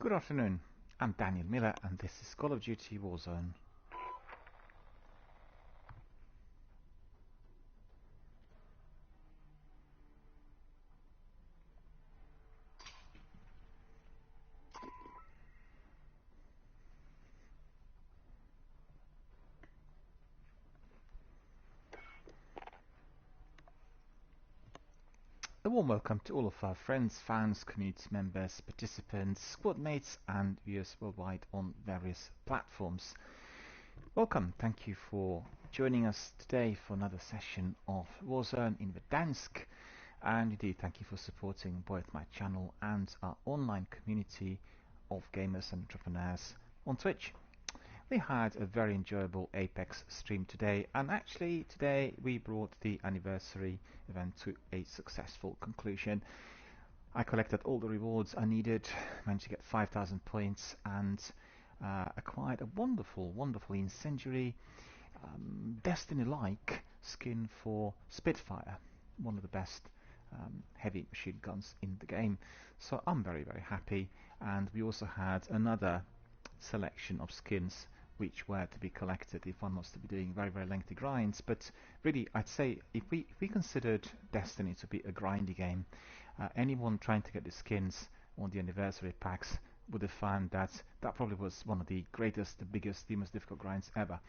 Good afternoon, I'm DRBMiller and this is Call of Duty Warzone. A warm welcome to all of our friends, fans, community members, participants, squad mates and viewers worldwide on various platforms. Welcome, thank you for joining us today for another session of Warzone in Verdansk, and indeed thank you for supporting both my channel and our online community of gamers and entrepreneurs on Twitch. We had a very enjoyable Apex stream today, and actually today we brought the anniversary event to a successful conclusion. I collected all the rewards I needed, managed to get 5,000 points and acquired a wonderful incendiary Destiny-like skin for Spitfire, one of the best heavy machine guns in the game. So I'm very happy, and we also had another selection of skins which were to be collected if one was to be doing very lengthy grinds. But really, I'd say if we considered Destiny to be a grindy game, anyone trying to get the skins on the anniversary packs would have found that that probably was one of the greatest, the biggest, the most difficult grinds ever.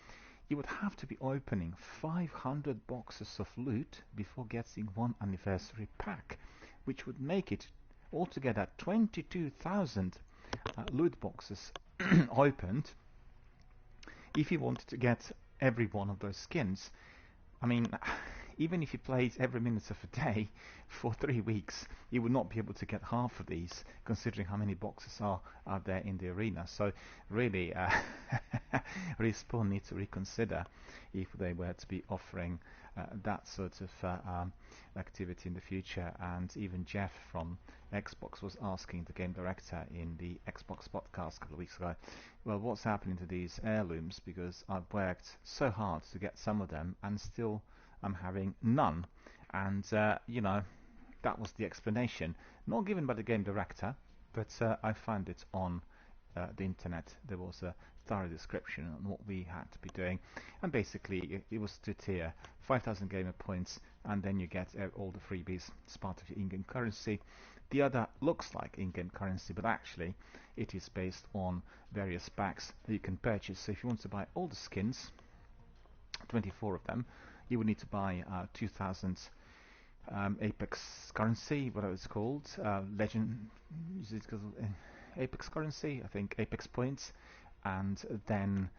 You would have to be opening 500 boxes of loot before getting one anniversary pack, which would make it altogether 22,000 loot boxes opened if you wanted to get every one of those skins. I mean, even if you played every minute of a day for 3 weeks, you would not be able to get half of these, considering how many boxes are out there in the arena. So really, Respawn need to reconsider if they were to be offering that sort of activity in the future. And even Jeff from Xbox was asking the game director in the Xbox podcast a couple of weeks ago, well, what's happening to these heirlooms, because I've worked so hard to get some of them and still I'm having none. And you know, that was the explanation, not given by the game director, but I found it on the internet. There was a thorough description on what we had to be doing, and basically it was to tier 5,000 gamer points, and then you get all the freebies as part of your in-game currency. The other looks like in-game currency, but actually it is based on various packs that you can purchase. So if you want to buy all the skins, 24 of them, you would need to buy 2,000 Apex currency, whatever it's called, Legend, is it called Apex currency? I think Apex points, and then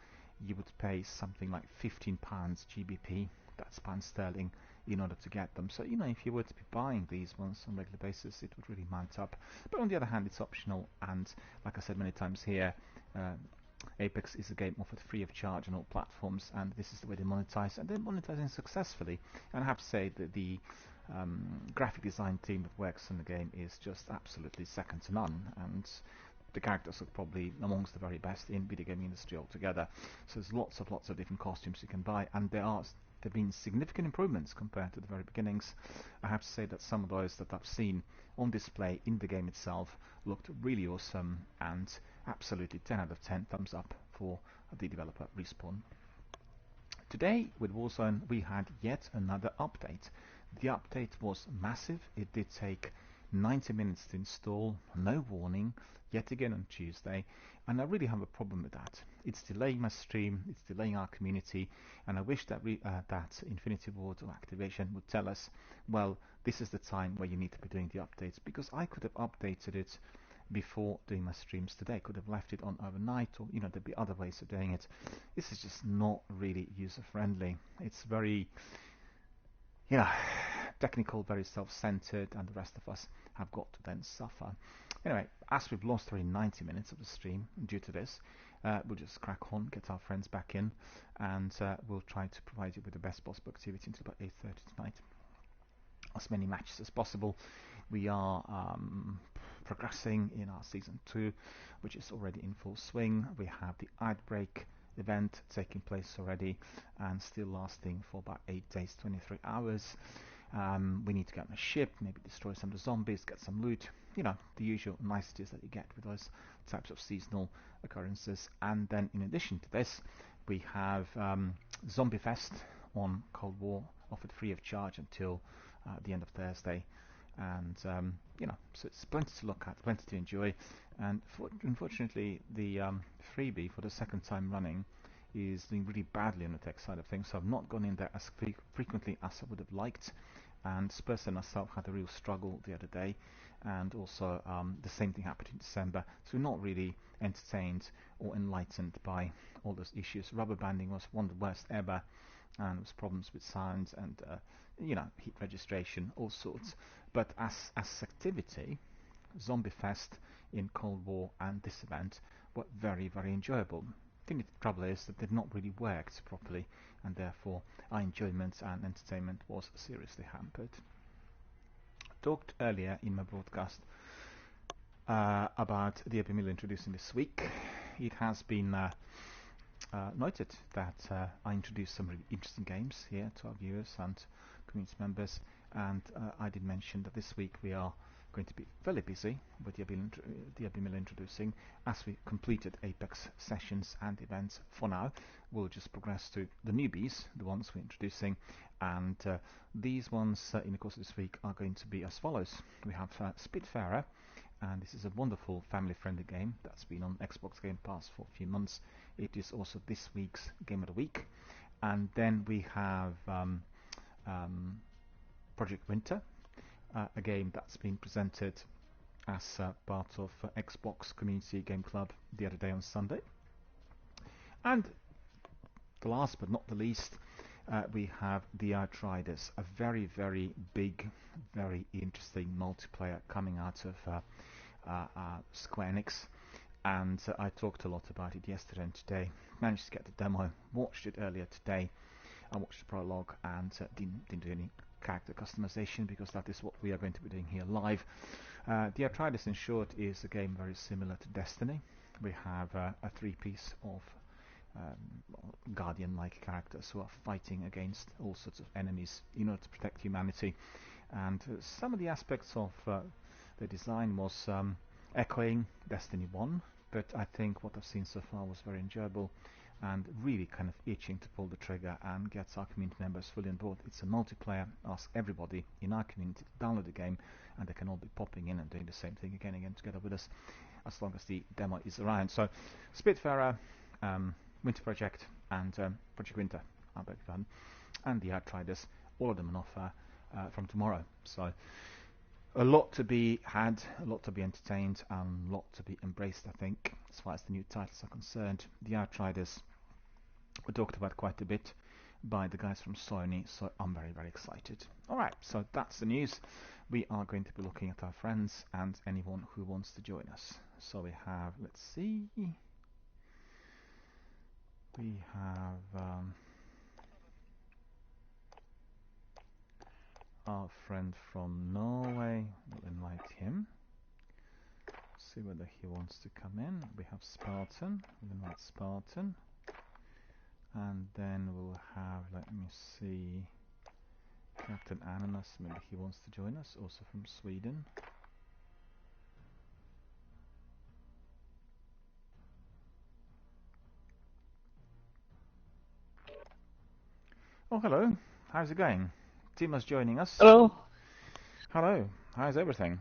you would pay something like £15 GBP, that's pound sterling, in order to get them. So, you know, if you were to be buying these ones on a regular basis, it would really mount up. But on the other hand, it's optional, and like I said many times here, Apex is a game offered free of charge on all platforms, and this is the way they monetize, and they're monetizing successfully. And I have to say that the graphic design team that works on the game is just absolutely second to none, and the characters are probably amongst the very best in video game industry altogether. So there's lots of different costumes you can buy, and there have been significant improvements compared to the very beginnings. I have to say that some of those that I've seen on display in the game itself looked really awesome, and absolutely 10 out of 10 thumbs up for the developer Respawn. Today with Warzone we had yet another update. The update was massive. It did take 90 minutes to install, no warning, yet again on Tuesday, and I really have a problem with that. It's delaying my stream, it's delaying our community, and I wish that that Infinity Ward or Activation would tell us, well, this is the time where you need to be doing the updates, because I could have updated it before doing my streams today. I could have left it on overnight, or you know, there'd be other ways of doing it. This is just not really user friendly. It's very, you know, technical, very self-centered, and the rest of us have got to then suffer. Anyway, as we've lost already 90 minutes of the stream due to this, we'll just crack on, get our friends back in, and we'll try to provide you with the best possible activity until about 8:30 tonight. As many matches as possible. We are progressing in our Season 2, which is already in full swing. We have the Outbreak event taking place already and still lasting for about 8 days, 23 hours. We need to get on a ship, maybe destroy some of the zombies, get some loot, you know, the usual niceties that you get with those types of seasonal occurrences. And then in addition to this, we have Zombie Fest on Cold War, offered free of charge until the end of Thursday. And you know, so it's plenty to look at, plenty to enjoy. And unfortunately, the freebie for the second time running is doing really badly on the tech side of things, so I've not gone in there as frequently as I would have liked. And Spurs and myself had a real struggle the other day, and also the same thing happened in December, so we're not really entertained or enlightened by all those issues. Rubber banding was one of the worst ever, and there was problems with sounds and you know, heat registration, all sorts. But as activity, Zombie Fest in Cold War and this event were very, very enjoyable. I think the trouble is that they've not really worked properly, and therefore our enjoyment and entertainment was seriously hampered. Talked earlier in my broadcast about DRBMiller introducing this week. It has been noted that I introduced some really interesting games here to our viewers and community members, and I did mention that this week we are going to be fairly busy with DRBMiller introducing, as we completed Apex sessions and events. For now, we'll just progress to the newbies, the ones we're introducing, and these ones in the course of this week are going to be as follows. We have Spitfire, and this is a wonderful family-friendly game that's been on Xbox Game Pass for a few months. It is also this week's Game of the Week. And then we have Project Winter, a game that's been presented as part of Xbox Community Game Club the other day on Sunday. And the last but not the least, we have The Outriders, a very, very big, very interesting multiplayer coming out of Square Enix. And I talked a lot about it yesterday and today. Managed to get the demo, watched it earlier today. I watched the prologue and didn't do any character customization, because that is what we are going to be doing here live. The Outriders, in short, is a game very similar to Destiny. We have a three-piece of Guardian-like characters who are fighting against all sorts of enemies in order to protect humanity. And some of the aspects of the design was echoing Destiny 1, but I think what I've seen so far was very enjoyable and really kind of itching to pull the trigger and get our community members fully on board. It's a multiplayer. Ask everybody in our community to download the game, and they can all be popping in and doing the same thing again and again together with us, as long as the demo is around. So Spitfire, Winter Project, and Project Winter, I beg your pardon, and the Outriders, all of them on offer from tomorrow. So a lot to be had, a lot to be entertained, and a lot to be embraced, I think, as far as the new titles are concerned. The Outriders were talked about quite a bit by the guys from Sony, so I'm very, very excited. Alright, so that's the news. We are going to be looking at our friends and anyone who wants to join us. So we have, let's see, we have our friend from Norway. We'll invite him. See whether he wants to come in. We have Spartan. We'll invite Spartan. And then we'll have, let me see, Captain Ananas. Maybe he wants to join us, also from Sweden. Oh, hello. How's it going? Timo's joining us. Hello. Hello. How's everything?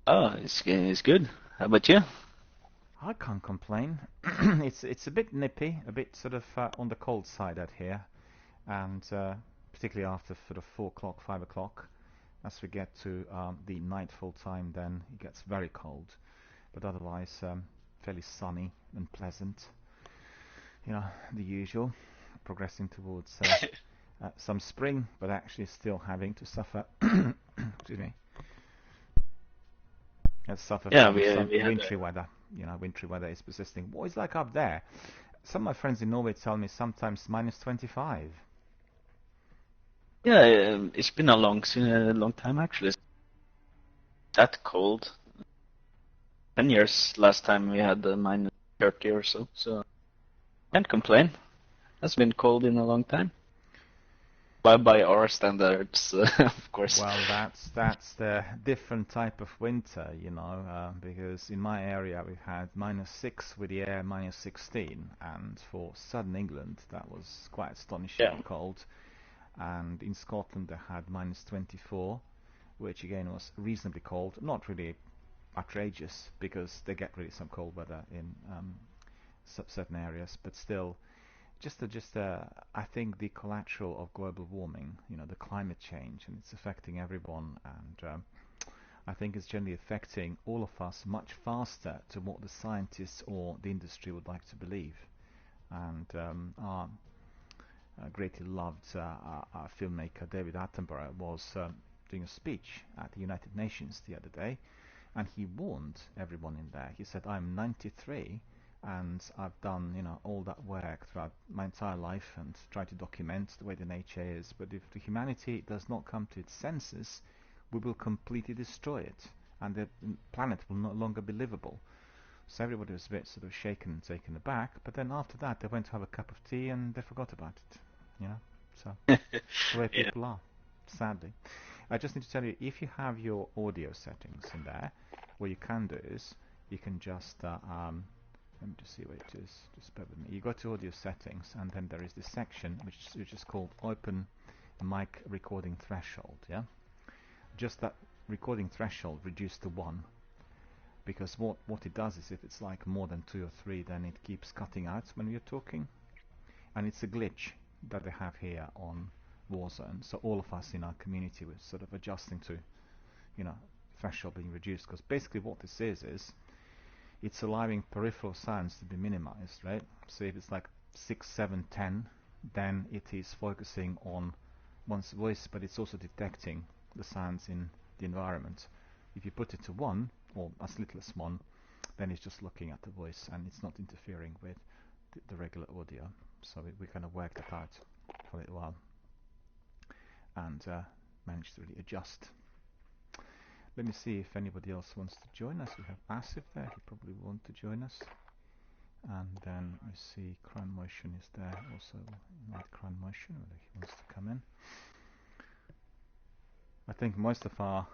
Oh, it's good. How about you? I can't complain. It's a bit nippy, a bit sort of on the cold side out here, and particularly after sort of 4 o'clock, 5 o'clock. As we get to the nightfall time, then it gets very cold, but otherwise fairly sunny and pleasant. You know, the usual. Progressing towards some spring, but actually still having to suffer. Excuse me. Suffer from some wintry weather. You know, wintry weather is persisting. What is it like up there? Some of my friends in Norway tell me sometimes minus 25. Yeah, it's been a long time actually. That cold. 10 years last time we had minus 30 or so. So can't complain. It's been cold in a long time. by our standards, of course. Well, that's the different type of winter, you know, because in my area we had -6 with the air -16, and for southern England that was quite Yeah. astonishingly cold. And in Scotland they had -24, which again was reasonably cold, not really outrageous because they get really some cold weather in certain areas, but still, I think the collateral of global warming, you know, the climate change, and it's affecting everyone, and I think it's generally affecting all of us much faster to what the scientists or the industry would like to believe. And our greatly loved our filmmaker David Attenborough was doing a speech at the United Nations the other day, and he warned everyone in there. He said, "I'm 93, and I've done, you know, all that work throughout my entire life and tried to document the way the nature is. But if the humanity does not come to its senses, we will completely destroy it, and the planet will no longer be livable." So everybody was a bit sort of shaken and taken aback. But then after that, they went to have a cup of tea and they forgot about it. You know, so the way Yeah. people are, sadly. I just need to tell you, if you have your audio settings in there, what you can do is you can just let me just see where it is. Just bear with me. You go to audio settings, and then there is this section which is called Open Mic Recording Threshold. Yeah, just that recording threshold reduced to 1, because what it does is if it's like more than 2 or 3, then it keeps cutting out when you're talking, and it's a glitch that they have here on Warzone. So all of us in our community were sort of adjusting to, you know, threshold being reduced, because basically what this is it's allowing peripheral sounds to be minimized, right? So if it's like 6, 7, 10, then it is focusing on one's voice, but it's also detecting the sounds in the environment. If you put it to 1, or as little as 1, then it's just looking at the voice and it's not interfering with the regular audio. So we kind of worked that out for a little while and managed to really adjust. Let me see if anybody else wants to join us. We have Asif there, he probably want to join us. And then I see Crown Motion is there also. Invite Crown Motion, whether he wants to come in. I think most of our...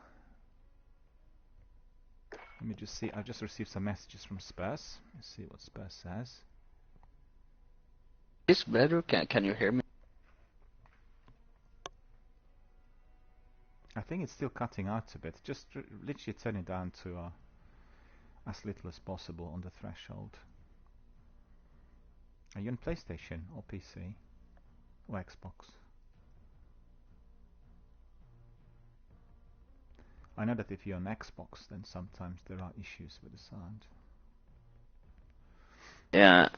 Let me just see, I've just received some messages from Spurs. Let's see what Spurs says. Is better? Can you hear me? I think it's still cutting out a bit. Just literally turn it down to as little as possible on the threshold. Are you on PlayStation or PC or Xbox? I know that if you're on Xbox, then sometimes there are issues with the sound. Yeah,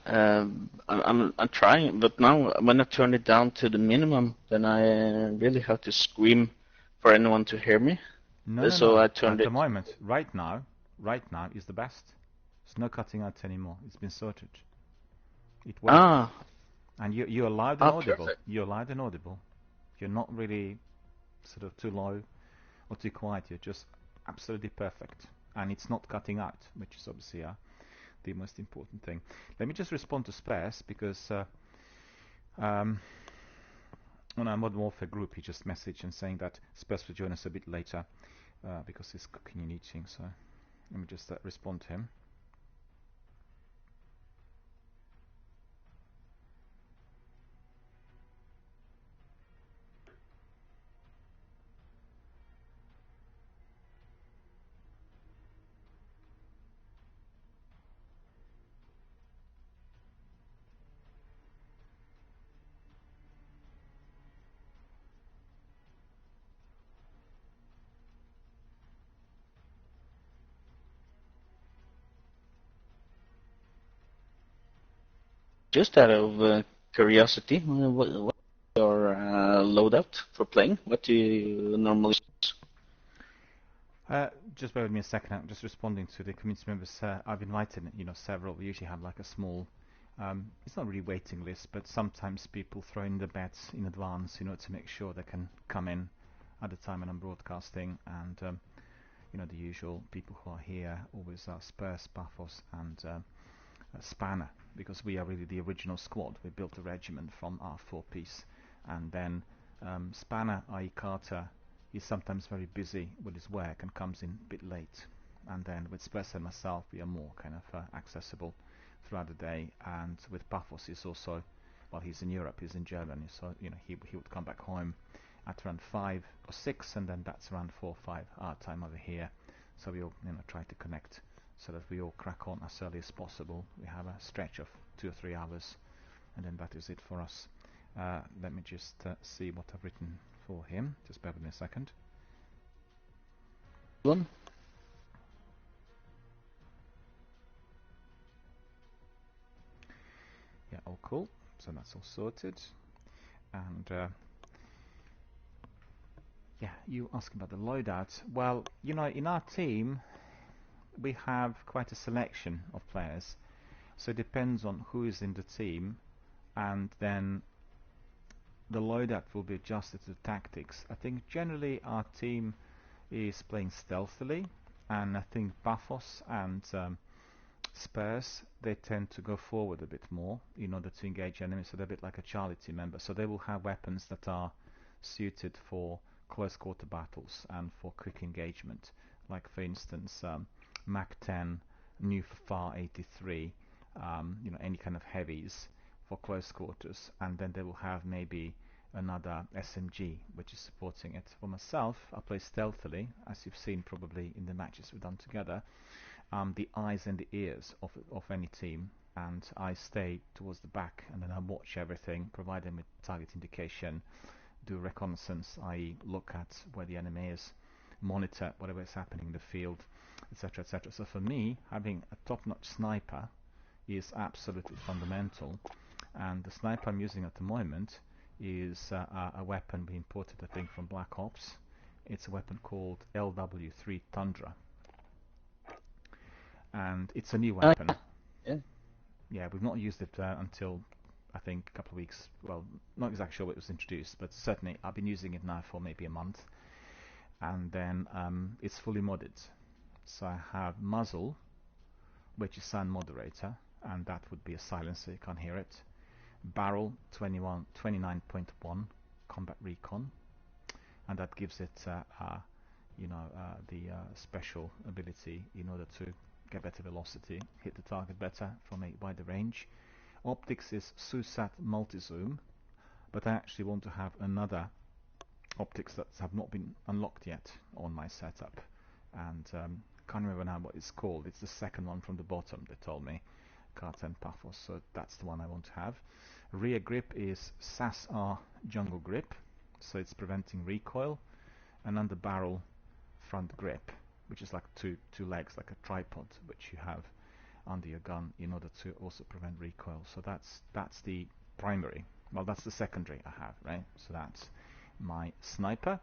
I'm trying, but now when I turn it down to the minimum, then I really have to scream for anyone to hear me. No, So I At turned the it. moment, right now is the best. There's no cutting out anymore. It's been sorted. It works. Ah, And you're loud and audible. perfect. You're loud and audible. You're not really sort of too low or too quiet. You're just absolutely perfect. And it's not cutting out, which is obviously the most important thing. Let me just respond to Spares, because on our Modern Warfare group he just messaged and saying that Spares will join us a bit later because he's cooking and eating. So let me just respond to him. Just out of curiosity, what's your loadout for playing? What do you normally use? Just bear with me a second. I'm just responding to the community members. I've invited, several. We usually have like a small, it's not really waiting list, but sometimes people throw in the bets in advance, to make sure they can come in at the time when I'm broadcasting. And the usual people who are here always are Spurs, Paphos, and Spanner, because we are really the original squad. We built a regiment from our 4-piece, and then Spanner, i.e. Carter, is sometimes very busy with his work and comes in a bit late. And then with Spurs and myself, we are more kind of accessible throughout the day. And with Paphos, he's also, well, he's in Europe, he's in Germany, so he would come back home at around 5 or 6, and then that's around 4 or 5 our time over here. So we all try to connect so that we all crack on as early as possible. We have a stretch of 2 or 3 hours, and then that is it for us. Let me just see what I've written for him. Just bear with me a second. One. Yeah, all cool. So that's all sorted. And yeah, you asking about the loadout. Well, in our team, we have quite a selection of players. So it depends on who is in the team, and then the loadout will be adjusted to the tactics. I think generally our team is playing stealthily, and I think Paphos and Spurs, they tend to go forward a bit more in order to engage enemies, so they're a bit like a Charlie team member. So they will have weapons that are suited for close quarter battles and for quick engagement, like for instance Mac 10, new FAR 83, any kind of heavies for close quarters, and then they will have maybe another SMG which is supporting it. For myself, I play stealthily, as you've seen probably in the matches we've done together. The eyes and the ears of any team, and I stay towards the back, and then I watch everything, provide them with target indication, do reconnaissance, i.e. look at where the enemy is, monitor whatever is happening in the field, etc, etc. So for me, having a top-notch sniper is absolutely fundamental, and the sniper I'm using at the moment is a weapon we imported, I think, from Black Ops. It's a weapon called LW3 Tundra, and it's a new weapon. Yeah, we've not used it until I think a couple of weeks. Well, not exactly sure when it was introduced, but certainly I've been using it now for maybe a month. And then it's fully modded. So I have muzzle, which is sound moderator, and that would be a silencer, you can't hear it. Barrel 29.1 combat recon, and that gives it the special ability in order to get better velocity, hit the target better from a wider range. Optics is SUSAT multi-zoom, but I actually want to have another optics that have not been unlocked yet on my setup, and can't remember now what it's called. It's the second one from the bottom, they told me, Carter and Paphos, so that's the one I want to have. Rear grip is SAS-R jungle grip, so it's preventing recoil, and under barrel front grip, which is like two legs, like a tripod, which you have under your gun in order to also prevent recoil. So that's the primary. Well, that's the secondary I have, right? So that's my sniper,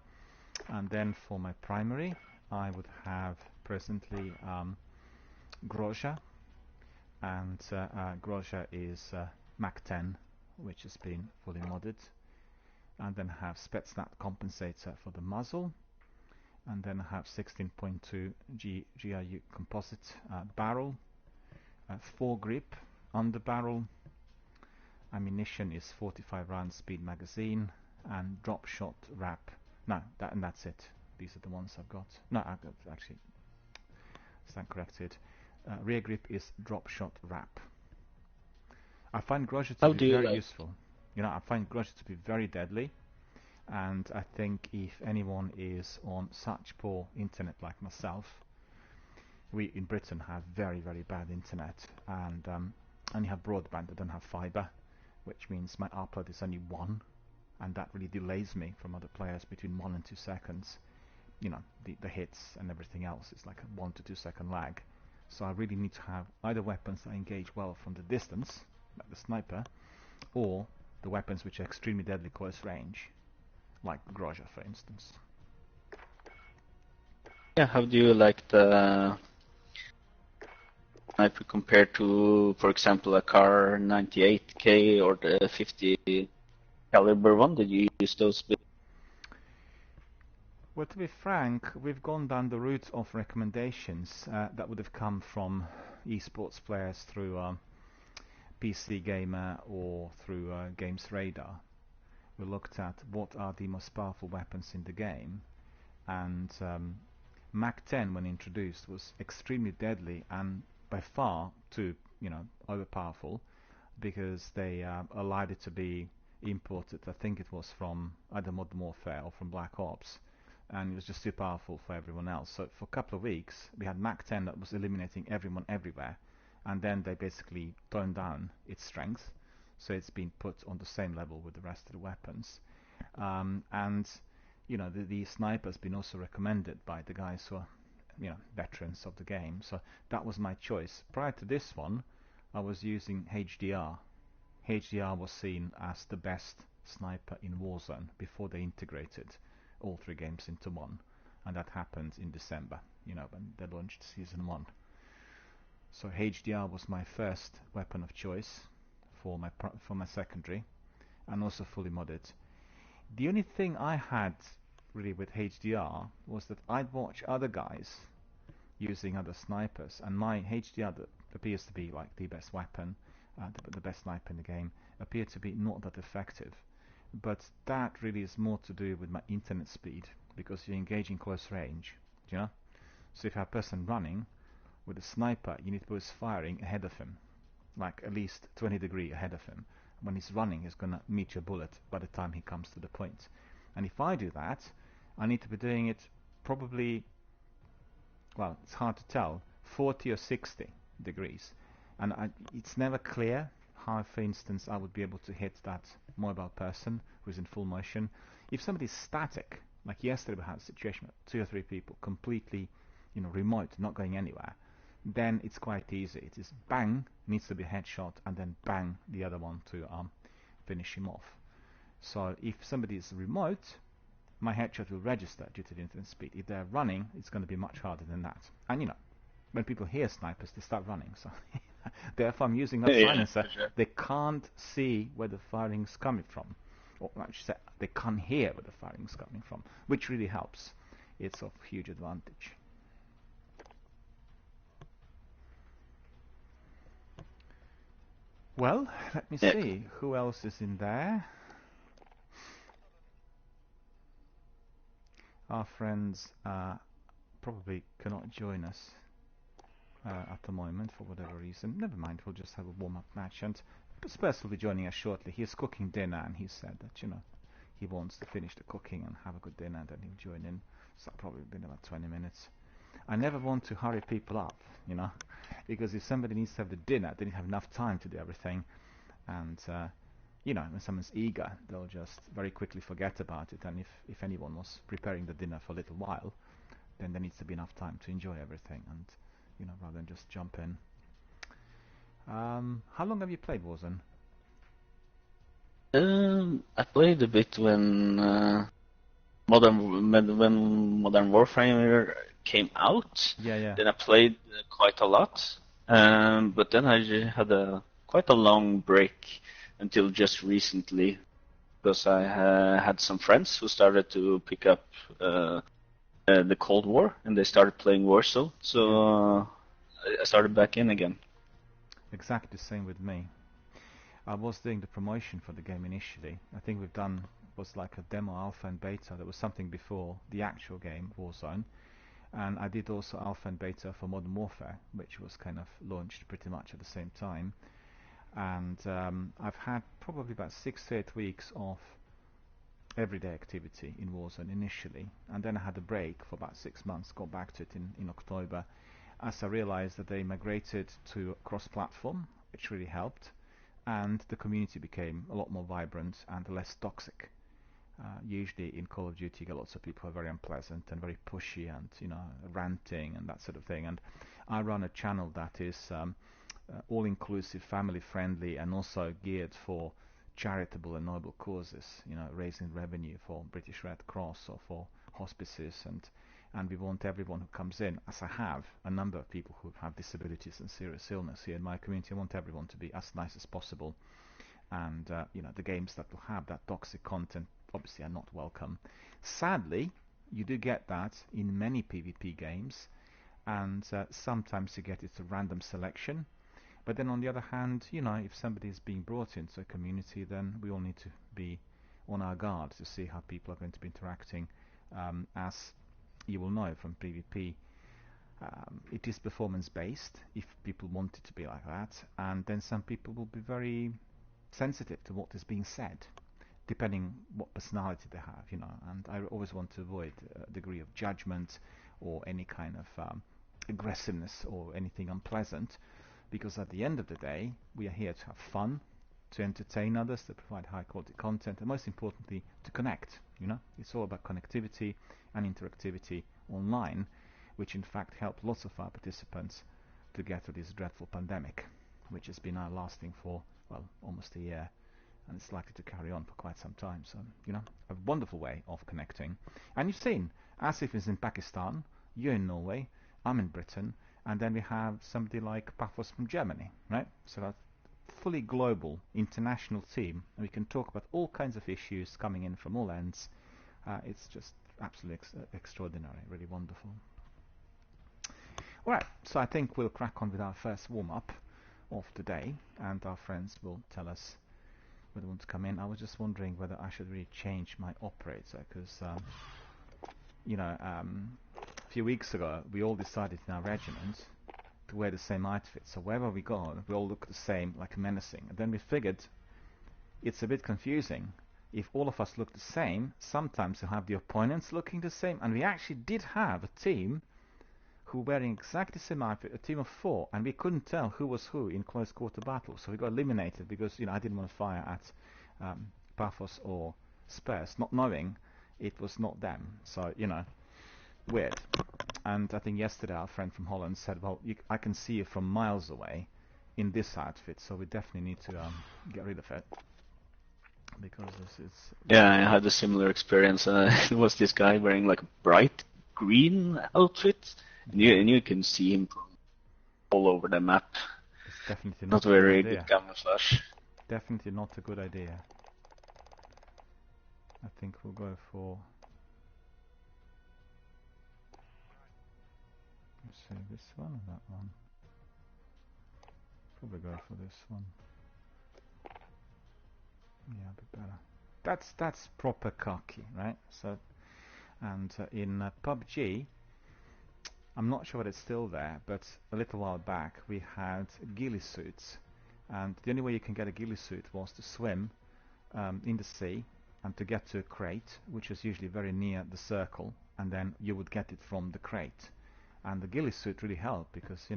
and then for my primary, I would have presently Grozha, and Grozha is Mac 10, which has been fully modded, and then I have Spetsnaz compensator for the muzzle, and then I have 16.2 GRU composite barrel, foregrip under barrel, ammunition is 45 round speed magazine, and drop shot wrap. No, that's it. These are the ones I've got. No, I've got, actually, stand corrected. Rear grip is drop shot wrap. I find Grozha to be very useful. I find Grozha to be very deadly, and I think if anyone is on such poor internet like myself, we in Britain have very, very bad internet, and only have broadband, I don't have fibre, which means my upload is only 1, and that really delays me from other players between 1 and 2 seconds. The hits and everything else is like a 1 to 2 second lag. So I really need to have either weapons that engage well from the distance, like the sniper, or the weapons which are extremely deadly close range, like Grozha, for instance. Yeah, how do you like the sniper compared to, for example, a Car 98K or the 50 caliber one? Did you use those? Well, to be frank, we've gone down the route of recommendations that would have come from esports players through PC Gamer or through Games Radar. we looked at what are the most powerful weapons in the game, and Mac 10 when introduced was extremely deadly and by far too overpowerful, because they allowed it to be imported. I think it was from either Modern Warfare or from Black Ops, and it was just too powerful for everyone else. So for a couple of weeks we had Mac 10 that was eliminating everyone everywhere, and then they basically toned down its strength, so it's been put on the same level with the rest of the weapons. And the sniper's been also recommended by the guys who are veterans of the game, so that was my choice. Prior to this one, I was using HDR. HDR was seen as the best sniper in Warzone before they integrated all three games into one, and that happened in December, when they launched Season 1. So HDR was my first weapon of choice for my secondary, and also fully modded. The only thing I had really with HDR was that I'd watch other guys using other snipers, and my HDR that appears to be like the best weapon, the best sniper in the game, appeared to be not that effective. But that really is more to do with my internet speed, because you're engaging close range, So if you have a person running with a sniper, you need to put his firing ahead of him, like at least 20 degrees ahead of him. When he's running, he's going to meet your bullet by the time he comes to the point. And if I do that, I need to be doing it probably, well, it's hard to tell, 40 or 60 degrees. And it's never clear how, for instance, I would be able to hit that mobile person who's in full motion. If somebody's static, like yesterday we had a situation with 2 or 3 people completely, remote, not going anywhere, then it's quite easy. It is bang, needs to be a headshot, and then bang, the other one to finish him off. So if somebody is remote, my headshot will register due to the internet speed. If they're running, it's going to be much harder than that. And when people hear snipers, they start running. So therefore, I'm using that silencer. Sure. They can't see where the firing's coming from, or I should say, they can't hear where the firing's coming from, which really helps. It's of huge advantage. Well, let me see who else is in there. Our friends probably cannot join us at the moment for whatever reason. Never mind, we'll just have a warm-up match, and Spurs will be joining us shortly. He's cooking dinner, and he said that he wants to finish the cooking and have a good dinner, and then he'll join in. So that'll probably be in about 20 minutes. I never want to hurry people up, because if somebody needs to have the dinner, they don't have enough time to do everything, and when someone's eager, they'll just very quickly forget about it. And if anyone was preparing the dinner for a little while, then there needs to be enough time to enjoy everything, and rather than just jump in. How long have you played Warzone? I played a bit when Modern Warfare came out. Yeah. Then I played quite a lot, but then I had quite a long break until just recently, because I had some friends who started to pick up the Cold War, and they started playing Warzone, so I started back in again. Exactly the same with me. I was doing the promotion for the game initially. I think we've done was like a demo, alpha and beta. There was something before the actual game, Warzone. And I did also alpha and beta for Modern Warfare, which was kind of launched pretty much at the same time. And I've had probably about 6 to 8 weeks of everyday activity in Warzone initially, and then I had a break for about 6 months, got back to it in October, as I realized that they migrated to cross-platform, which really helped, and the community became a lot more vibrant and less toxic. Usually in Call of Duty you get lots of people who are very unpleasant and very pushy and ranting and that sort of thing, and I run a channel that is all-inclusive, family-friendly, and also geared for charitable and noble causes, raising revenue for British Red Cross or for hospices, and we want everyone who comes in, as I have a number of people who have disabilities and serious illness here in my community. I want everyone to be as nice as possible, and the games that will have that toxic content obviously are not welcome. Sadly, you do get that in many PvP games, and sometimes you get it a random selection. But then on the other hand, if somebody is being brought into a community, then we all need to be on our guard to see how people are going to be interacting. As you will know from PvP, it is performance based if people want it to be like that, and then some people will be very sensitive to what is being said, depending what personality they have, and I always want to avoid a degree of judgment or any kind of aggressiveness or anything unpleasant, because at the end of the day we are here to have fun, to entertain others, to provide high quality content, and most importantly to connect. It's all about connectivity and interactivity online, which in fact helped lots of our participants to get through this dreadful pandemic, which has been now lasting for, well, almost a year, and it's likely to carry on for quite some time. So, a wonderful way of connecting. And you've seen, Asif is in Pakistan, you're in Norway, I'm in Britain, and then we have somebody like Paphos from Germany, right? So that's fully global, international team, and we can talk about all kinds of issues coming in from all ends. It's just absolutely extraordinary, really wonderful. Alright, so I think we'll crack on with our first warm-up of today, and our friends will tell us whether they want to come in. I was just wondering whether I should really change my operator, because a few weeks ago we all decided in our regiment to wear the same outfit, so wherever we go we all look the same, like menacing, and then we figured it's a bit confusing. If all of us look the same, sometimes you'll have the opponents looking the same, and we actually did have a team who were wearing exactly the same outfit, a team of 4, and we couldn't tell who was who in close quarter battle, so we got eliminated because I didn't want to fire at Paphos or Spurs, not knowing it was not them. So weird. And I think yesterday our friend from Holland said, well, I can see you from miles away in this outfit, so we definitely need to get rid of it, because this is... Yeah, I had a similar experience. It was this guy wearing like a bright green outfit, and you can see him all over the map. It's definitely not very good camouflage. Definitely not a good idea. I think we'll go for... let's see, this one or that one? Probably go for this one. Yeah, a bit better. That's proper khaki, right? So, and in PUBG, I'm not sure whether it's still there, but a little while back we had ghillie suits, and the only way you can get a ghillie suit was to swim in the sea and to get to a crate, which was usually very near the circle, and then you would get it from the crate. And the ghillie suit really helped because,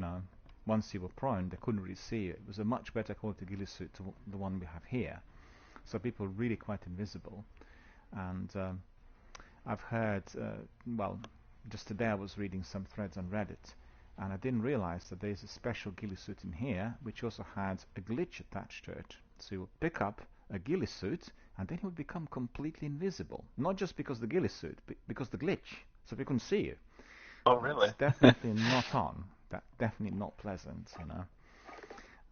once you were prone, they couldn't really see you. It was a much better quality ghillie suit to the one we have here. So people were really quite invisible. And I've heard, well, just today I was reading some threads on Reddit, and I didn't realize that there's a special ghillie suit in here, which also had a glitch attached to it. So you would pick up a ghillie suit, and then it would become completely invisible. Not just because the ghillie suit, but because the glitch. So we couldn't see you. Oh, really? It's definitely not on. Definitely not pleasant,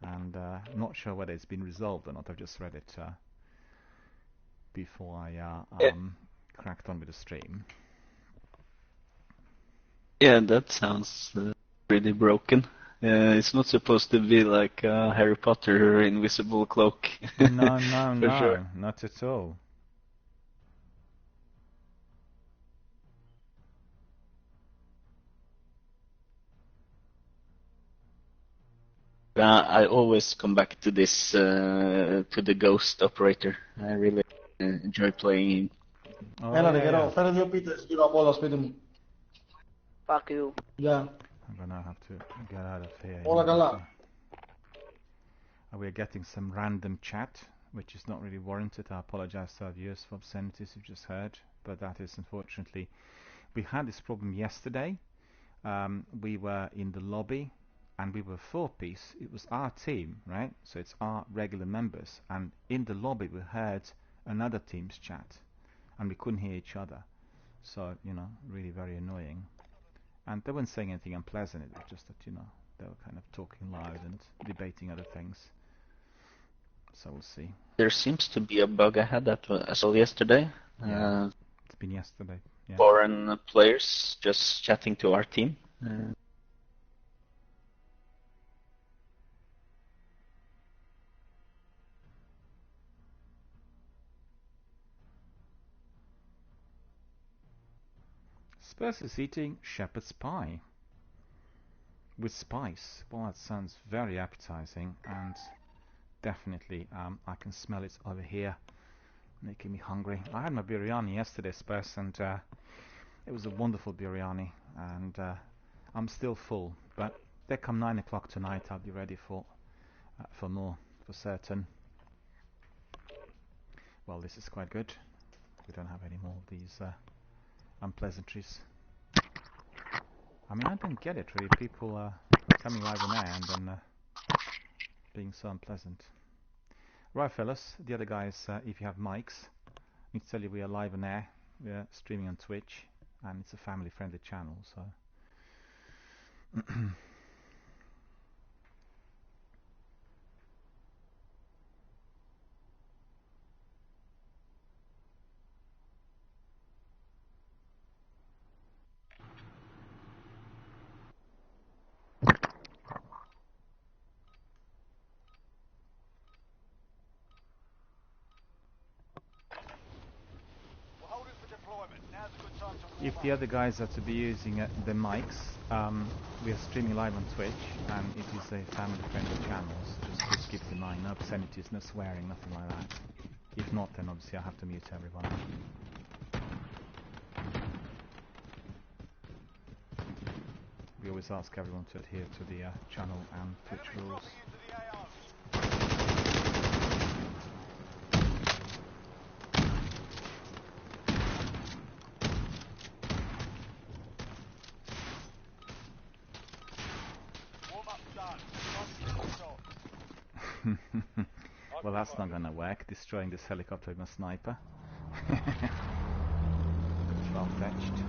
And not sure whether it's been resolved or not. I've just read it before I cracked on with the stream. Yeah, that sounds pretty broken. It's not supposed to be like Harry Potter invisible cloak. No, Sure. not at all. I always come back to this, to the ghost operator. I really enjoy playing him. Oh, Yeah. Fuck you. Yeah. I'm gonna have to get out of here. Hola, Carla. We're getting some random chat, which is not really warranted. I apologize to our viewers for obscenities you've just heard, but that is unfortunately... We had this problem yesterday. We were in the lobby, and we were 4-piece. It was our team, right? So it's our regular members. And in the lobby we heard another team's chat, and we couldn't hear each other. So, really very annoying. And they weren't saying anything unpleasant. It was just that, they were kind of talking loud and debating other things. So we'll see. There seems to be a bug I had that I saw yesterday. Yeah, it's been yesterday. Yeah. Foreign players just chatting to our team. Spurs is eating shepherd's pie with spice. Well, that sounds very appetizing, and definitely I can smell it over here, making me hungry. I had my biryani yesterday, Spurs, and it was a wonderful biryani, and I'm still full. But there come 9 o'clock tonight, I'll be ready for more, for certain. Well, this is quite good. We don't have any more of these unpleasantries. I mean, I don't get it really. People coming live on air and then being so unpleasant. Right, fellas, the other guys, if you have mics, I need to tell you we are live on air. We are streaming on Twitch, and it's a family-friendly channel, so. If the other guys are to be using the mics, we are streaming live on Twitch, and it is a family-friendly channel, so just please keep in mind, no obscenities, no swearing, nothing like that. If not, then obviously I have to mute everyone. We always ask everyone to adhere to the channel and Twitch rules. Well, that's not gonna work, destroying this helicopter with a sniper. Well-fetched.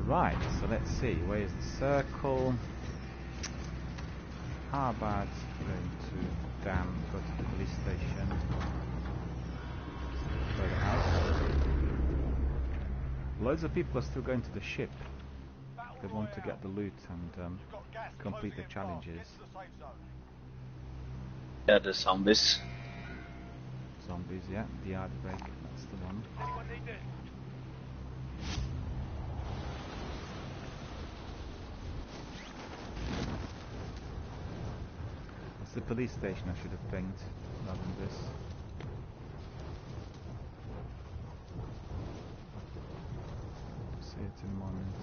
Right, so let's see, where is the circle? How about going to Dam, go to the police station, go to the house. Loads of people are still going to the ship. They want to get the loot and complete the challenges. Yeah, the zombies. Zombies, yeah, the outbreak, that's the one. It's the police station I should have pinged, rather than this. See it in a moment.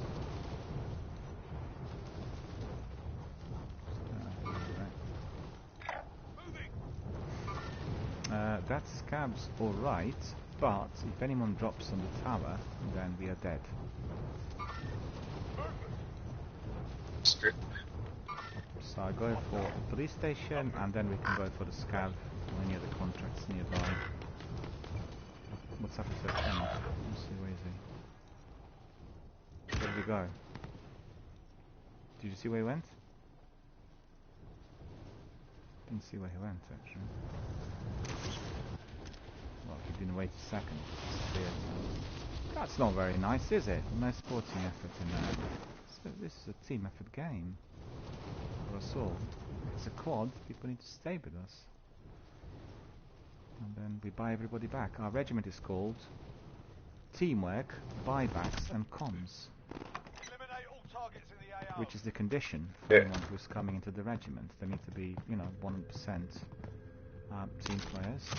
That scab's alright, but if anyone drops on the tower, then we are dead. Strip. So I go for the police station, and then we can go for the scav or any other contracts nearby. What's happened to the tank? Let's see, where is he? Where did he go? Did you see where he went? Didn't see where he went, actually. Well, he didn't wait a second. That's not very nice, is it? No sporting effort in there. So this is a team effort game. For us all. It's a quad, people need to stay with us. And then we buy everybody back. Our regiment is called Teamwork, Buybacks and Comms. Which is the condition for anyone who's coming into the regiment. They need to be, 100% team players.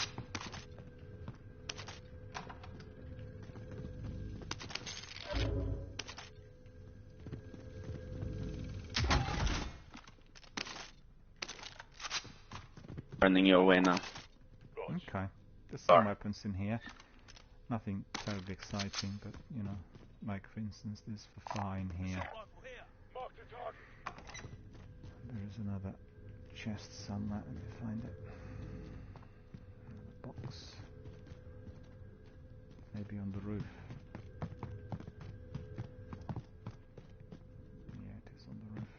Running your way now. Okay. There's some weapons in here. Nothing terribly exciting, but, like for instance this far in here. There is another chest somewhere, let me find it. Another box. Maybe on the roof. Yeah, it is on the roof.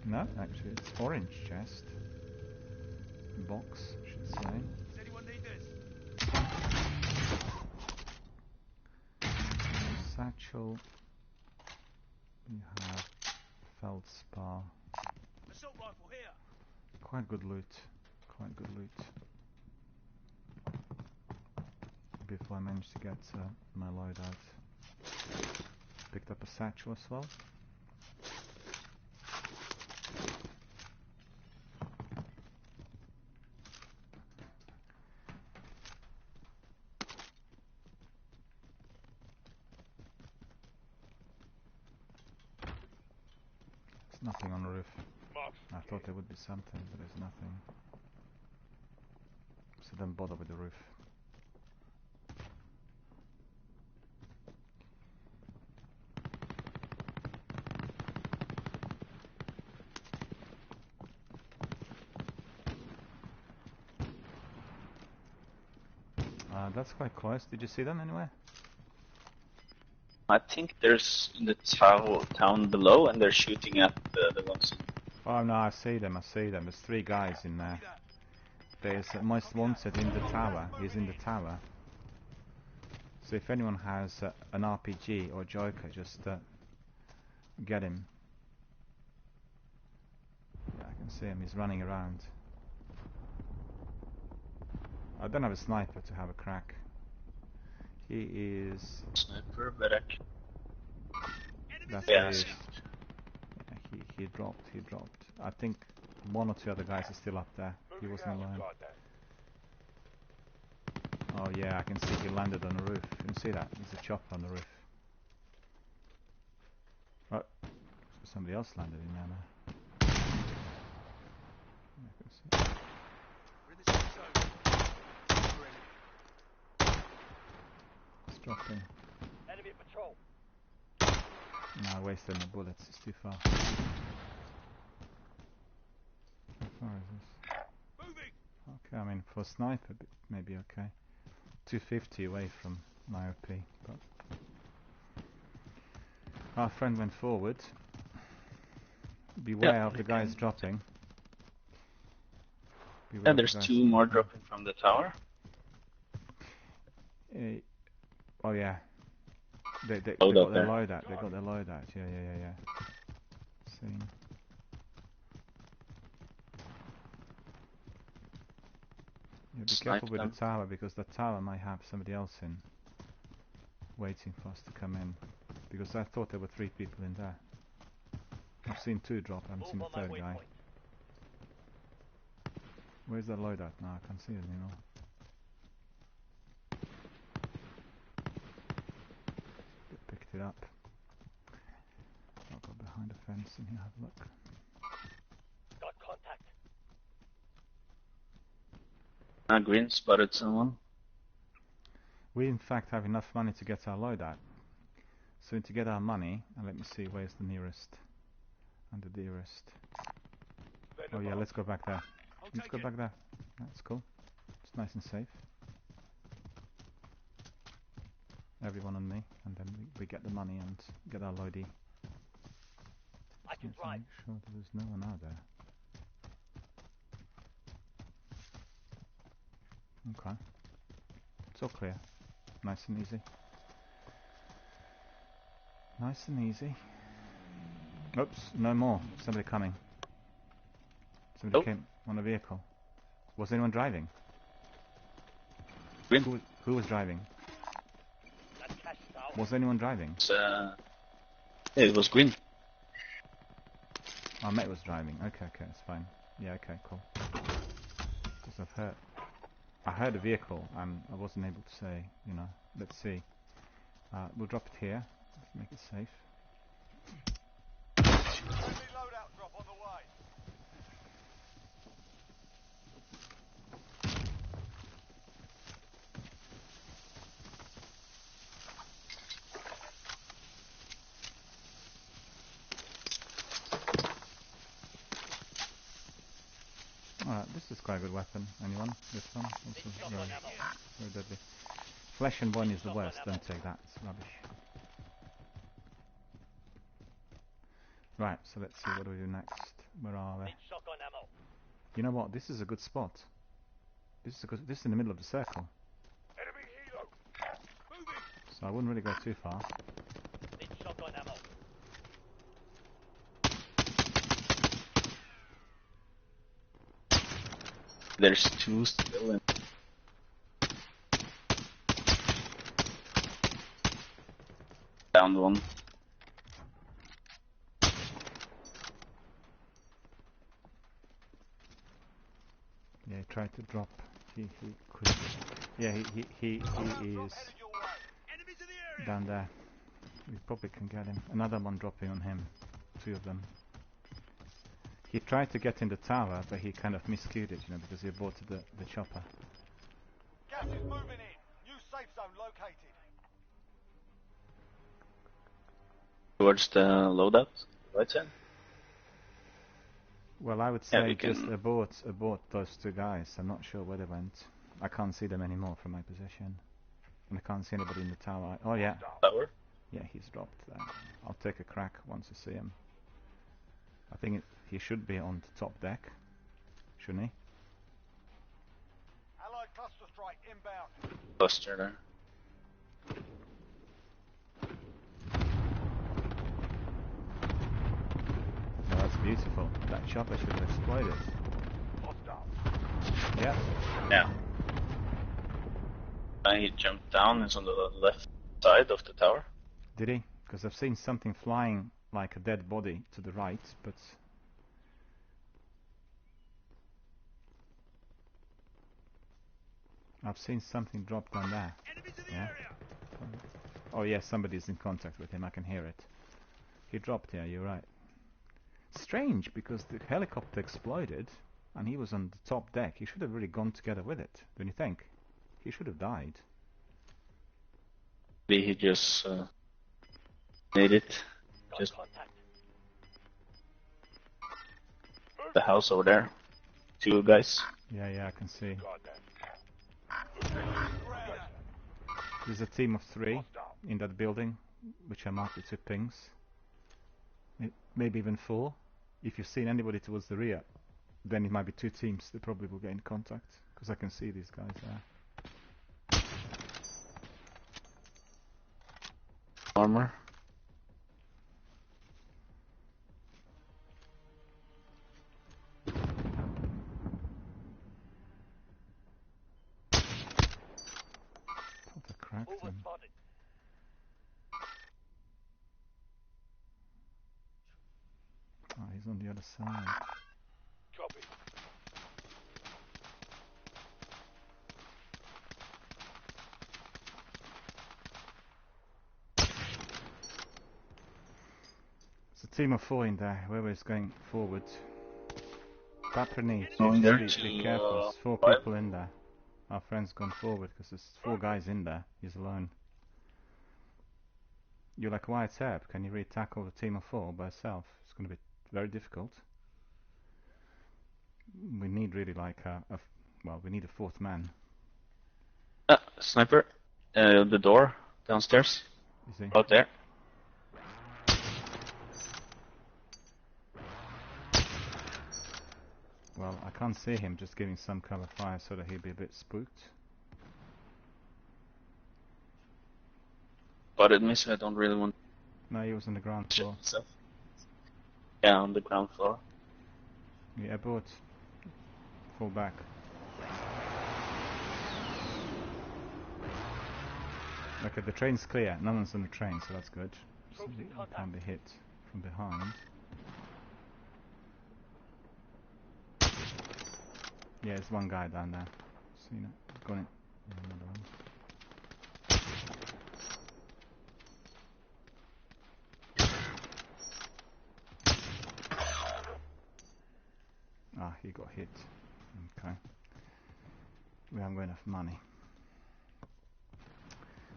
No, actually it's orange chest. Box, I should say. Does anyone need this? Satchel. We have feldspar. Assault rifle here. Quite good loot. Quite good loot. before I managed to get my loadout. Picked up a satchel as well. There's nothing on the roof. I thought there would be something, but there's nothing. So don't bother with the roof. That's quite close. Did you see them anywhere? I think there's in the town below, and they're shooting at the ones. Oh no, I see them. I see them. There's 3 guys in there. There's most wanted in the tower. He's in the tower. So if anyone has an RPG or Joker, just get him. Yeah, I can see him. He's running around. I don't have a sniper to have a crack. He is... Sniper, but That's yeah, where he is. Yeah, he dropped. I think 1 or 2 other guys are still up there. He wasn't alone. Oh yeah, I can see he landed on the roof. You can see that? There's a chopper on the roof. Oh, so somebody else landed in there now. Yeah, I can see. It's dropping. Enemy patrol. No, I wasted my bullets. It's too far. How far is this? Moving. Okay, I mean for a sniper, maybe okay. 250 away from my OP, but our friend went forward. Beware of the guys dropping. Beware yeah, of the there's guys 2 more dropping from the tower. Oh yeah. They Load got up their there. loadout. They got their loadout. Yeah. Seen. Yeah, be careful with the tower, because the tower might have somebody else in, waiting for us to come in. Because I thought there were 3 people in there. I've seen 2 drop. I haven't seen the 3rd guy. Where's the loadout now? I can't see it anymore. Picked it up. I'll go behind the fence and here have a look. Got contact. Green spotted someone. We in fact have enough money to get our loadout. So to get our money, and let me see where's the nearest and the dearest. Oh yeah, let's go back there. Let's go back there. That's cool. It's nice and safe. Everyone on me, and then we get the money and get our loadie. I can Let's drive. make sure that there's no one out there. Okay. It's all clear. Nice and easy. Nice and easy. Oops, no more. Somebody coming. Somebody came on a vehicle. Was anyone driving? Green. Who was driving? That's cash out. Was anyone driving? It was Green. Oh, mate was driving. Okay, it's fine. Yeah, okay, cool. Because I heard a vehicle and I wasn't able to say, you know, let's see. We'll drop it here. Let's make it safe. Loadout drop on the way. Alright, this is quite a good weapon. Anyone? This one? Also very, very deadly. Flesh and bone is the worst. Don't take that. It's rubbish. Right, so let's see what do we do next. Where are they? Need shotgun ammo. You know what? This is a good spot. This is in the middle of the circle. Enemy helo. Moving. So I wouldn't really go too far. Need shotgun ammo. There's 2 still in. Down one. Yeah, he tried to drop. He couldn't. Yeah, he is Headed your way. Enemies in the area. down there. We probably can get him. Another one dropping on him. 2 of them. He tried to get in the tower, but he kind of miscued it, you know, because he aborted the chopper. Gas is moving in. New safe zone located. Towards the loadout. Right side. Well, I would Yeah, say we just can- abort those 2 guys. I'm not sure where they went. I can't see them anymore from my position. And I can't see anybody in the tower. Oh yeah, Tower. yeah, he's dropped there. I'll take a crack once I see him. I think he should be on the top deck, shouldn't he? Allied cluster strike inbound. Cluster there. Oh, that's beautiful. That chopper should have exploded. Hostile. Yeah. Yeah. And he jumped down. It's on the left side of the tower. Did he? Because I've seen something flying like a dead body to the right, but... I've seen something drop down there. Enemies in the Yeah. area. Oh yes, somebody's in contact with him, I can hear it. He dropped, yeah, you're right. Strange, because the helicopter exploded, and he was on the top deck. He should have really gone together with it, don't you think? He should have died. Maybe he just made it. Got Just contact. the house over there. 2 guys. Yeah, I can see. Got that. There's a team of 3 in that building, which I marked with 2 pings. Maybe even 4. If you've seen anybody towards the rear, then it might be 2 teams. They probably will get in contact, because I can see these guys there. Armor. Thought I cracked Movement him. spotted. Oh, he's on the other side. Copy. There's a team of 4 in there. Whoever is going forward. Paprni, Going there be to, careful. There's 4 five. people in there. Our friend's gone forward because there's 4 guys in there. He's alone. You're like Wyatt Earp. Can you really tackle a team of 4 by yourself? It's going to be very difficult. We need really like well, we need a 4th man. Sniper. The door downstairs. You see? Out there. Well, I can't see him. Just giving some cover fire so that he'll be a bit spooked. Spotted me, so I don't really want No, he was on the ground to shoot floor. myself. Yeah, on the ground floor. Yeah, abort. Fall back. Okay, the train's clear. No one's on the train, so that's good. Somebody can't be hit from behind. Yeah, there's one guy down there. Seen it. Got it. Yeah, another one. Ah, he got hit. Okay. We haven't got enough money.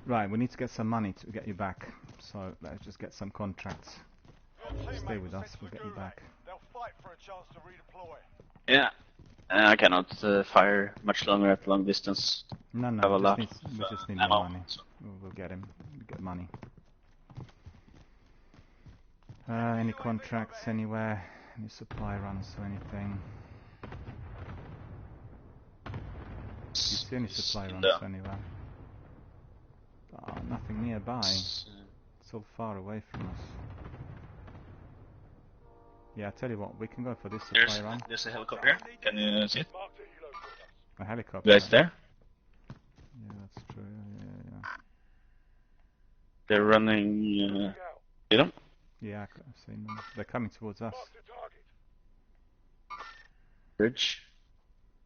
Right, we need to get some money to get you back. So let's just get some contracts. Your teammate Stay with was us, sent we'll to get you Gulag. back. They'll fight for a chance to redeploy. Yeah. I cannot fire much longer at long distance. No, Have a we lot just need ammo, more money. so- We'll get him. We'll get money. Any contracts anywhere? Any supply runs or anything? Do you see any supply runs No. anywhere? Nothing nearby. It's all far away from us. Yeah, I tell you what, we can go for this supply run. There's a helicopter here. Can you see it? Mark the helo for us. A helicopter. You guys there? Yeah, that's true. Yeah. They're running. See them? Yeah, I've seen them. They're coming towards us. Bridge.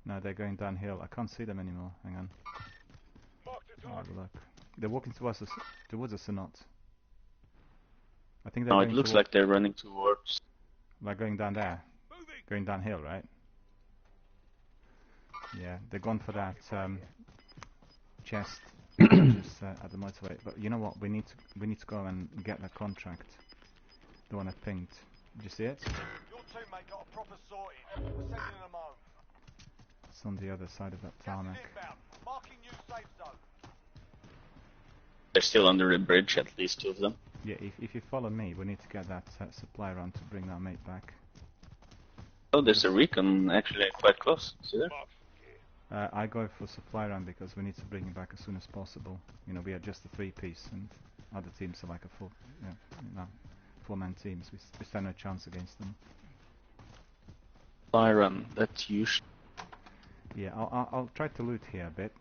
No, they're going downhill. I can't see them anymore. Hang on. I'll have a look. They're walking towards us or not? I think they're No, going it looks like they're running towards. like going down there. Going downhill, right? Yeah, they're gone for that chest just at the motorway. But you know what? We need to go and get that contract. The one I pinged. Did you see it? Your teammate got a proper sorting. We're sending them home. It's on the other side of that Gas is tarmac. inbound. Marking new safe zone. They're still under the bridge, at least 2 of them. Yeah, if you follow me, we need to get that supply run to bring our mate back. Oh, there's a recon actually quite close. See there? I go for supply run because we need to bring him back as soon as possible. You know, we are just a 3-piece, and other teams are like a 4-man teams. We stand no chance against them. Byron, that's usually. Yeah, I'll try to loot here a bit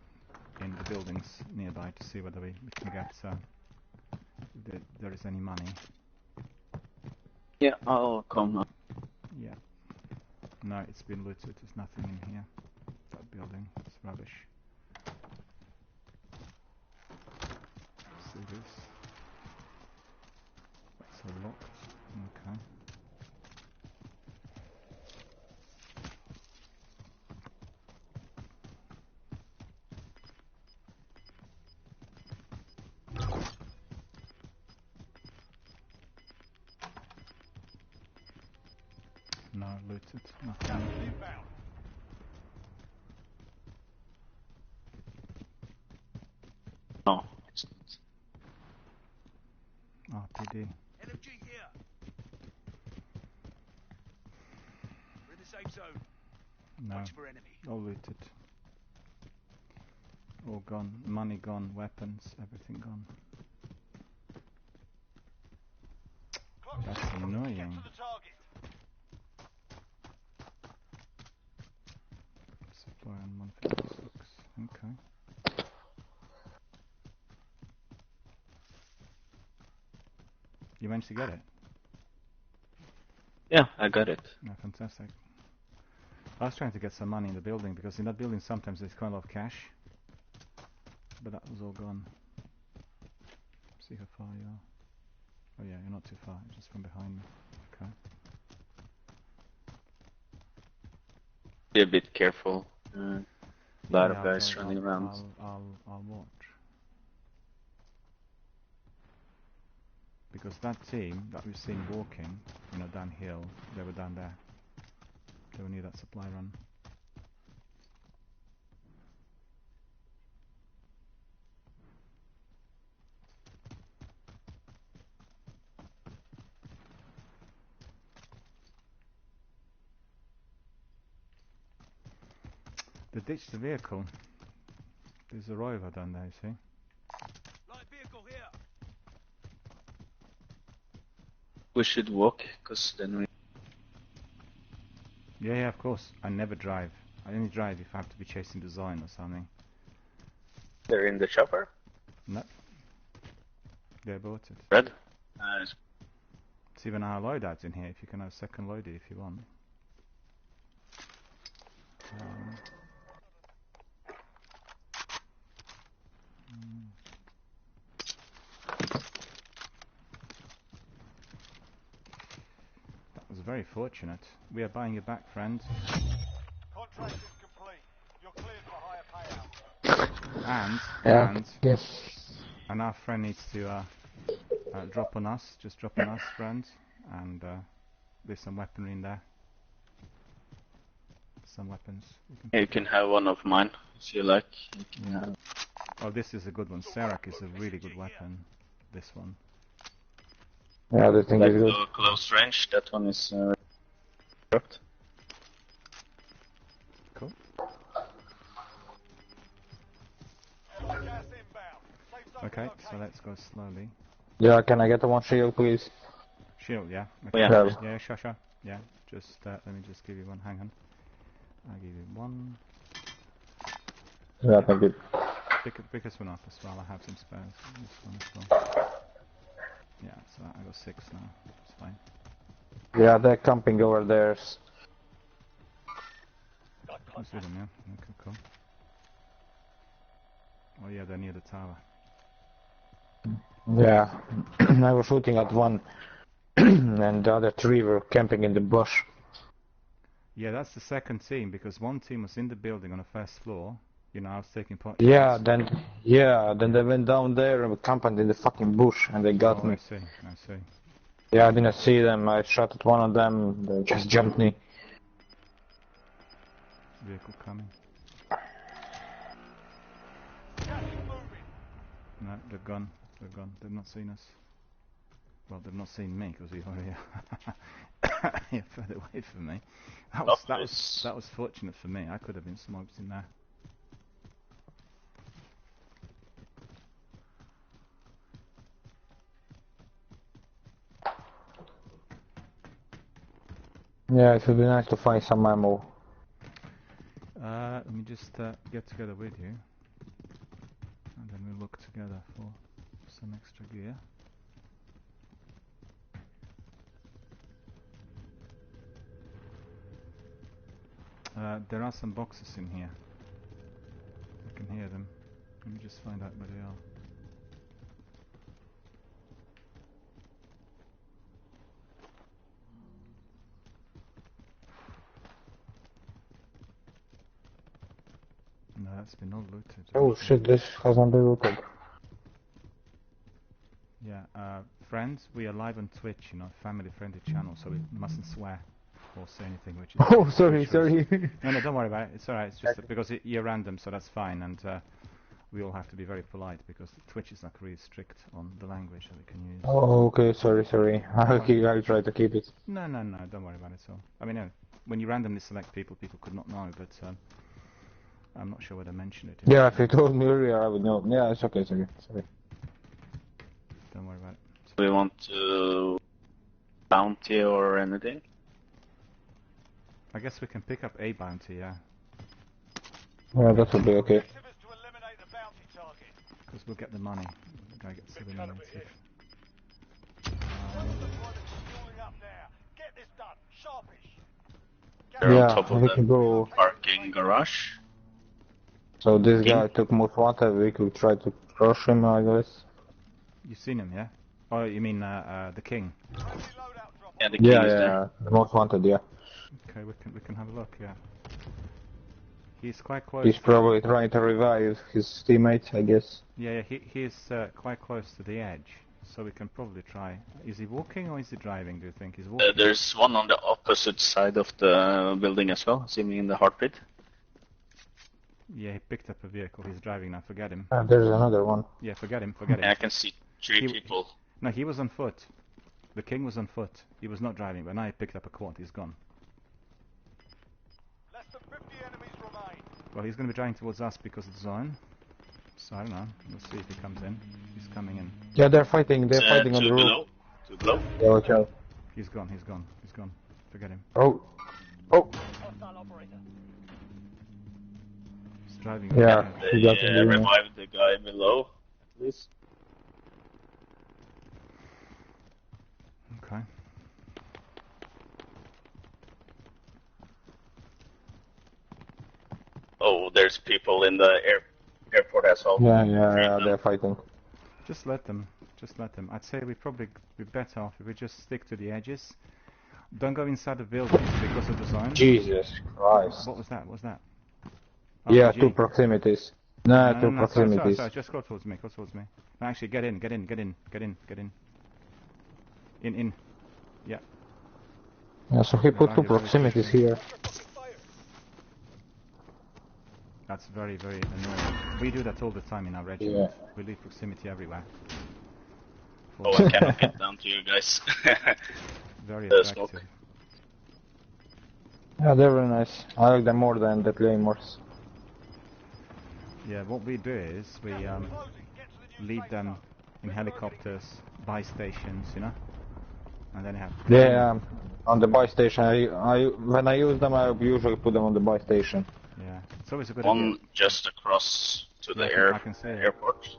in the buildings nearby to see whether we can get if there is any money. Yeah, I'll come up. Yeah. No, it's been looted. There's nothing in here. That building. It's rubbish. Let's see this. That's all locked. Okay. No, looted. Nothing. Inbound. No, it's not. RPD. LMG here. We're in the safe zone. No. Watch for enemy. All looted. All gone. Money gone. Weapons. Everything gone. Clock That's ticking. annoying. Get to the target. Supply on 156. Okay. You managed to get it? Yeah, I got it. Yeah, fantastic. I was trying to get some money in the building because in that building sometimes there's quite a lot of cash. But that was all gone. See how far you are. Oh yeah, you're not too far, you're just from behind me. Okay. Be a bit careful. A lot of Yeah, guys running around. I'll watch. Because that team that we've seen walking, you know, downhill, they were down there. They were near that supply run. They ditched the vehicle. There's a rover down there, you see? Light vehicle here. We should walk, because then we. Yeah, of course. I never drive. I only drive if I have to be chasing the Zion or something. They're in the chopper. No. They bought it. Red. It's even our loadouts in here, if you can have second loaded if you want. That was very fortunate. We are buying you back, friend. Contract is complete. You're cleared for higher payout. And our friend needs to drop on us, just drop on us, friend, and there's some weaponry in there. Some weapons. You can have one of mine, if you like. You can have. Oh, this is a good one. Serac is a really good weapon. This one. Yeah, the thing Like is good. the close range, that one is dropped. Cool. Gas inbound. Safe zone Okay, so relocated. let's go slowly. Yeah, can I get the one shield, please? Shield, yeah. Oh, yeah. Yeah. Yeah, sure. Yeah, just let me just give you one. Hang on. I'll give you one. Yeah, thank you. Pick this one up as well. I have some spares. This one as well. Yeah, so I got 6 now. It's fine. Yeah, they're camping over there. Who's with them, yeah? Okay, cool. Oh yeah, they're near the tower. Yeah, I was shooting at one, and the other 3 were camping in the bush. Yeah, that's the second team, because one team was in the building on the first floor. You know, I was taking part. Yeah, then they went down there and camped in the fucking bush, and they got me. I see. Yeah, I didn't see them. I shot at one of them. They just jumped me. Vehicle coming. Gas is moving. No, they're gone. They're gone. They've not seen us. Well, they've not seen me because we've already yeah, further away from me. That was fortunate for me. I could have been smoked in there. Yeah, it would be nice to find some ammo. Let me just get together with you, and then we'll look together for some extra gear. There are some boxes in here. I can hear them. Let me just find out where they are. No, that's been all looted. Oh shit, this hasn't been looted. Yeah, friends, we are live on Twitch, you know, family-friendly channel, so we mustn't swear or say anything which is... Oh, sorry. No, don't worry about it. It's alright. It's just because you're random, so that's fine, and we all have to be very polite because Twitch is like really strict on the language that we can use. Oh, okay, sorry. I'll try to keep it. No, don't worry about it at all. I mean, when you randomly select people could not know, but I'm not sure whether I mentioned it. Yeah, if you told me earlier, I would know. Yeah, it's okay, sorry. Don't worry about it. Do we want to bounty or anything? I guess we can pick up a bounty, yeah. Yeah, that would be okay. Objective is to eliminate the bounty target. Because we'll get the money. The guy gets Big cut of it eliminated. here. Deployment's fueling up now. Get this done. Sharpish. They're Yeah, on top of we the can go. parking garage. So this guy took most wanted. We could try to crush him, I guess. You've seen him, yeah? Oh, you mean the king? Friendly loadout drop. Yeah, the king is there. Yeah, the most wanted. Yeah, Okay, we can have a look, yeah. He's quite close. he's probably trying to revive his teammates, I guess. Yeah, he is quite close to the edge, so we can probably try. Is he walking or is he driving? Do you think he's walking? There's one on the opposite side of the building as well. See me in the heartbeat. Yeah, he picked up a vehicle. He's driving now. Forget him. There's another one. Yeah, forget him. Yeah, I can see 3 He- people. No, he was on foot. The king was on foot. He was not driving, but now he picked up a quad. He's gone. Less than 50 enemies remain. Well, he's going to be driving towards us because of the zone. So I don't know. We'll see if he comes in. He's coming in. Yeah, they're fighting. They're It's, fighting on two the roof. below. 2 below. Yeah, watch out. He's gone. Forget him. Oh, Hostile operator. He's driving. yeah. They He got in the room. revived the guy below, at least. Okay. Oh, there's people in the airport as well. Yeah, they're fighting. Just let them. I'd say we'd probably be better off if we just stick to the edges. Don't go inside the building because of the zone. Jesus Christ. What was that? Yeah, RPG. 2 proximities. Nah, No, 2 no, sorry, proximities. sorry, just go towards me. No, actually, get in. In. Yeah. Yeah, so he put 2 proximities here. That's very, very annoying. We do that all the time in our regiment. Yeah. We leave proximity everywhere. Oh, I cannot get down to you guys. Very The effective. smoke. Yeah, they're very nice. I like them more than the claymores. Yeah, what we do is we Closing. Get to the new lead safe them zone. in helicopters, buy stations, you know, and then have. Yeah, on the buy station. When I use them, I usually put them on the buy station. Yeah, it's always a good One idea. just across to the Yeah, I can see it. airport.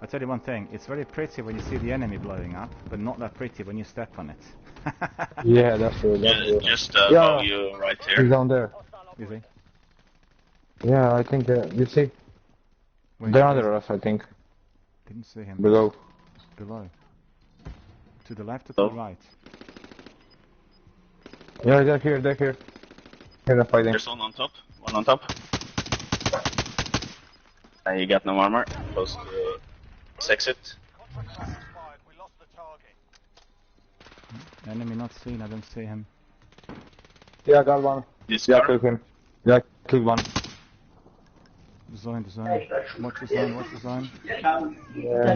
I tell you one thing, it's very pretty when you see the enemy blowing up, but not that pretty when you step on it. Yeah, that's true. That's true. Just Yeah. above you right He's here. down there. You see? Yeah, I think you see. Where's They're under us, I think. Didn't see him. Below. Below. To the left or to the right? Yeah, they're here. They're here. Here they're fighting. There's one on top. One on top. You got no armor. Close to exit. Contract expired. We lost the target. Enemy not seen, I don't see him. Yeah, I got one. This Yeah, car. killed him. Yeah, killed one. The zone, the zone. Watch the zone, watch the zone. Yeah.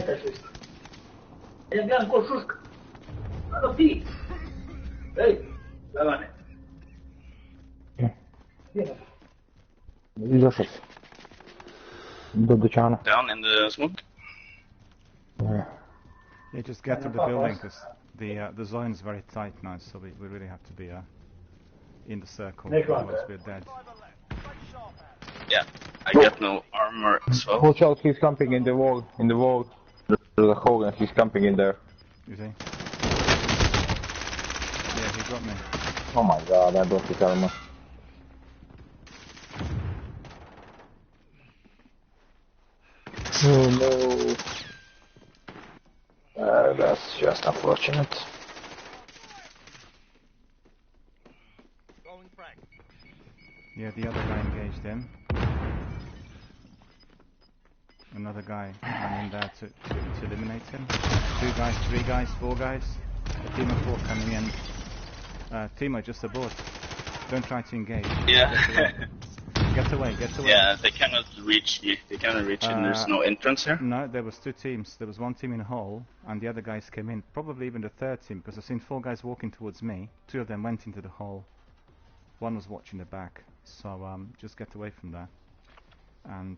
Joseph. Do the channel. Down in the smoke. Yeah. Yeah, just get to the building, because the zone is very tight now, so we really have to be in the circle, otherwise we're dead. Driver left. Stay sharp out. Yeah. I got no armor as well. Watch out, he's camping in the wall. In the wall. There's a hole and he's camping in there. You see? Yeah, he got me. Oh my god, I don't see armor. Oh no. That's just unfortunate. Rolling frag. Yeah, the other guy engaged him. Another guy ran in there to eliminate him. 2 guys, 3 guys, 4 guys. A team of 4 coming in. Timo, just aboard. Don't try to engage. Yeah. Get away, get away. Yeah, they cannot reach you. They cannot reach you. And there's no entrance here. No, there was 2 teams. There was 1 team in a hole, and the other guys came in. Probably even the 3rd team, because I've seen 4 guys walking towards me. 2 of them went into the hole. 1 was watching the back. So just get away from there. And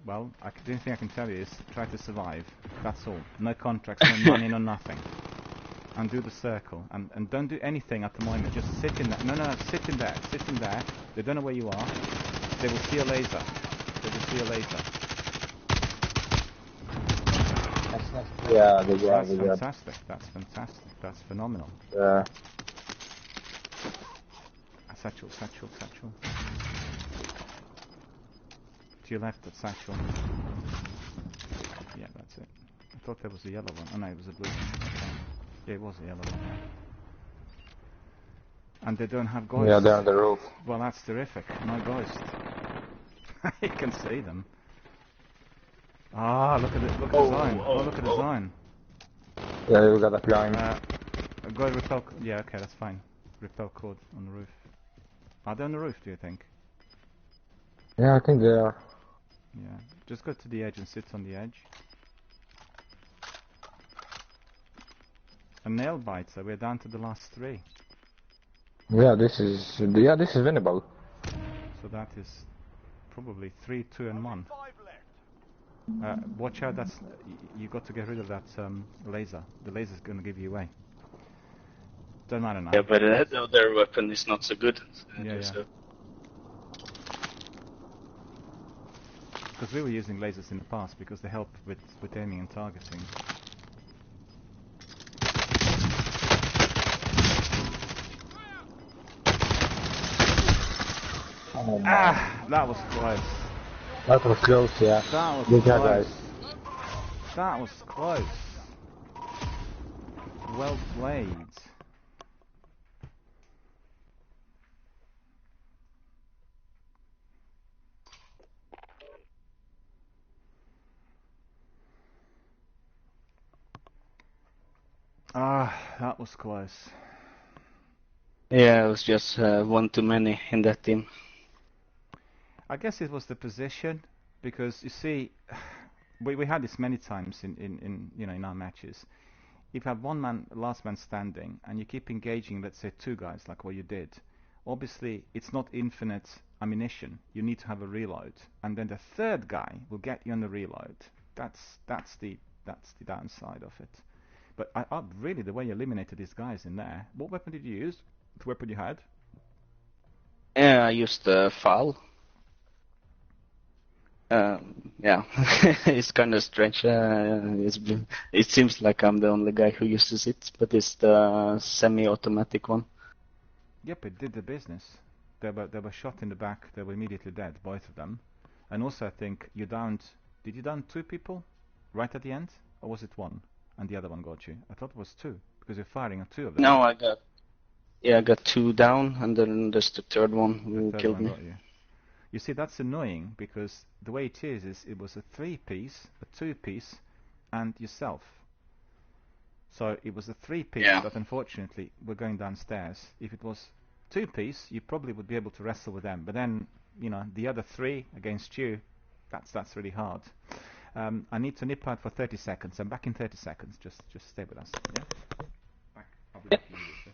well, the only thing I can tell you is try to survive. That's all. No contracts, no money, no nothing. And do the circle. And don't do anything at the moment. Just sit in there. No, sit in there. Sit in there. They don't know where you are. They will see a laser. They will see a laser. Yeah, they That's got. fantastic. That's fantastic. That's phenomenal. Yeah. Satchel, satchel, satchel. To your left, that's satchel. Yeah, that's it. I thought there was a yellow one. Oh no, it was a blue one. Okay. Yeah, it was a yellow one. Yeah. And they don't have ghosts. Yeah, they're on the roof. Well, that's terrific. No ghost. You can see them. Ah, look at it. Look at the sign. Oh, look at the sign. Yeah, you gotta climb. Go repel. Yeah, okay, that's fine. Repel cord on the roof. Are they on the roof? Do you think? Yeah, I think they are. Yeah. Just go to the edge and sit on the edge. A nail biter. We're down to the last 3. Yeah, this is winnable. So that is probably 3, 2, and 1. 5 left. Watch out! That's you got to get rid of that laser. The laser's going to give you away. Don't matter now. Yeah, but their weapon is not so good. Yeah. Because we were using lasers in the past because they help with aiming and targeting. Oh my. That was close. That was close, yeah. That was Good job, close. guys. That was close. Well played. That was close. Yeah, it was just 1 too many in that team. I guess it was the position, because you see, we had this many times in our matches. If you have last man standing, and you keep engaging, let's say 2 guys, like what you did, obviously it's not infinite ammunition. You need to have a reload, and then the 3rd guy will get you on the reload. That's the downside of it. But I really, the way you eliminated these guys in there. What weapon did you use? The weapon you had? Yeah, I used the FAL. Yeah, it's kind of strange. It seems like I'm the only guy who uses it, but it's the semi-automatic one. Yep, it did the business. They were shot in the back. They were immediately dead, both of them. And also, I think you downed. Did you down 2 people right at the end, or was it 1? And the other one got you. I thought it was 2 because you're firing at 2 of them. No, I got 2 down, and then there's the third one who The third killed one me. got you. You see, that's annoying because the way it is it was a 3-piece, a 2-piece, and yourself. So it was a 3-piece Yeah. that unfortunately were going downstairs. If it was 2-piece, you probably would be able to wrestle with them. But then, the other 3 against you, that's really hard. I need to nip out for 30 seconds. I'm back in 30 seconds. Just stay with us. Yeah. Back. I'll be back immediately.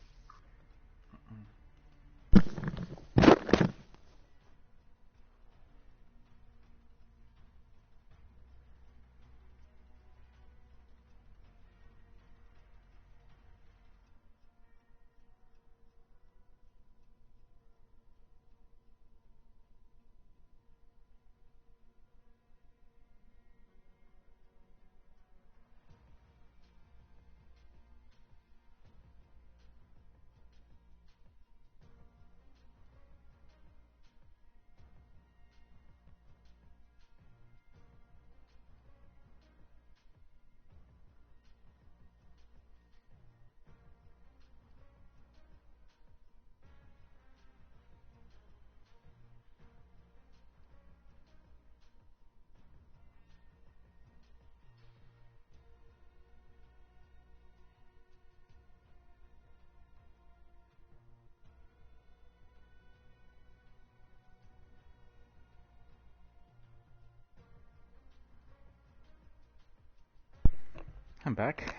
I'm back.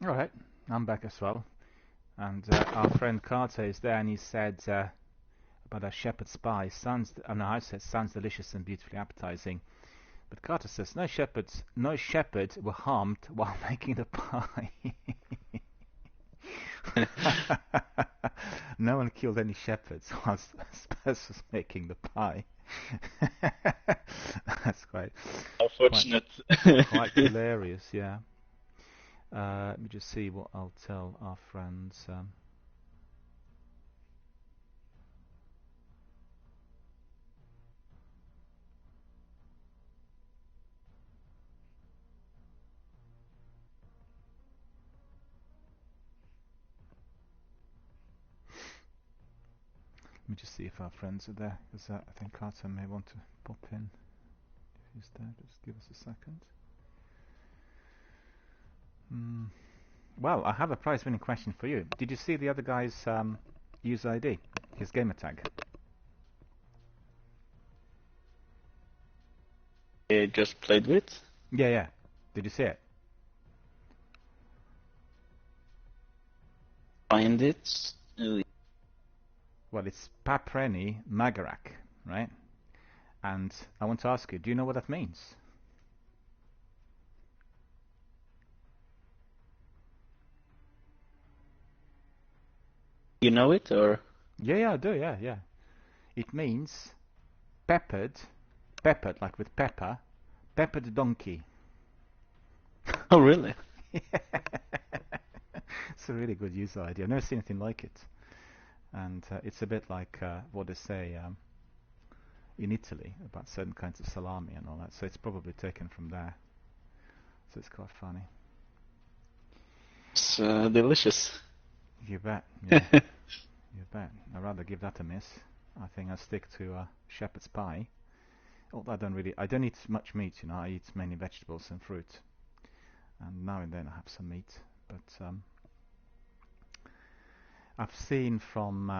Alright, I'm back as well. And our friend Carter is there, and he said about a shepherd's pie. I said sounds delicious and beautifully appetizing. But Carter says no shepherd were harmed while making the pie. No one killed any shepherds whilst Spurs was making the pie. That's Unfortunate. quite hilarious, yeah. Let me just see what I'll tell our friends. Let me just see if our friends are there, because I think Carter may want to pop in. If he's there, just give us a second. Well, I have a prize-winning question for you. Did you see the other guy's user ID, his gamer tag? I just played with. Yeah. Did you see it? Find it. Well, it's Papreni Magarak, right? And I want to ask you, do you know what that means? You know it, or? Yeah, I do, yeah. It means peppered like with pepper, peppered donkey. Oh, really? It's a really good user ID. I've never seen anything like it. And it's a bit like what they say in Italy about certain kinds of salami and all that. So it's probably taken from there. So it's quite funny. It's delicious. You bet. Yeah, you bet. I'd rather give that a miss. I think I'll stick to shepherd's pie. Although I don't eat much meat, you know. I eat mainly vegetables and fruit, and now and then I have some meat. But I've seen from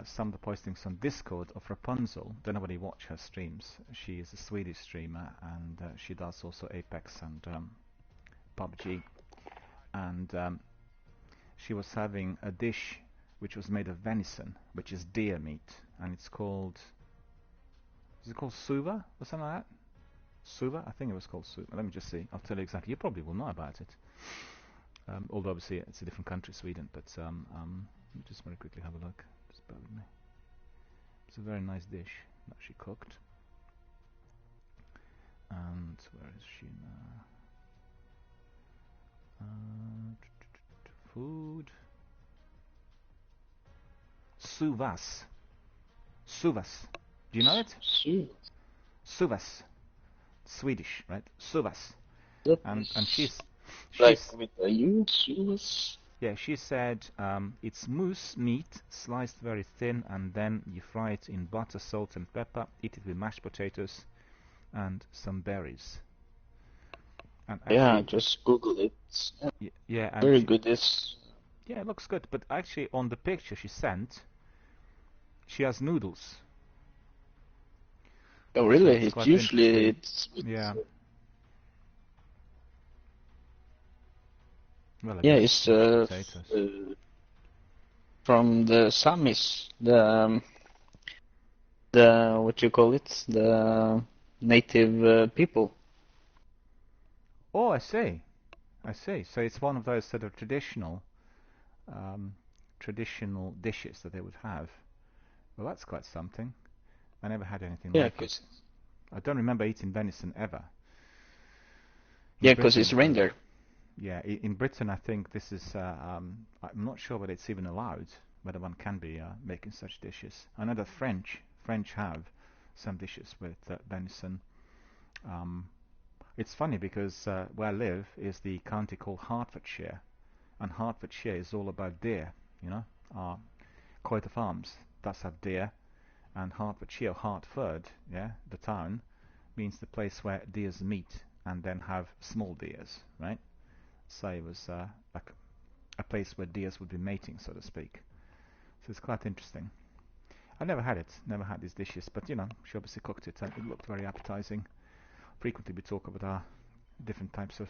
some of the postings on Discord of Rapunzel. Don't nobody watch her streams. She is a Swedish streamer, and she does also Apex and PUBG. And she was having a dish which was made of venison, which is deer meat, and it's called. Is it called suva or something like that? Suva? I think it was called suva. Let me just see. I'll tell you exactly. You probably will know about it. Although obviously it's a different country, Sweden. But let me just very quickly have a look. Just bear with me. It's a very nice dish that she cooked. And where is she now? Food. Suvas. Suvas. Do you know it? Suvas. Swedish, right? Suvas. And she's like with a U, Suvas. Yeah, she said it's moose meat sliced very thin, and then you fry it in butter, salt, and pepper. Eat it with mashed potatoes and some berries. And Yeah, just Google it. Yeah, and very good. It's yeah, it looks good. But actually, on the picture she sent, she has noodles. Oh, really? It's It's usually yeah. Well, yeah, it's from the Samis, the what you call it, the native people. Oh, I see. I see. So it's one of those sort of traditional dishes that they would have. Well, that's quite something. I never had anything like it. I don't remember eating venison ever. Yeah, because it's reindeer. Yeah, in Britain, I think this is. I'm not sure whether it's even allowed, whether one can be making such dishes. I know that French have some dishes with venison. It's funny because where I live is the county called Hertfordshire, and Hertfordshire is all about deer. You know, Coit of Arms does have deer, and Hertfordshire, Hertford, yeah, the town, means the place where deers meet and then have small deers, right? So it was like a place where deers would be mating, so to speak. So it's quite interesting. I never had it, never had these dishes, but you know, she obviously cooked it and it looked very appetizing. Frequently we talk about our different types of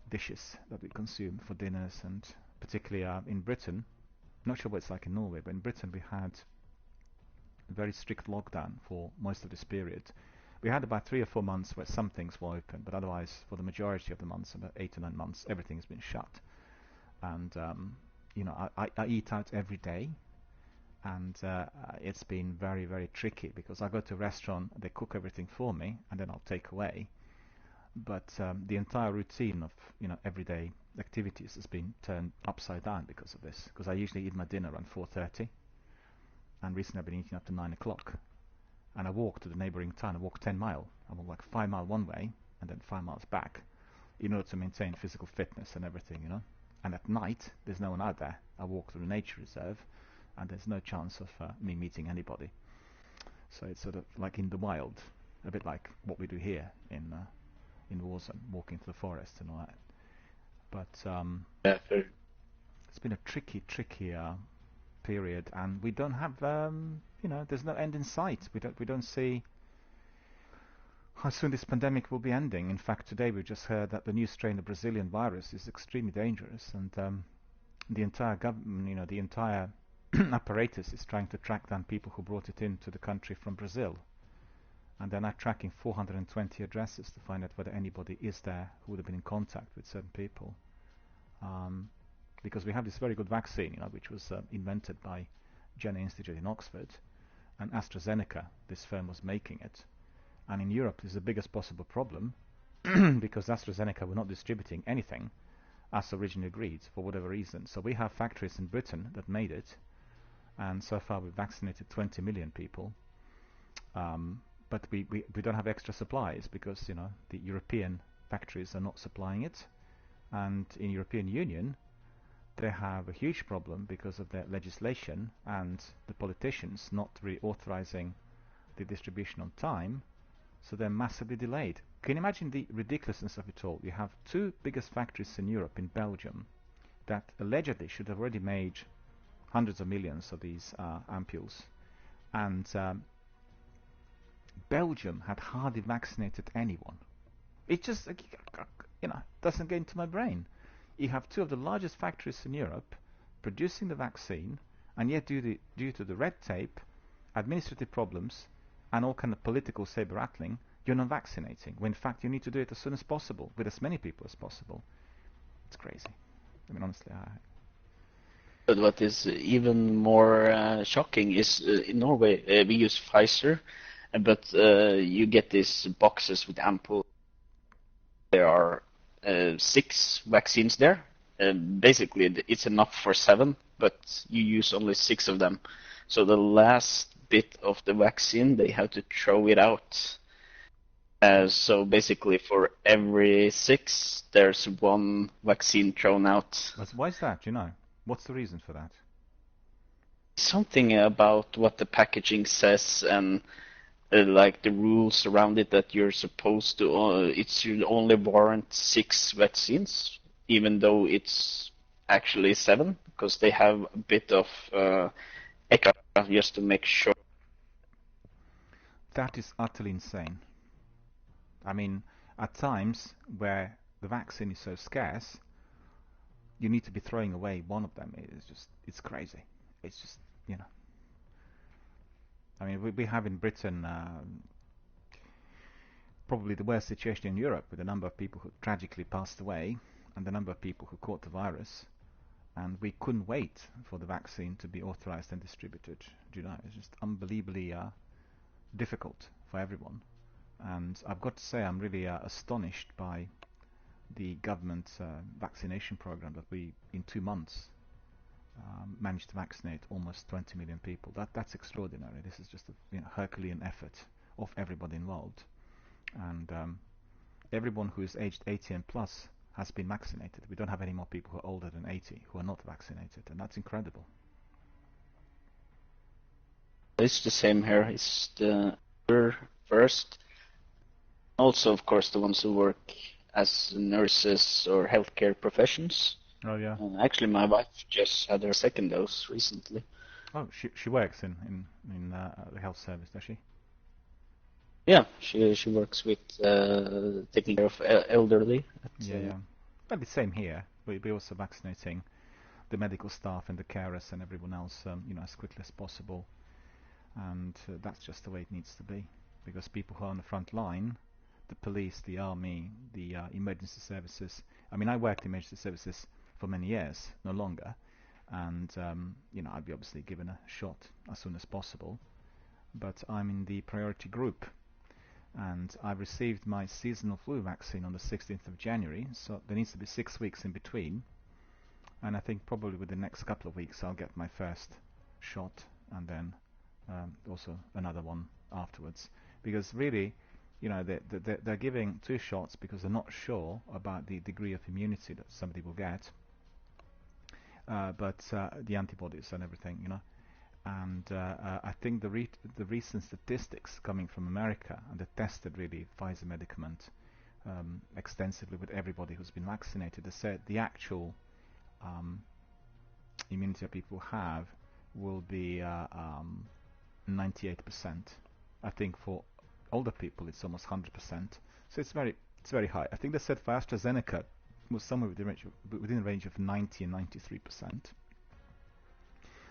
dishes that we consume for dinners, and particularly in Britain, I'm not sure what it's like in Norway, but in Britain we had a very strict lockdown for most of this period. We had about 3 or 4 months where some things were open, but otherwise, for the majority of the months, about 8 to 9 months, everything's been shut. And you know, I eat out every day, and it's been very, very tricky because I go to a restaurant, they cook everything for me, and then I'll take away. But the entire routine of everyday activities has been turned upside down because of this. Because I usually eat my dinner around 4:30, and recently I've been eating up to 9 o'clock. And I walk to the neighboring town. I walk 10 miles. I walk like 5 miles one way and then 5 miles back in order to maintain physical fitness and everything, you know. And at night, there's no one out there. I walk to the nature reserve and there's no chance of me meeting anybody. So it's sort of like in the wild, a bit like what we do here in Warzone, walking through the forest and all that. But it's been a tricky period, and we don't have there's no end in sight. We don't see how soon this pandemic will be ending. In fact, today we just heard that the new strain of Brazilian virus is extremely dangerous, and the entire government, the entire apparatus is trying to track down people who brought it into the country from Brazil, and they're now tracking 420 addresses to find out whether anybody is there who would have been in contact with certain people. Because we have this very good vaccine, which was invented by Jenner Institute in Oxford, and AstraZeneca, this firm, was making it. And in Europe, this is the biggest possible problem because AstraZeneca were not distributing anything as originally agreed for whatever reason. So we have factories in Britain that made it, and so far we've vaccinated 20 million people. But we don't have extra supplies because the European factories are not supplying it, and in European Union they have a huge problem because of their legislation and the politicians not reauthorizing the distribution on time, so they're massively delayed. Can you imagine the ridiculousness of it all? You have two biggest factories in Europe, in Belgium, that allegedly should have already made hundreds of millions of these ampules, and Belgium had hardly vaccinated anyone. It just, doesn't get into my brain. You have two of the largest factories in Europe producing the vaccine, and yet due to the red tape, administrative problems, and all kind of political saber-rattling, you're not vaccinating, when in fact you need to do it as soon as possible, with as many people as possible. It's crazy. I mean, honestly, But what is even more shocking is in Norway we use Pfizer, but you get these boxes with ample. There are 6 vaccines there. Basically, it's enough for 7, but you use only 6 of them. So the last bit of the vaccine, they have to throw it out. So basically, for every 6, there's 1 vaccine thrown out. why is that? Do you know? What's the reason for that? Something about what the packaging says and like the rules around it, that you're supposed to, it should only warrant 6 vaccines, even though it's actually 7, because they have a bit of extra just to make sure. That is utterly insane. I mean, at times where the vaccine is so scarce, you need to be throwing away one of them. It's crazy. It's just, I mean, we have in Britain probably the worst situation in Europe, with the number of people who tragically passed away and the number of people who caught the virus, and we couldn't wait for the vaccine to be authorized and distributed. Do you know? It's just unbelievably difficult for everyone. And I've got to say, I'm really astonished by the government vaccination program that we, in 2 months, managed to vaccinate almost 20 million people. That's extraordinary. This is just a Herculean effort of everybody involved. And everyone who is aged 80 and plus has been vaccinated. We don't have any more people who are older than 80 who are not vaccinated, and that's incredible. It's the same here. It's the first. Also, of course, the ones who work as nurses or healthcare professions. Oh yeah. Actually, my wife just had her 2nd dose recently. Oh, she works in the health service, does she? Yeah, she works with taking care of elderly. Yeah. Well, the same here. We're also vaccinating the medical staff and the carers and everyone else, as quickly as possible. And that's just the way it needs to be, because people who are on the front line, the police, the army, the emergency services. I mean, I worked in emergency services for many years, no longer, and I'd be obviously given a shot as soon as possible. But I'm in the priority group, and I received my seasonal flu vaccine on the 16th of January, so there needs to be 6 weeks in between. And I think probably within the next couple of weeks I'll get my first shot, and then also another one afterwards. Because really, they're giving 2 shots because they're not sure about the degree of immunity that somebody will get, but the antibodies and everything, And I think the recent statistics coming from America, and they tested really Pfizer medicament extensively with everybody who's been vaccinated, they said the actual immunity that people have will be 98%. I think for older people it's almost 100%. So it's very high. I think they said for AstraZeneca was somewhere within the range of 90 and 93%.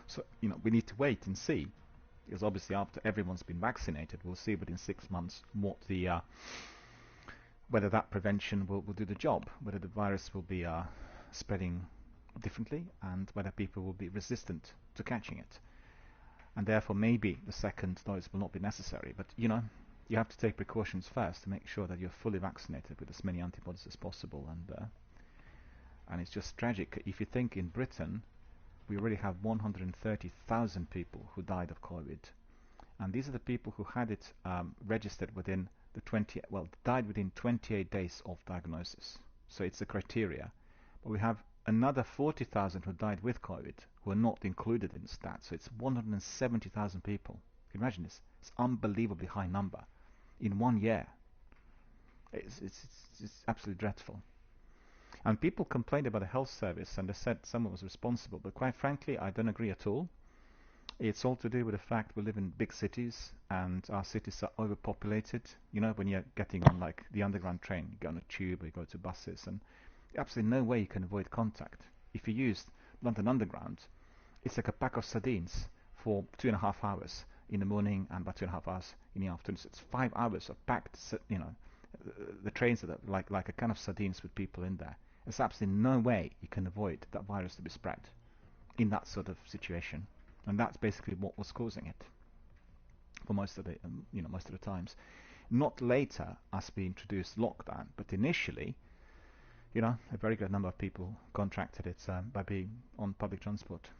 So we need to wait and see, because obviously after everyone's been vaccinated, we'll see within 6 months what whether that prevention will do the job, whether the virus will be spreading differently, and whether people will be resistant to catching it. And therefore maybe the 2nd dose will not be necessary. But you have to take precautions first to make sure that you're fully vaccinated with as many antibodies as possible. And it's just tragic. If you think in Britain, we already have 130,000 people who died of COVID. And these are the people who had it registered within died within 28 days of diagnosis. So it's a criteria. But we have another 40,000 who died with COVID who are not included in the stats. So it's 170,000 people. Can you imagine this? It's an unbelievably high number in 1 year. It's absolutely dreadful. And people complained about the health service and they said someone was responsible. But quite frankly, I don't agree at all. It's all to do with the fact we live in big cities and our cities are overpopulated. You know, when you're getting on like the underground train, you go on a tube or you go to buses, and absolutely no way you can avoid contact. If you use London Underground, it's like a pack of sardines for 2.5 hours in the morning and about 2.5 hours in the afternoon. So it's 5 hours of packed, you know, the trains are like a can of sardines with people in there. There's absolutely no way you can avoid that virus to be spread in that sort of situation. And that's basically what was causing it for most of the, most of the times. Not later as we introduced lockdown, but initially, a very good number of people contracted it by being on public transport.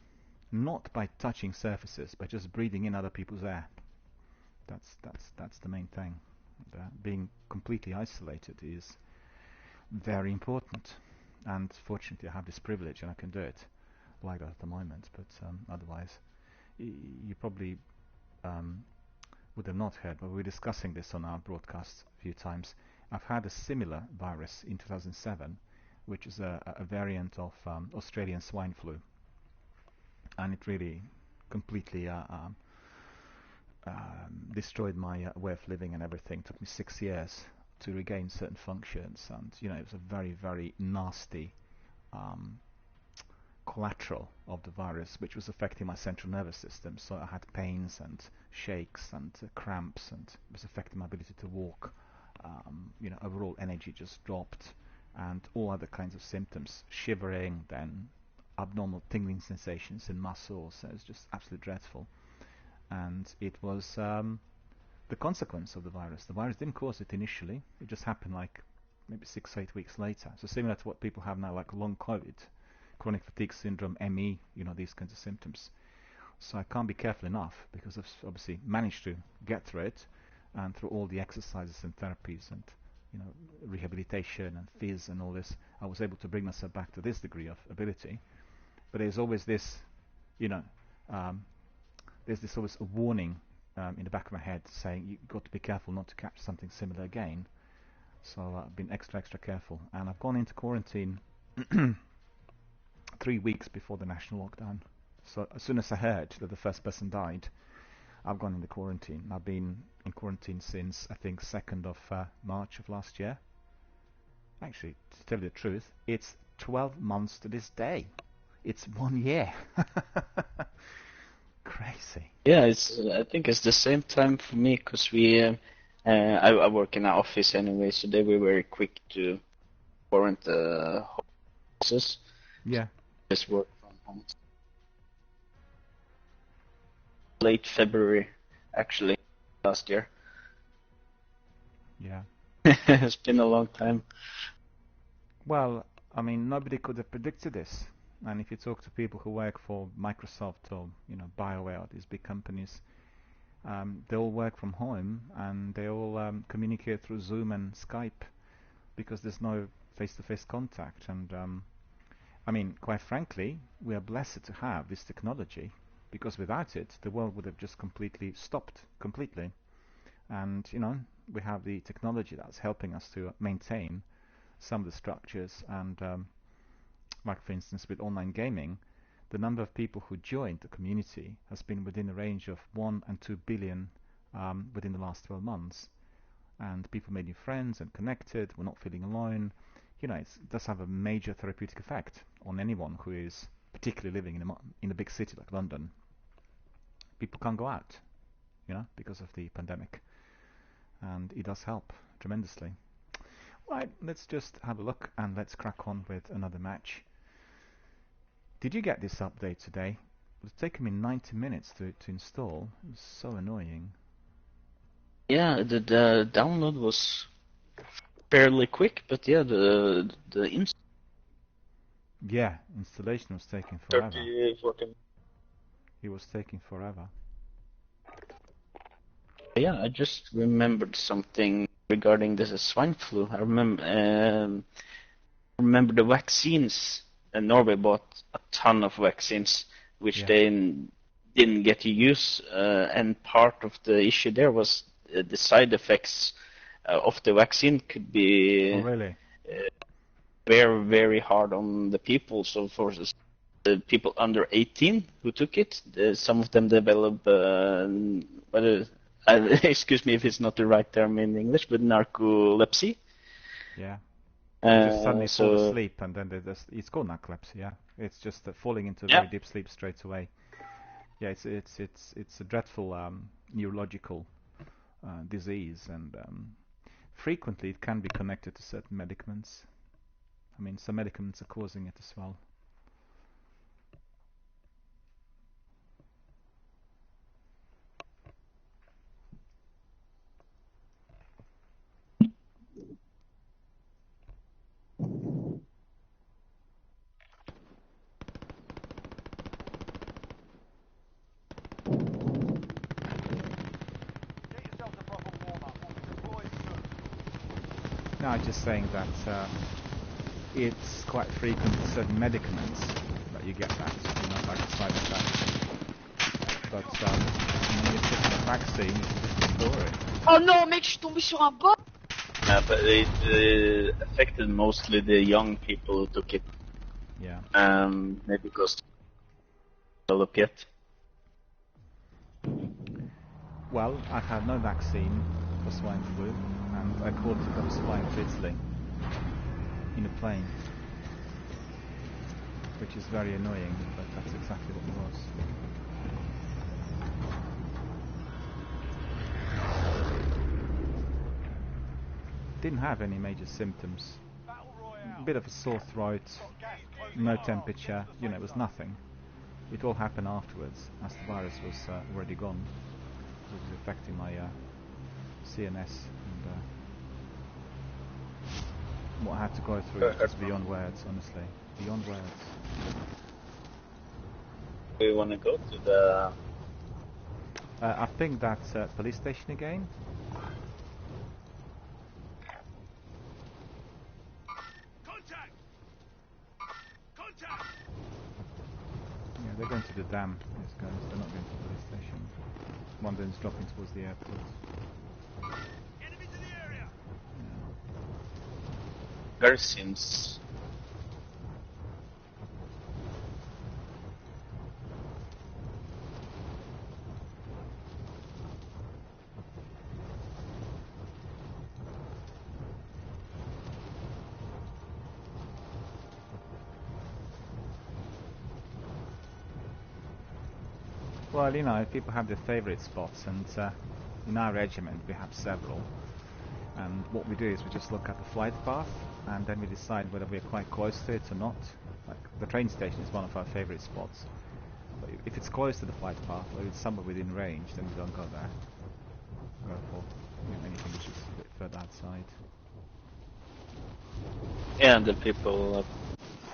Not by touching surfaces, but just breathing in other people's air. That's the main thing. Being completely isolated is very important. And fortunately, I have this privilege and I can do it like that at the moment. But otherwise, you probably would have not heard, but we were discussing this on our broadcast a few times. I've had a similar virus in 2007, which is a variant of Australian swine flu. And it really completely destroyed my way of living and everything. It took me 6 years to regain certain functions, and it was a very, very nasty collateral of the virus, which was affecting my central nervous system. So I had pains and shakes and cramps, and it was affecting my ability to walk. Overall energy just dropped, and all other kinds of symptoms, shivering, then abnormal tingling sensations in muscles. So it was just absolutely dreadful. And it was the consequence of the virus. The virus didn't cause it initially. It just happened like maybe 6 or 8 weeks later. So similar to what people have now, like long COVID, chronic fatigue syndrome, ME, these kinds of symptoms. So I can't be careful enough, because I've obviously managed to get through it, and through all the exercises and therapies and rehabilitation and phys and all this, I was able to bring myself back to this degree of ability. But there's always this, there's this always a warning in the back of my head saying you've got to be careful not to catch something similar again. So I've been extra careful, and I've gone into quarantine 3 weeks before the national lockdown. So as soon as I heard that the first person died, I've gone into quarantine. I've been in quarantine since, I think, 2nd of March of last year. Actually, to tell you the truth, it's 12 months to this day. It's 1 year. Crazy. Yeah, I think it's the same time for me, because I work in an office anyway, so they were very quick to warrant the offices. Yeah. Just work from home. Late February, actually, last year. Yeah. It's been a long time. Well, I mean, nobody could have predicted this. And if you talk to people who work for Microsoft or BioWare, these big companies, they all work from home, and they all communicate through Zoom and Skype, because there's no face-to-face contact. And I mean, quite frankly, we are blessed to have this technology, because without it, the world would have just completely stopped completely. And we have the technology that's helping us to maintain some of the structures. And like for instance with online gaming, the number of people who joined the community has been within a range of 1 and 2 billion within the last 12 months. And people made new friends and connected. We're not feeling alone. It does have a major therapeutic effect on anyone who is particularly living in a big city like London. People can't go out, because of the pandemic. And it does help tremendously. Right, let's just have a look and let's crack on with another match. Did you get this update today? It was taking me 90 minutes to install. It was so annoying. Yeah, the download was fairly quick, but yeah, the installation was taking forever. 40. It was taking forever. Yeah, I just remembered something regarding this swine flu. I remember the vaccines Norway bought a ton of vaccines, which Yeah. they didn't get to use, and part of the issue there was the side effects of the vaccine could be Oh, really? very, very hard on the people. So for the people under 18 who took it, some of them develop, excuse me if it's not the right term in English, but narcolepsy. Yeah. They just suddenly fall So asleep, and then it's called narcolepsy. Yeah, it's just falling into a Yeah. very deep sleep straight away. Yeah, it's a dreadful neurological disease, and frequently it can be connected to certain medicaments. I mean, some medicaments are causing it as well. Get yourselves a proper warm-up. Deploy soon. No, I'm just saying that it's quite frequent with certain medicaments that you get that, like a side effect. But when you're taking a vaccine, it's a different story. Oh non, mec, je suis tombé sur un bot. but it affected mostly the young people who took it, Yeah. maybe because they develop yet. Well, I've had no vaccine for swine flu, and I caught it on swine to Italy in a plane, which is very annoying, but that's exactly what it was. Didn't have any major symptoms. Battle Royale. A bit of a sore throat, Gas closing no in. temperature, Get to the you know, it was safe zone. nothing. It all happened afterwards, as the virus was already gone. It was affecting my CNS, and what I had to go through is beyond words, honestly. Beyond words. We want to go to the I think that's police station again. Contact! Contact! Yeah, they're going to the dam, these guys. They're not going to the police station. One of them's dropping towards the airport. Enemies in the area! Garrisons. Well, you know, people have their favourite spots, and in our regiment we have several. And what we do is we just look at the flight path, and then we decide whether we're quite close to it or not. Like, the train station is one of our favourite spots. But if it's close to the flight path, or it's somewhere within range, then we don't go there. Go for anything which is a bit further outside. Yeah, and the people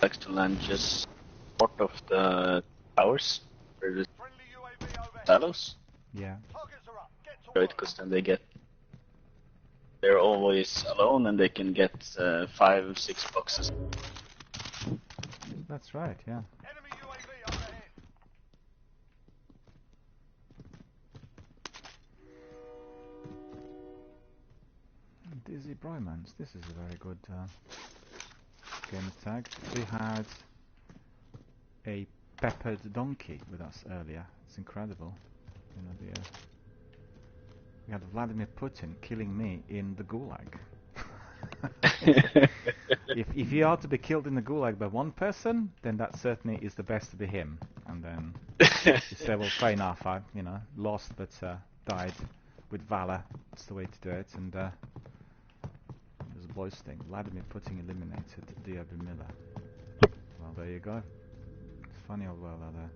like to land just short of the towers, or the Friendly UAV overhead. silos, Yeah. Targets are up. Get to right? work. Because then they're always alone and they can get 5-6 boxes. That's right, yeah. Enemy UAV overhead. Dizzy Brymans, this is a very good game tag. We had a peppered donkey with us earlier. It's incredible. You know, we had Vladimir Putin killing me in the Gulag. If you are to be killed in the Gulag by one person, then that certainly is the best to be him. And then you say, well, fair enough, I lost but died with valor. That's the way to do it. And there's a boasting. Vladimir Putin eliminated DRBMiller. Well, there you go. It's funny old world out there.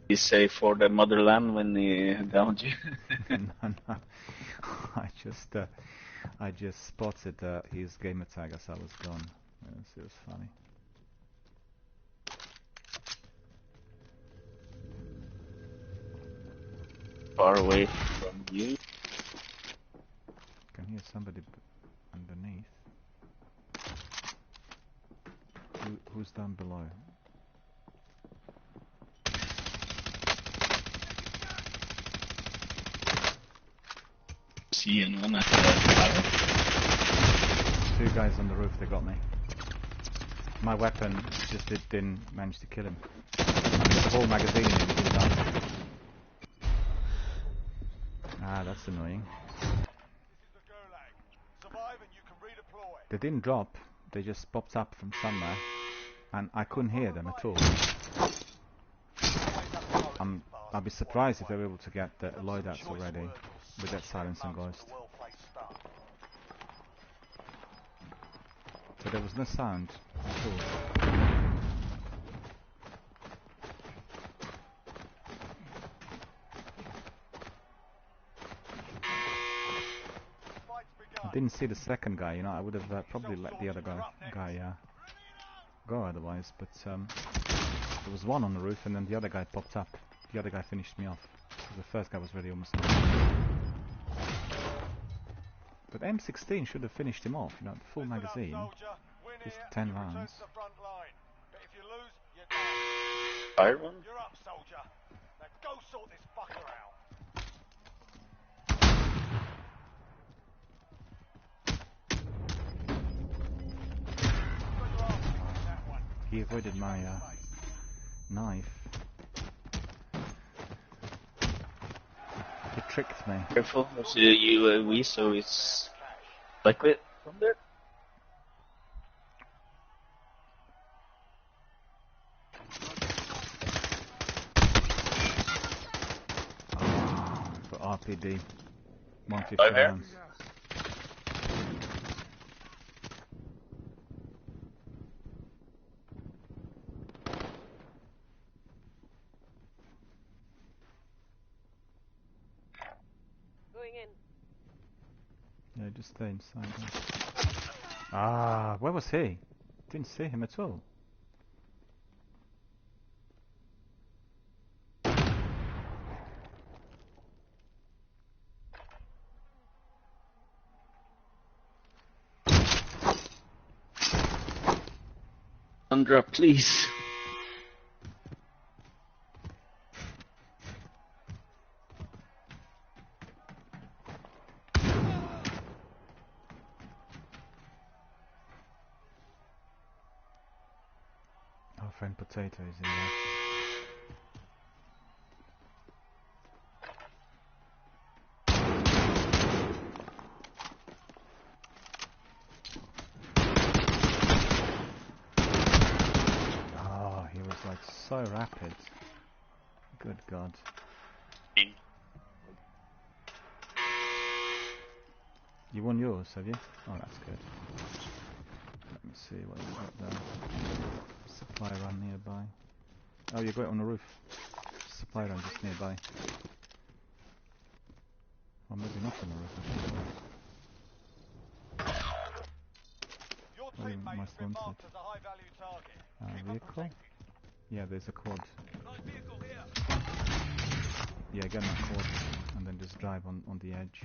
You say for the motherland when he downed you. No. I just spotted his gamer tag as I was gone. Yes, it was funny. Far away from you. Can hear somebody underneath. Who's down below? See anyone at the fire? Two guys on the roof, they got me. My weapon just didn't manage to kill him. I put the whole magazine in, it didn't die. Ah, that's annoying. This is the Gulag. Survive and you can redeploy. They didn't drop, they just popped up from somewhere, and I couldn't hear them at all. I'll be surprised if they were able to get the loadouts already with that silence and ghost. So there was no sound at all. I didn't see the second guy, you know, I would have probably let the other guy go otherwise, but there was one on the roof and then the other guy popped up. The other guy finished me off. The first guy was really almost done. But M16 should have finished him off, you know, the full magazine. Just 10 rounds. Fire one? You're up, soldier. Now go sort this fucker out. He avoided my knife. He tricked me. Careful, there's a UAV, so it's liquid from there. For RPD. 150 Right here. rounds. Going in. Yeah, just stay inside. Ah, where was he? Didn't see him at all. Undrop, please. Our friend Potato is in there. Oh, he was like so rapid. Good God. You won yours, have you? Oh, that's good. Let me see what we've got there. Supply run nearby. Oh, you got it on the roof. Supply run just nearby. Or maybe not on the roof. Your Oh, you teammate has must been want marked it. as a high-value target. Keep 'em Vehicle? protected. Yeah, there's a quad. Light vehicle here. Yeah, get that quad and then just drive on the edge.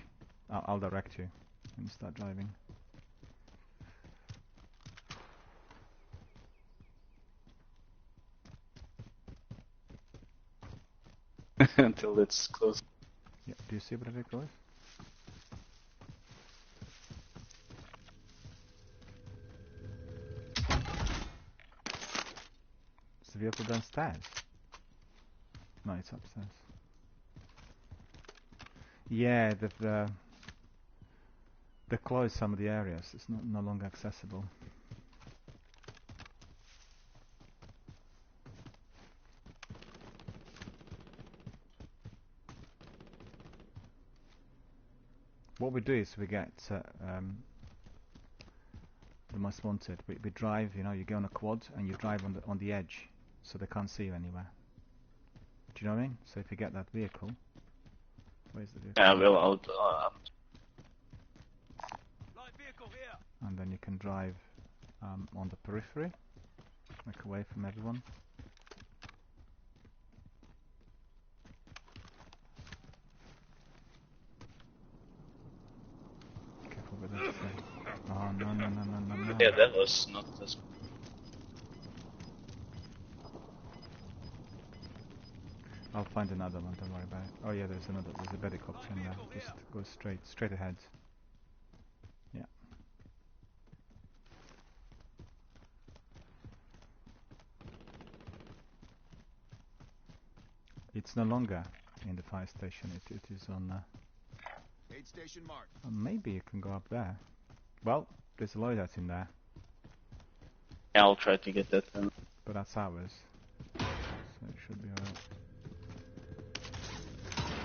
I'll direct you and start driving. Until it's close. Yeah, do you see where the vehicle is? Is the vehicle downstairs? No, it's upstairs. Yeah, they've closed some of the areas. It's no longer accessible. What we do is we get the most wanted. We drive, you know, you go on a quad and you drive on the edge, so they can't see you anywhere. Do you know what I mean? So if you get that vehicle, where's the vehicle? Yeah, well, Light vehicle here. And then you can drive on the periphery, like away from everyone. Careful with that thing. Oh no. yeah, that was not as. I'll find another one, don't worry about it. Oh yeah, there's a helicopter in there. Just go straight ahead. Yeah. It's no longer in the fire station, it is on... Aid station marked. maybe you can go up there. Well, there's a loadout in there, Yeah, I'll try to get that then. but that's ours. So it should be alright.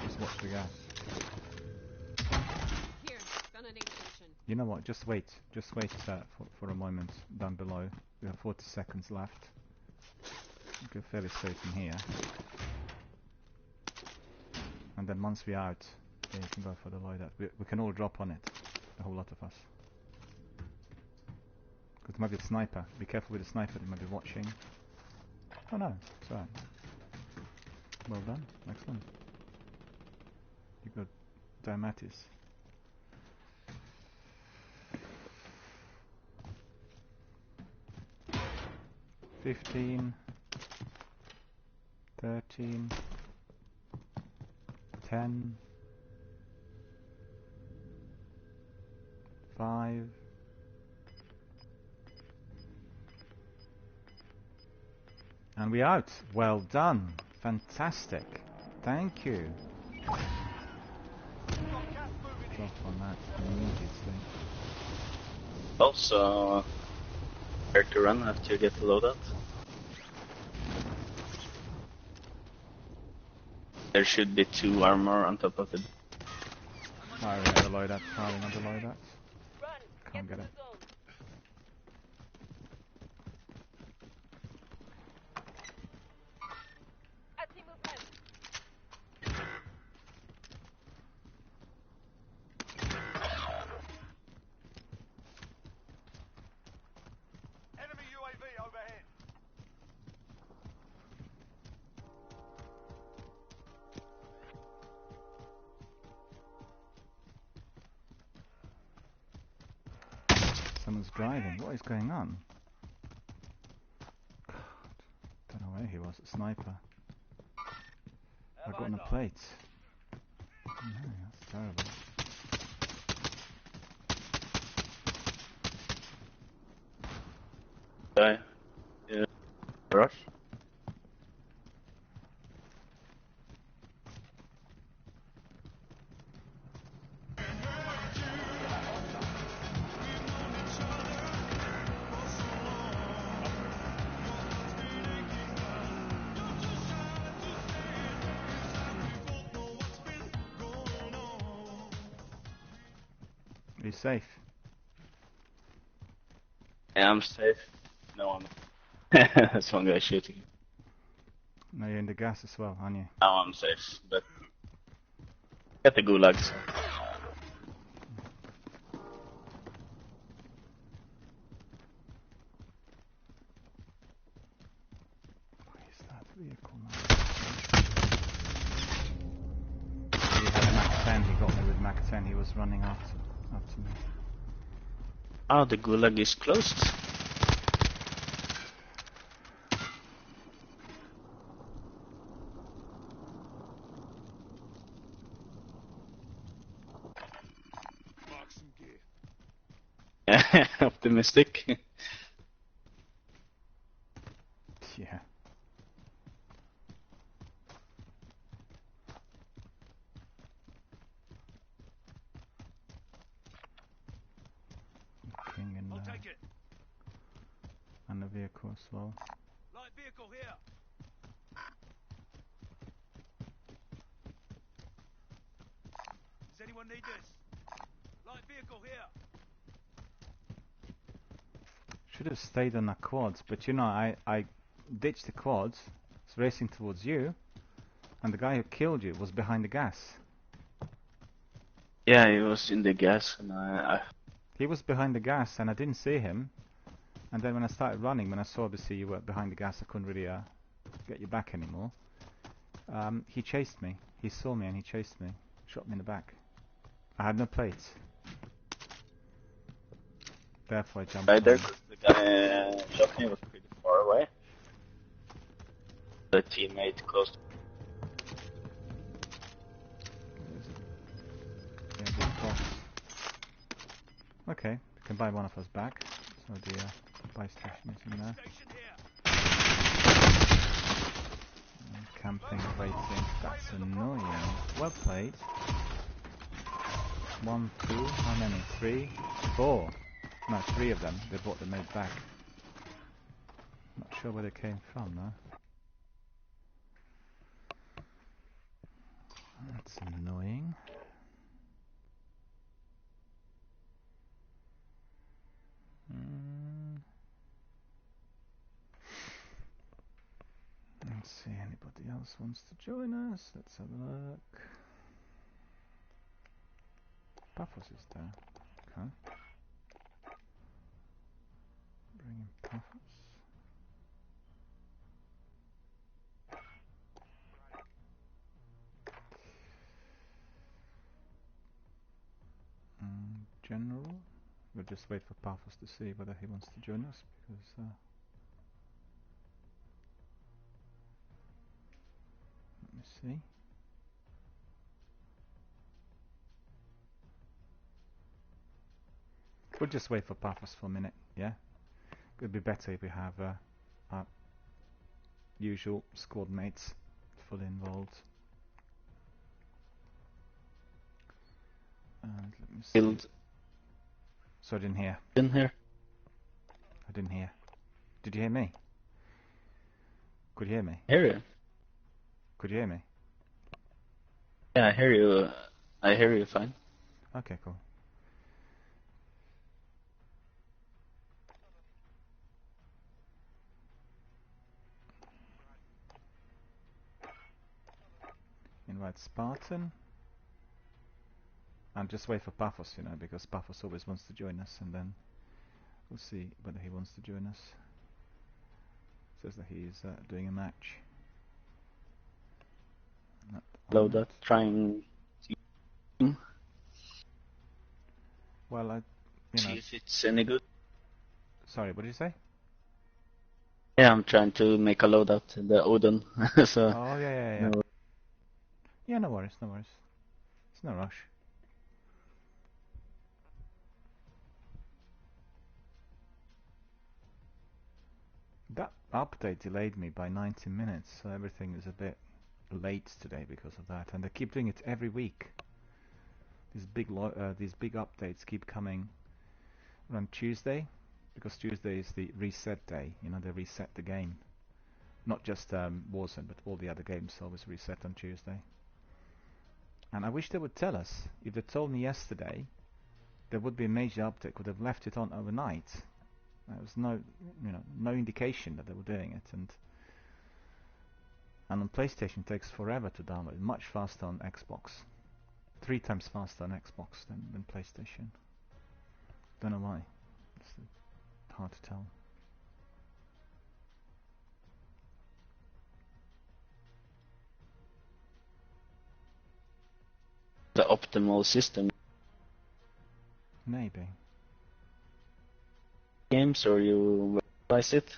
Just watch the gas. Here, found an aid station. You know what, just wait for a moment down below. We have 40 seconds left. Go fairly safe in here. And then once we're out, yeah, you can go for the loadout. We can all drop on it, a whole lot of us. Because there might be a sniper. Be careful with the sniper, they might be watching. Oh no, it's alright. Well done, excellent. You got Diamatis. $15, $13, $10, $5, and we're out. Well done. Fantastic. Thank you. Got gas moving in. Drop on that immediately. Also, where to run after you get the loadout? There should be 2 armor on top of it. Firing on the loadout, firing on the loadout. Run! Can't Get get to it. the zone. I see movement. Enemy UAV overhead. Someone's driving. What is going on? God, don't know where he was. A sniper. I got on a plate. Oh, no, that's terrible. Guy. Yeah. Rush. Are you safe? Yeah, I'm safe. No one. That's one guy shooting. No, you're in the gas as well, aren't you? Now I'm safe, but get the gulags. Where is that vehicle now? He had a Mac 10, he got me with Mac 10, he was running after me. Oh, the gulag is closed. Mark some gear. Optimistic. Yeah. Looking in I'll there. take it. And the vehicle as well. Light vehicle here. Does anyone need this? Light vehicle here. Should have stayed on the quads, but you know, I ditched the quads, was racing towards you, and the guy who killed you was behind the gas. Yeah, he was in the gas, and He was behind the gas, and I didn't see him. And then when I started running, when I saw obviously you were behind the gas, I couldn't really get you back anymore. He chased me. He saw me and he chased me. Shot me in the back. I had no plates. Therefore I jumped right there, on. 'cause the guy shot me was pretty far away. The teammate close. Okay, we can buy one of us back. So the buy station is in there. Station here. Camping, waiting. That's annoying. Well played. 1, 2, how many? 3, 4. No, 3 of them. They brought the mate back. Not sure where they came from though. That's annoying. Let's see, anybody else wants to join us? Let's have a look. Paphos is there. Okay. Bring in Paphos. General. We'll just wait for Paphos to see whether he wants to join us, because let me see. We'll just wait for Paphos for a minute, yeah? It'd be better if we have our usual squad mates fully involved. And let me see. Killed So I didn't hear. in here. I didn't hear. Did you hear me? Could you hear me? Hear you. Could you hear me? Yeah, I hear you. I hear you fine. Okay, cool. Invite Spartan. And just wait for Paphos, you know, because Paphos always wants to join us, and then we'll see whether he wants to join us. Says that he's doing a match. Not on Load it. that. Trying to Well, see know. if it's any good. Sorry, what did you say? Yeah, I'm trying to make a loadout, the Odin. So Oh, yeah. no. Yeah, no worries, no worries. It's no rush. That update delayed me by 90 minutes, so everything is a bit late today because of that. And they keep doing it every week. These big updates keep coming on Tuesday, because Tuesday is the reset day. You know, they reset the game. Not just Warzone, but all the other games always reset on Tuesday. And I wish they would tell us. If they told me yesterday there would be a major update, would have left it on overnight. There was no indication that they were doing it, and on PlayStation it takes forever to download. Much faster on Xbox, 3 times faster on Xbox than PlayStation. Don't know why. It's hard to tell. The optimal system Maybe. games, or you realize it?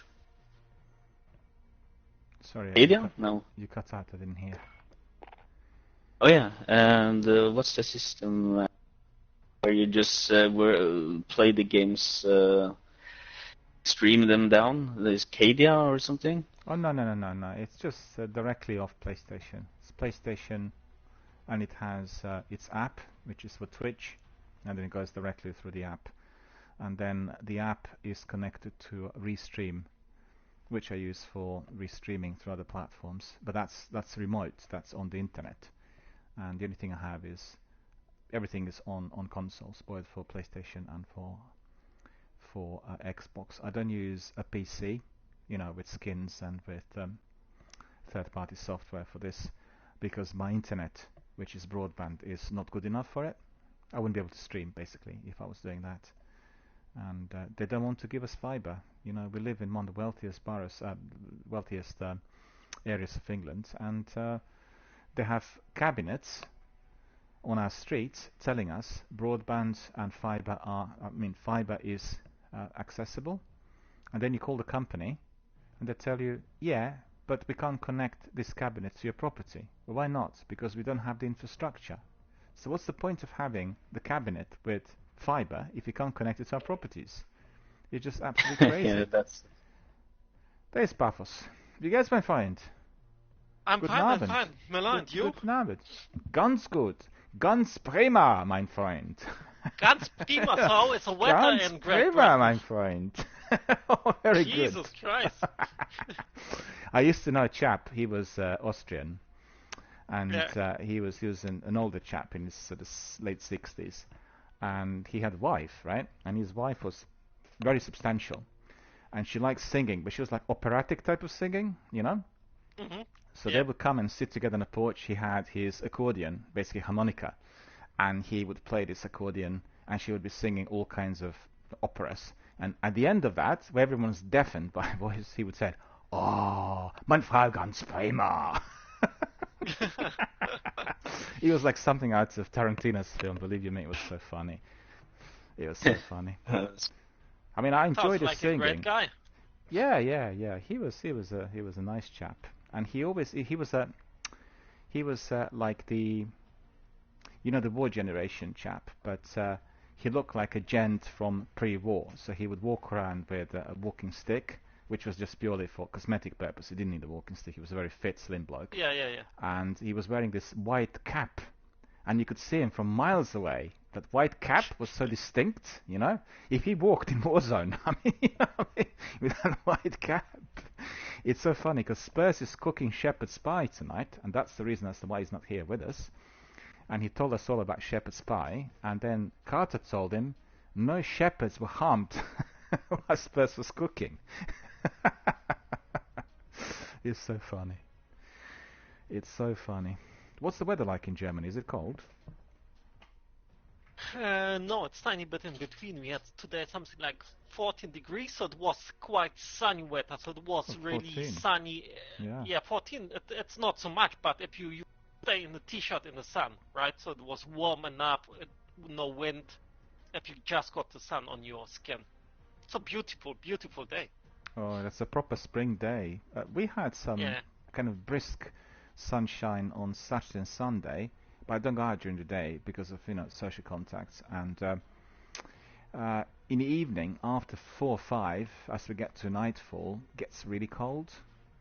Sorry, Stadia? No. you cut out. I didn't hear. Oh yeah, and what's the system where you just play the games, stream them down? There's Cadia or something? Oh no. It's just directly off PlayStation. It's PlayStation, and it has its app, which is for Twitch, and then it goes directly through the app. And then the app is connected to Restream, which I use for restreaming through other platforms. But that's remote. That's on the internet. And the only thing I have is everything is on consoles, both for PlayStation and for Xbox. I don't use a PC, you know, with skins and with third-party software for this, because my internet, which is broadband, is not good enough for it. I wouldn't be able to stream basically if I was doing that. And they don't want to give us fiber. You know, we live in one of the wealthiest boroughs, wealthiest areas of England, and they have cabinets on our streets telling us broadband and fiber fiber is accessible. And then you call the company and they tell you, yeah, but we can't connect this cabinet to your property. Well, why not? Because we don't have the infrastructure. So what's the point of having the cabinet with fiber if you can't connect it to our properties. It's just absolutely crazy. Yeah, that's. There's Paphos. Wie geht's, mein Freund? I'm Guten fine, I'm Abend. fine. Milan, and you? Guten Abend. Ganz gut. Ganz prima, mein Freund. Ganz prima, so is the weather Ganz in Great prima, Britain. mein Freund. Oh, very Jesus good. Christ. I used to know a chap. He was Austrian, and Yeah. he was an older chap in his sort of late 60s, and he had a wife, right? And his wife was very substantial, and she liked singing, but she was like operatic type of singing, you know. hmm So Yeah. they would come and sit together on the porch. He had his accordion, basically harmonica, and he would play this accordion, and she would be singing all kinds of operas. And at the end of that, where everyone's deafened by a voice, he would say, "Oh, mein Frau ganz prima." It was like something out of Tarantino's film. Believe you me, it was so funny. It was so funny. I mean, I enjoyed Sounds his like a singing. great guy. Yeah. He was a nice chap, and he was like the the war generation chap, but he looked like a gent from pre-war. So he would walk around with a walking stick, which was just purely for cosmetic purpose. He didn't need a walking stick. He was a very fit, slim bloke, Yeah. and he was wearing this white cap, and you could see him from miles away. That white cap was so distinct, you know. If he walked in Warzone, I mean, with that white cap, it's so funny because Spurs is cooking shepherd's pie tonight, and that's the reason as to why he's not here with us. And he told us all about shepherd's pie, and then Carter told him no shepherds were harmed while Spurs was cooking. It's so funny. It's so funny. What's the weather like in Germany? Is it cold? No, it's tiny bit in between. We had today something like 14 degrees, so it was quite sunny weather. So it was Oh, really 14. sunny. Yeah. 14. It's not so much, but if you stay in the t-shirt in the sun, right? So it was warm enough, no wind. If you just got the sun on your skin, it's a beautiful, beautiful day. Oh, that's a proper spring day. We had some Yeah. kind of brisk sunshine on Saturday and Sunday, but I don't go out during the day because of social contacts. And in the evening, after 4 or 5, as we get to nightfall, it gets really cold.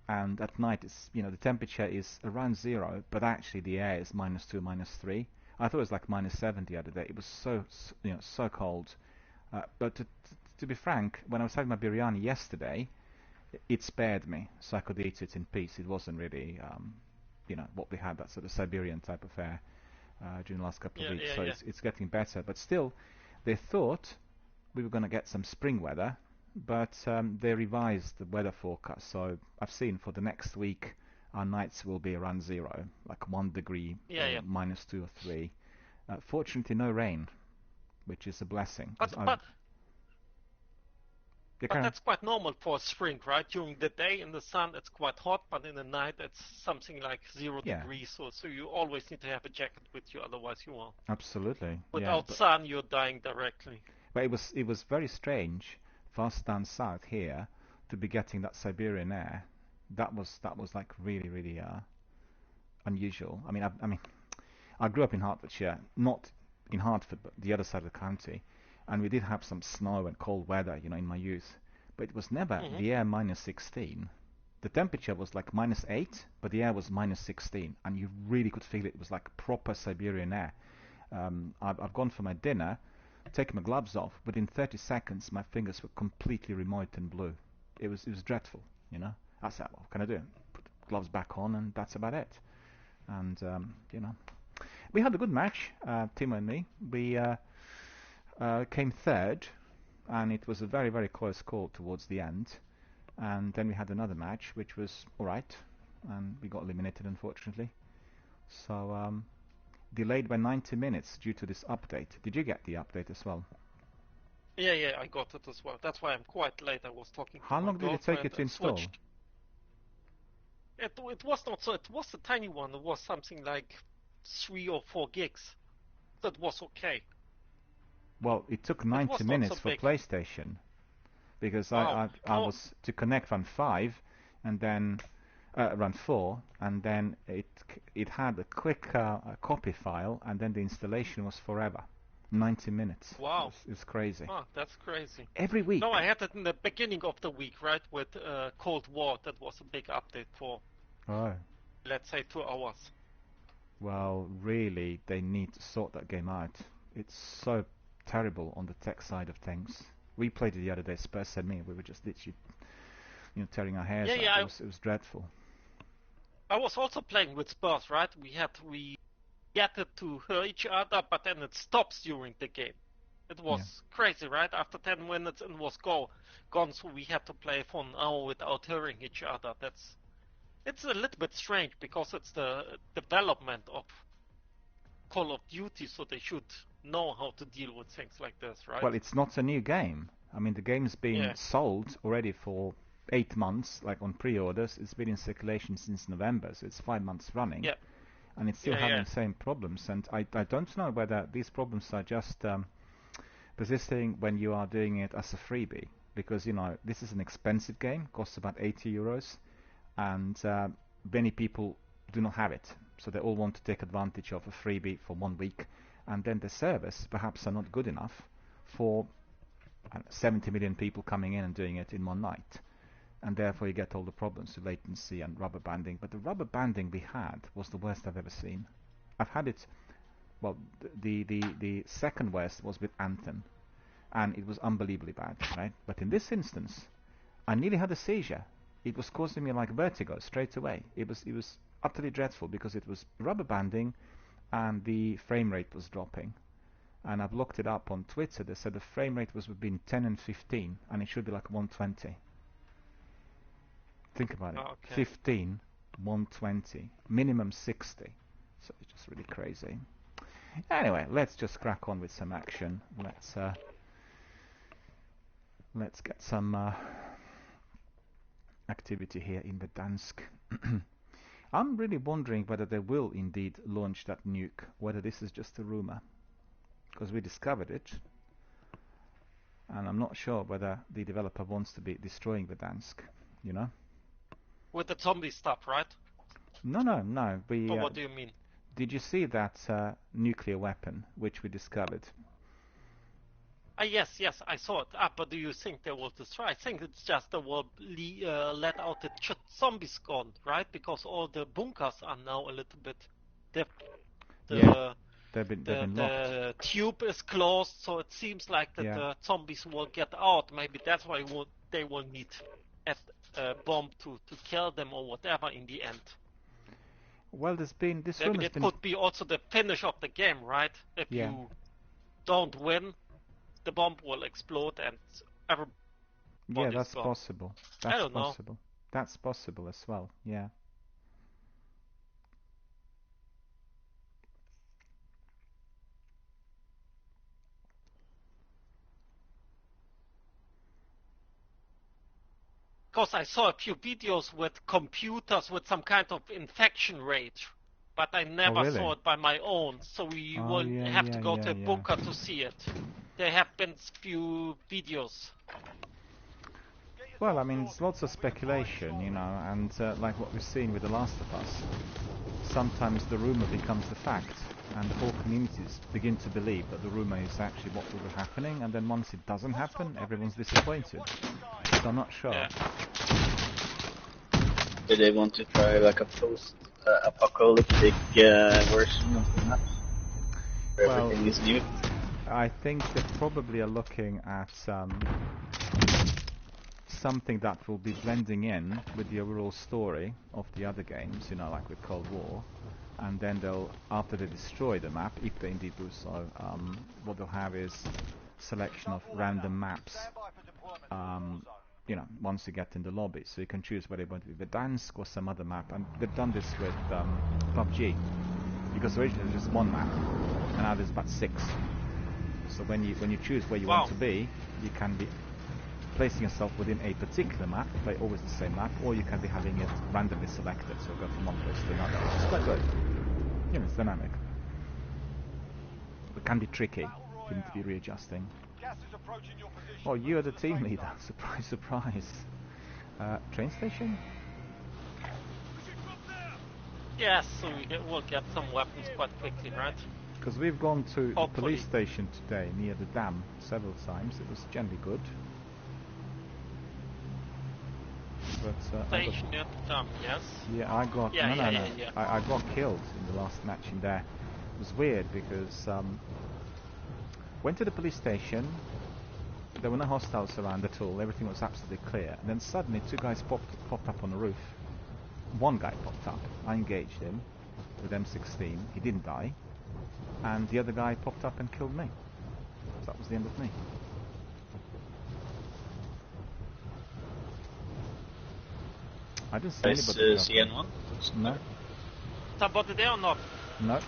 And at night, it's the temperature is around 0, but actually the air is -2, -3. I thought it was like -7 the other day. It was so cold. But to be frank, when I was having my biryani yesterday, it spared me, so I could eat it in peace. It wasn't really, what we had, that sort of Siberian type of fare during the last couple of weeks. So it's getting better. But still, they thought we were going to get some spring weather, but they revised the weather forecast. So I've seen for the next week, our nights will be around 0, like 1 degree, or -2 or 3. Fortunately, no rain, which is a blessing. But that's quite normal for spring, right? During the day in the sun, it's quite hot, but in the night, it's something like 0 degrees. So you always need to have a jacket with you, otherwise you won't. Absolutely. Without sun, you're dying directly. But it was very strange for us down south here to be getting that Siberian air. That was like really, really unusual. I mean, I grew up in Hertfordshire, not in Hertford, but the other side of the county. And we did have some snow and cold weather, in my youth. But it was never the air -16. The temperature was like -8, but the air was -16. And you really could feel it. It was like proper Siberian air. I've gone for my dinner, taken my gloves off. Within 30 seconds, my fingers were completely remote and blue. It was dreadful, I said, what can I do? Put the gloves back on, and that's about it. And, we had a good match, Timo and me. We came third, and it was a very, very close call towards the end. And then we had another match, which was alright, and we got eliminated, unfortunately. So, delayed by 90 minutes due to this update. Did you get the update as well? Yeah, I got it as well. That's why I'm quite late. I was talking to How my long did it take you to install? switched. It was not so. It was a tiny one. It was something like 3 or 4 gigs. That was okay. Well, it took 90 minutes for big. PlayStation, because Wow. I was to connect run 5, and then run 4, and then it had a quick copy file, and then the installation was forever. 90 minutes. Wow. It's crazy. Oh, that's crazy. Every week. No, I had it in the beginning of the week, right, with Cold War. That was a big update for, Oh. let's say, 2 hours. Well, really, they need to sort that game out. It's so terrible on the tech side of things. We played it the other day. Spurs said me. We were just literally, tearing our hairs out. It was dreadful. I was also playing with Spurs, right? We get it to hurt each other, but then it stops during the game. It was crazy, right? After 10 minutes, it was gone. So we had to play for an hour without hearing each other. It's a little bit strange because it's the development of Call of Duty, so they should know how to deal with things like this, right? Well, it's not a new game. I mean, the game's been sold already for 8 months, like on pre-orders. It's been in circulation since November, so it's 5 months running. Yeah. And it's still having the same problems. And I don't know whether these problems are just persisting when you are doing it as a freebie. Because, this is an expensive game, costs about €80. And many people do not have it. So they all want to take advantage of a freebie for 1 week. And then the servers perhaps are not good enough for 70 million people coming in and doing it in one night. And therefore you get all the problems with latency and rubber banding. But the rubber banding we had was the worst I've ever seen. I've had it, well, the second worst was with Anthem, and it was unbelievably bad, right? But in this instance, I nearly had a seizure. It was causing me like vertigo straight away. It was utterly dreadful because it was rubber banding, and the frame rate was dropping. And I've looked it up on Twitter. They said the frame rate was between 10 and 15, and it should be like 120. Think about it. Okay. 15, 120, minimum 60. So it's just really crazy. Anyway, let's just crack on with some action. Let's get some activity here in Verdansk. I'm really wondering whether they will indeed launch that nuke, whether this is just a rumor. Because we discovered it. And I'm not sure whether the developer wants to be destroying Verdansk, With the zombie stuff, right? No. Or what do you mean? Did you see that nuclear weapon which we discovered? Yes, I saw it. But do you think they will destroy? I think it's just they will let out the zombies gone, right? Because all the bunkers are now a little bit. They've been locked. The tube is closed, so it seems like that the zombies will get out. Maybe that's why they will need a bomb to kill them or whatever in the end. Well, this Maybe it could be also the finish of the game, right? If you don't win, the bomb will explode and everybody. Yeah, that's possible. That's I don't possible. know. That's possible as well. Yeah. Because I saw a few videos with computers with some kind of infection rate, but I never saw it by my own, so we will have to go to a bunker to see it. There have been few videos. Well, I mean, it's lots of speculation, and like what we've seen with The Last of Us, sometimes the rumor becomes the fact, and the whole communities begin to believe that the rumor is actually what will be happening, and then once it doesn't happen, everyone's disappointed. So I'm not sure. Yeah. Do they want to try like a post-apocalyptic version of the map? Where everything is new? I think they probably are looking at something that will be blending in with the overall story of the other games, like with Cold War. And then after they destroy the map, if they indeed do so, what they'll have is selection of random maps. Once you get in the lobby, so you can choose whether you want to be Verdansk or some other map. And they've done this with PUBG, because originally there's just one map, and now there's about 6. So when you choose where you want to be, you can be placing yourself within a particular map, play always the same map, or you can be having it randomly selected, so go from one place to another, which is quite good. It's dynamic. It can be tricky. You need to be readjusting. Oh, you're the team leader. Surprise, surprise. Train station? Yes, so we'll get some weapons quite quickly, right? Because we've gone to the Hopefully. police station today near the dam several times. It was generally good. But I got, Station at the dump, yes. yeah, I got Yeah, no, yeah, no, no. yeah, yeah. I got killed in the last match in there. It was weird because went to the police station. There were no hostiles around at all. Everything was absolutely clear. And then suddenly, two guys popped up on the roof. One guy popped up. I engaged him with M16. He didn't die. And the other guy popped up and killed me. So that was the end of me. I didn't see Nice anybody. CN1. No, Somebody there or not? no.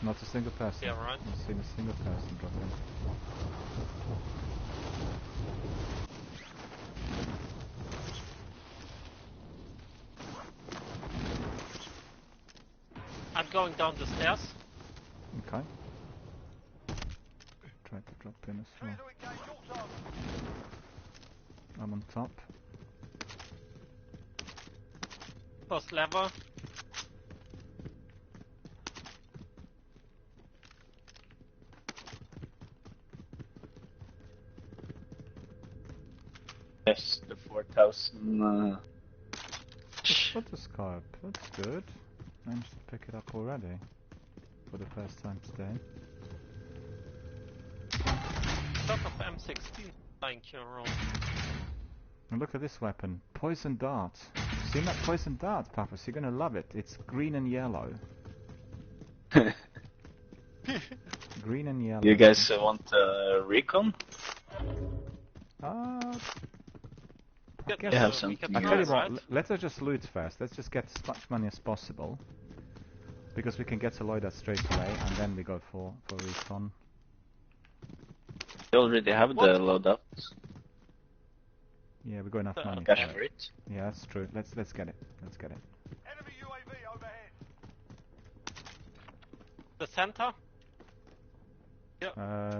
Not a single person. Yeah, right. Not seen a single person drop in. I'm going down the stairs. Okay. Try to drop in as well. Clear to engage all targets. I'm on top. First level. Yes, the 4000. What the scope? That's good. Managed to pick it up already. For the first time today. Lot of M16 flying here around. And look at this weapon. Poison dart. Seen that poison dart, Papas? You're gonna love it. It's green and yellow. Green and yellow. You guys want recon? I guess You have we something can I here. tell you try, what, right? let's just loot first. Let's just get as much money as possible. Because we can get to loadout straight away, and then we go for recon. You already have What? the loadouts. Yeah, we got enough money Cash for for it. it. Yeah, that's true. Let's get it. Let's get it. Enemy UAV overhead. The center?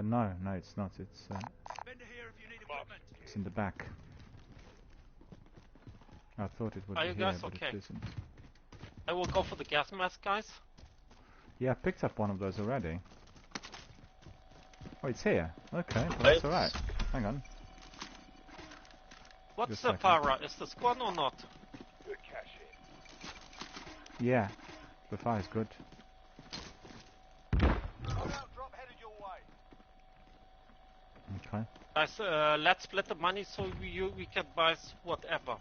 No, it's not. It's Vendor here if you need equipment. in the back. I thought it would Are be you here, guys but okay? it isn't. I will go for the gas mask, guys. Yeah, I picked up one of those already. Oh, it's here. Okay, well, Right. that's alright. Hang on. What's Just the a second. Farah? Is the squad or not? Good cash in. Yeah, the fire's good. Loadout drop headed your way. Okay. Guys, let's split the money so we can buy whatever.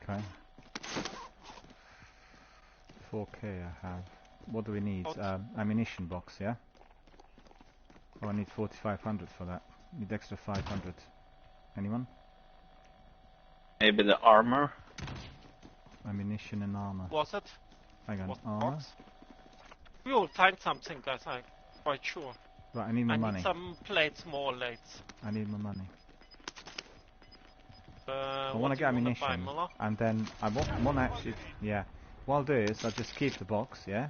Okay. 4K I have. What do we need? Out. Ammunition box, yeah? Oh, I need 4,500 for that. Need extra 500. Anyone? Maybe the armor. Ammunition and armor. Was it? Hang on, Was the armor? box? We will find something, guys. I'm quite sure. Right, I need my I money. need some plates, more plates. I need my money. I What want to do get you wanna buy, ammunition, Muller? and then I want actually, yeah. What I'll do is I'll just keep the box, yeah.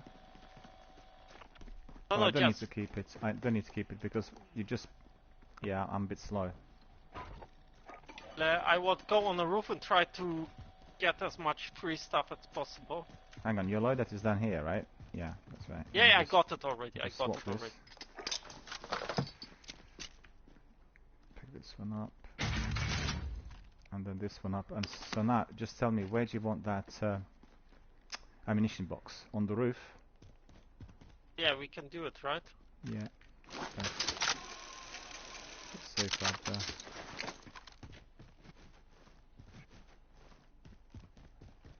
No, Well, no, I don't need just to keep it. I don't need to keep it because you just, yeah, I'm a bit slow. I would go on the roof and try to get as much free stuff as possible. Hang on, your loadout is down here, right? Yeah, that's right. Yeah, Let me I just- got it already. I just got swap it this. already. Pick this one up, and then this one up. And so now, just tell me, where do you want that ammunition box? On the roof? Yeah, we can do it, right? Yeah. Okay. It's safe out there.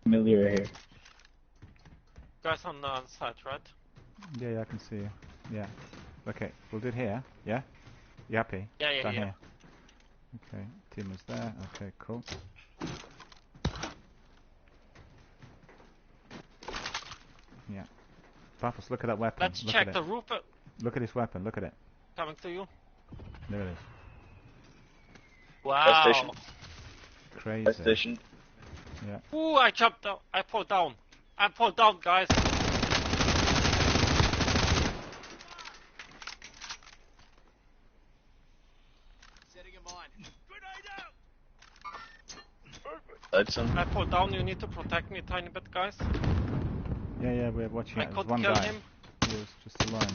Familiar here. Guys on the other side, right? Yeah, yeah, I can see you. Yeah. Okay, we'll do it here. Yeah? You happy? Yeah, yeah, Down yeah. here. Okay, Tim was there. Okay, cool. Yeah. Paphos, look at that weapon. Let's look check at the it. roof. Look at this weapon. Look at it. Coming to you. There it is. Wow. station. Crazy. Fire station. Yeah. Ooh, I jumped down. I fall down. I fall down, guys. Setting a mine. Grenade out! Lights on. I fall down. You need to protect me a tiny bit, guys. Yeah, we're watching I it. There's could one kill guy. him. He was just alone.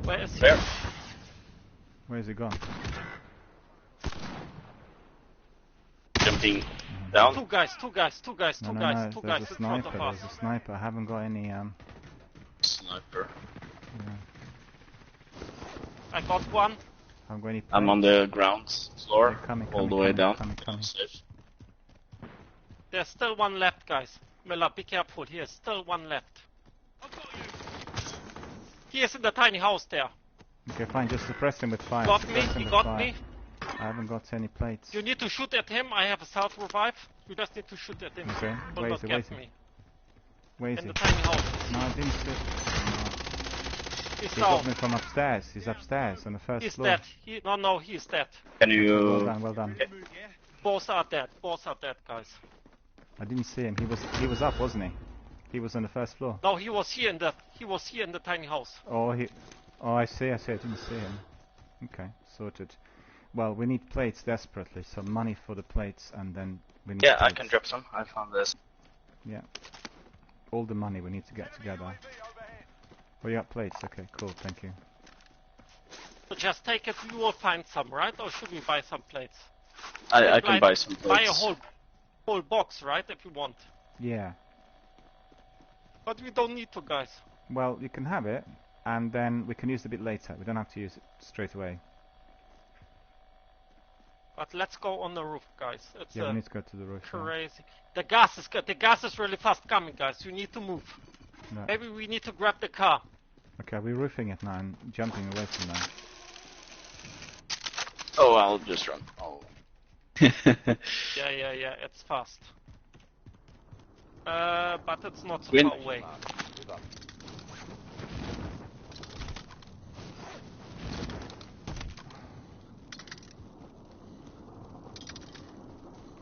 Where is he? There. Where's he gone? Jumping down. Two guys No, in there's a front of sniper. us. There's a sniper. I haven't got any. Sniper. Yeah, I got one. I haven't got any. I'm on the ground floor, They're coming, all coming, the way coming, down. coming. Safe. There's still one left, guys. Miller, be careful. Here's still one left. I've got you. He is in the tiny house there. Okay, fine. Just suppress him with fire. Got me. Suppress him He with got fire. me. I haven't got any plates. You need to shoot at him. I have a self revive. You just need to shoot at him. Okay. He will Where not is he? get Where is he? me. Where is In he? the tiny house. No, I didn't see. He's He got down. me from upstairs. He's upstairs on the first He's floor. dead. No, he's dead. Can Well you... done, well done. Move, yeah? Both are dead. Both are dead, guys. I didn't see him. He was up, wasn't he? He was on the first floor. No, he was here in the tiny house. Oh, I see. I didn't see him. Okay, sorted. Well, we need plates desperately. So money for the plates, and then we need. Yeah, I plates. can drop some. I found this. Yeah. All the money we need to get together. UAV overhead. Oh, you got plates. Okay, cool. Thank you. So just take it. You will find some, right? Or should we buy some plates? I can buy some Buy a plates. whole box, right? If you want. Yeah. But we don't need to, guys. Well, you can have it, and then we can use it a bit later. We don't have to use it straight away. But let's go on the roof, guys. It's Yeah, we need to go to the roof. yeah. crazy. The gas is good. The gas is really fast coming, guys. You need to move. No. Maybe we need to grab the car. Okay, we're roofing it now and jumping away from there. Oh, I'll just run. Oh. Yeah. It's fast. But it's not so Win. far away.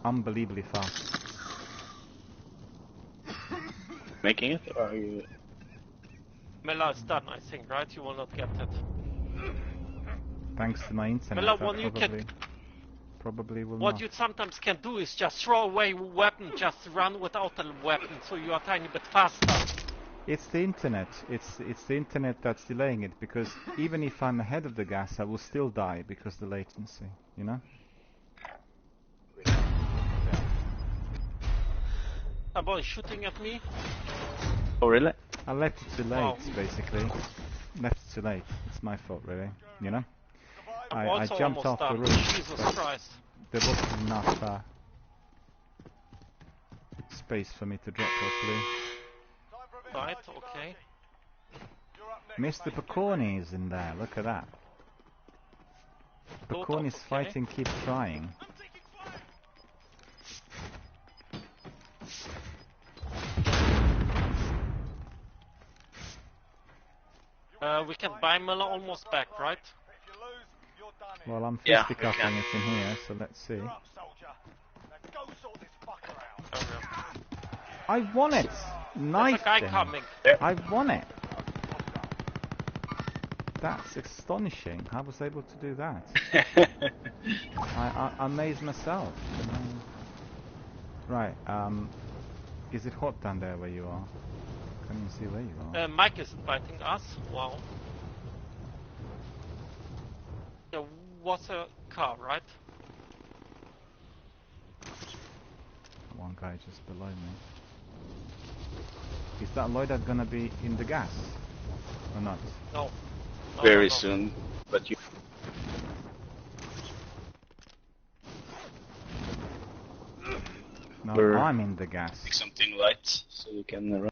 Unbelievably fast. Making it? Or are you... Miller is done, I think, right? You will not get that. Thanks to my internet, Miller, I when you probably will What not. you sometimes can do is just throw away a weapon, just run without a weapon, so you are a tiny bit faster. It's the internet. It's the internet that's delaying it, because even if I'm ahead of the gas, I will still die because of the latency. You know? Somebody shooting at me. Oh, really? I left it too late, Wow. basically. Left it too late. It's my fault, really. You know? I'm I also jumped almost off the done. roof, Jesus but Christ. there wasn't enough space for me to drop properly. Time for a bit of Right, mercy okay. party. You're up next, Mr. mate. Peccorni is in there. Look at that. Good, Peccorni's okay. fighting. Keep trying. I'm taking fire. We can buy Miller almost back, right? If you lose, you're done here. Well, I'm Yeah, we fisticuffing can. it in here, so let's see. You're up, soldier. Now go sort this fucker out. Oh, yeah. I won it! There's a Knifed guy him. coming. I won it! That's astonishing. I was able to do that. I amazed myself. Right, is it hot down there where you are? Can't even see where you are. Mike is inviting us. Wow. There was a car, right? One guy just below me. Is that loader gonna be in the gas? Or not? No. No, Very no. soon. But you... No, We're- I'm in the gas. Take something light so you can run.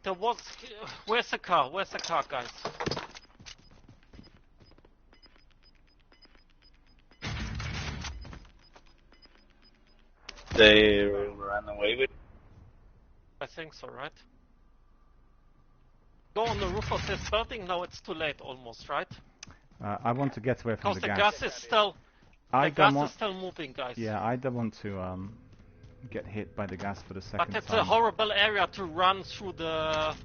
There was... Where's the car? Where's the car, guys? They ran away with... I think so, right? Go on the roof of this building? No, it's too late almost, right? I want to get away from Because the the gas. gas is still... I The don't gas want. is still moving, guys. Yeah, I don't want to get hit by the gas for the second But it's time. a horrible area to run through the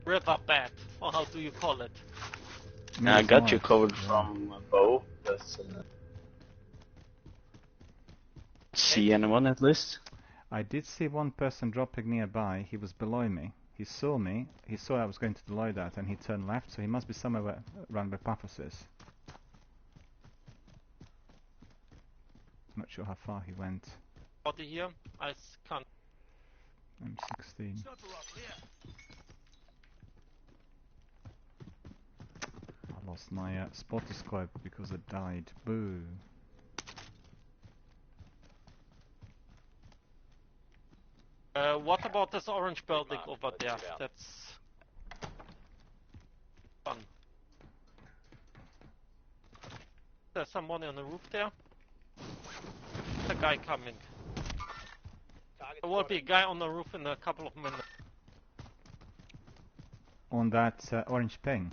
riverbed, or how do you call it? No, I it's got not. you covered Yeah. from above. But, see anyone at least? I did see one person dropping nearby. He was below me. He saw me. He saw I was going to the loadout and he turned left, so he must be somewhere around where Paphos is. Not sure how far he went. Body here. I can't. M16. Sniper rifle here. I lost my spotter scope because it died. Boo. What about this orange building over there? That's fun. There's someone on the roof there. A guy coming. There will be a guy on the roof in a couple of minutes. On that orange ping.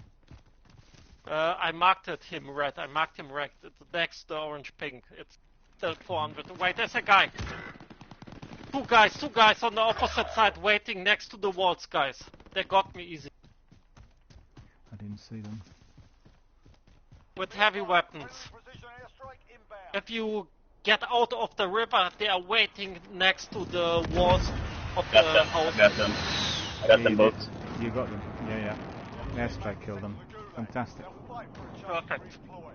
I marked him red. I marked him red. It's next to the orange pink. It's still 400. Wait, there's a guy. Two guys on the opposite side waiting next to the walls, guys. They got me easy. I didn't see them. With heavy weapons. Precision airstrike inbound. If you get out of the river, they are waiting next to the walls of the house. I got them. I got them both. You got them. Yeah, yeah. Airstrike killed them. Fantastic. They'll fight for a chance to Perfect. redeploy.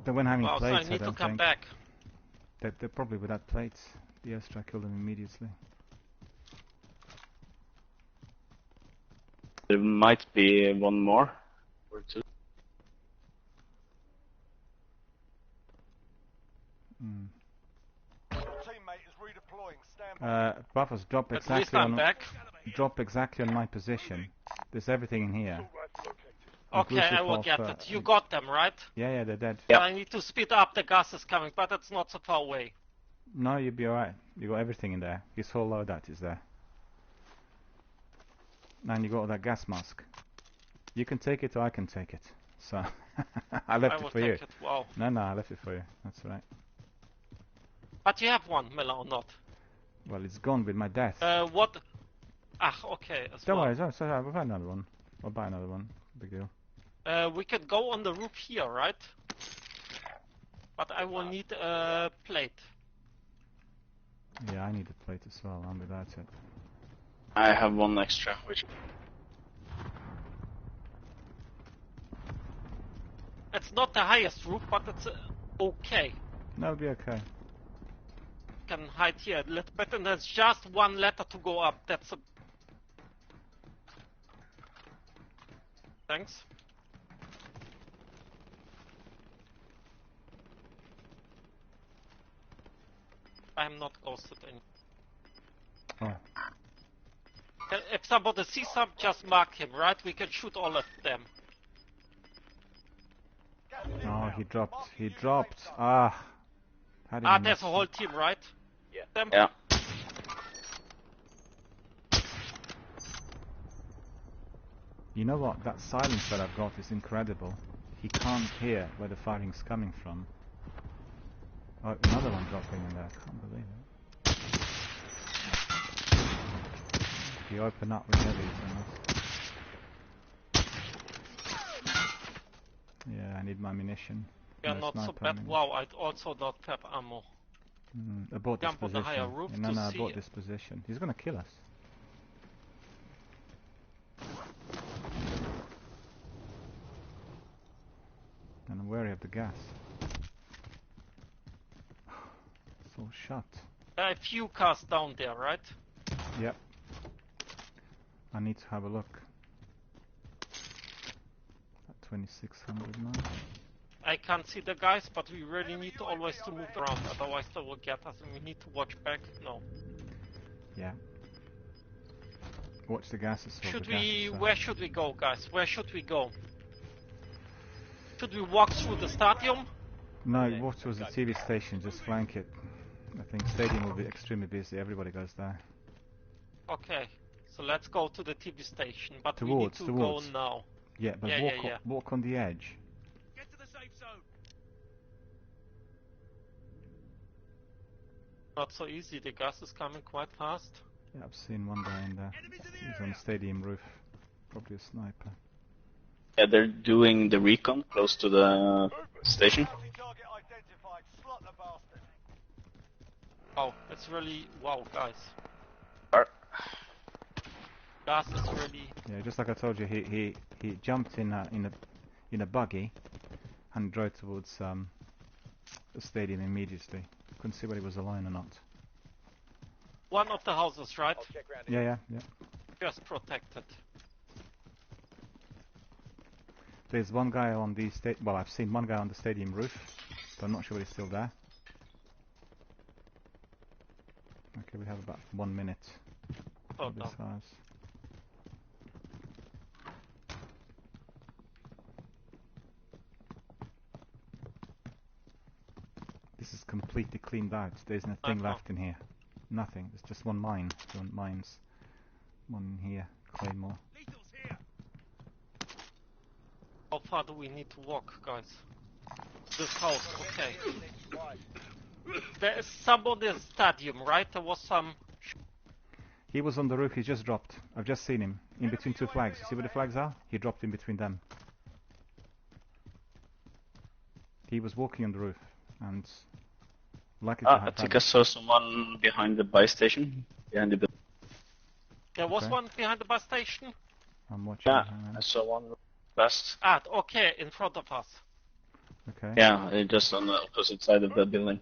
They weren't having Wow, so I plates, need to don't come think. back. They're probably without plates. The airstrike killed them immediately. There might be one more or two. Mm. Your teammate is redeploying. Stand by. Buffers, drop At least exactly I'm on. back. Drop exactly on my position. There's everything in here. Okay, I Inclusive will of, get it. You got them, right? Yeah, yeah, they're dead. Yep. I need to speed up. The gas is coming, but it's not so far away. No, you'll be alright. You got everything in there. His whole loadout is there. And you got that gas mask. You can take it or I can take it. So, I left I it will for you. take it. Wow. No, I left it for you. That's alright. But you have one, Miller, or not? Well, it's gone with my death. What? Ah, okay. As Don't well. worry, we'll find another one. I'll buy another one. Big deal. We could go on the roof here, right? But I will need a plate. Yeah, I need a plate as well. I'm without it. I have one extra, which It's not the highest roof, but it's okay. That'll be okay. Can hide here a little bit, and there's just one ladder to go up. That's a... Thanks. I'm not ghosted in. Oh, If somebody sees some, just mark him, right? We can shoot all of them. Gas oh, inbound. he dropped. Mark He you safe dropped. zone. Ah. How did Ah, he there's miss? a whole team, right? Yeah. Them? yeah. You know what? That silence that I've got is incredible. He can't hear where the firing's coming from. Oh, another one dropping in there. I can't believe it. If you open up with heavies on this. Yeah, I need my ammunition. Yeah, No not so sniper bad. ammunition. Wow, I also don't have ammo. I bought this Jump on the position. higher roof no, to no, I see bought it. this position. He's gonna kill us. And I'm wary of the gas. It's all shut. There are a few cars down there, right? Yep. I need to have a look. At 2600 now. I can't see the guys, but we really need to always to move around, otherwise they will get us and we need to watch back. No. Yeah. Watch the gases. Should we... Where should we go, guys? Where should we go? Should we walk through the stadium? No, walk towards the TV station. Just flank it. I think stadium will be extremely busy. Everybody goes there. Okay. So let's go to the TV station, but Towards, we need to towards. go now. Yeah, but Yeah, walk, yeah, yeah. walk on the edge. Get to the safe zone. Not so easy, the gas is coming quite fast. Yeah, I've seen one guy in there. Enemies in the He's on area. the stadium roof. Probably a sniper. Yeah, they're doing the recon close to the Movement. station. Bounty target identified. Slot the bastard. Wow, it's really wow, guys. Are- Gas is really. Yeah, just like I told you, he jumped in a buggy and drove towards the stadium immediately. Couldn't see whether he was alone or not. One of the houses, right? I'll check round here. Yeah, yeah. Just protected. There's one guy on the well, I've seen one guy on the stadium roof, but I'm not sure he's still there. Okay, we have about 1 minute Oh for no. this house. This is completely cleaned out. There's nothing left in here. Nothing. There's just one mine. One mines. One here. Claymore. Lethal's here. How far do we need to walk, guys? This house, okay. There is someone in the stadium, right? There was some. He was on the roof. He just dropped. I've just seen him in between two flags. See where the flags are? He dropped in between them. He was walking on the roof, and lucky to I have think had I saw someone behind the buy station, behind the building. There was Okay. one behind the bus station. I'm watching. Yeah, Hang on. I saw one best. Ah, okay, in front of us. Okay. Yeah, just on the opposite side of the building.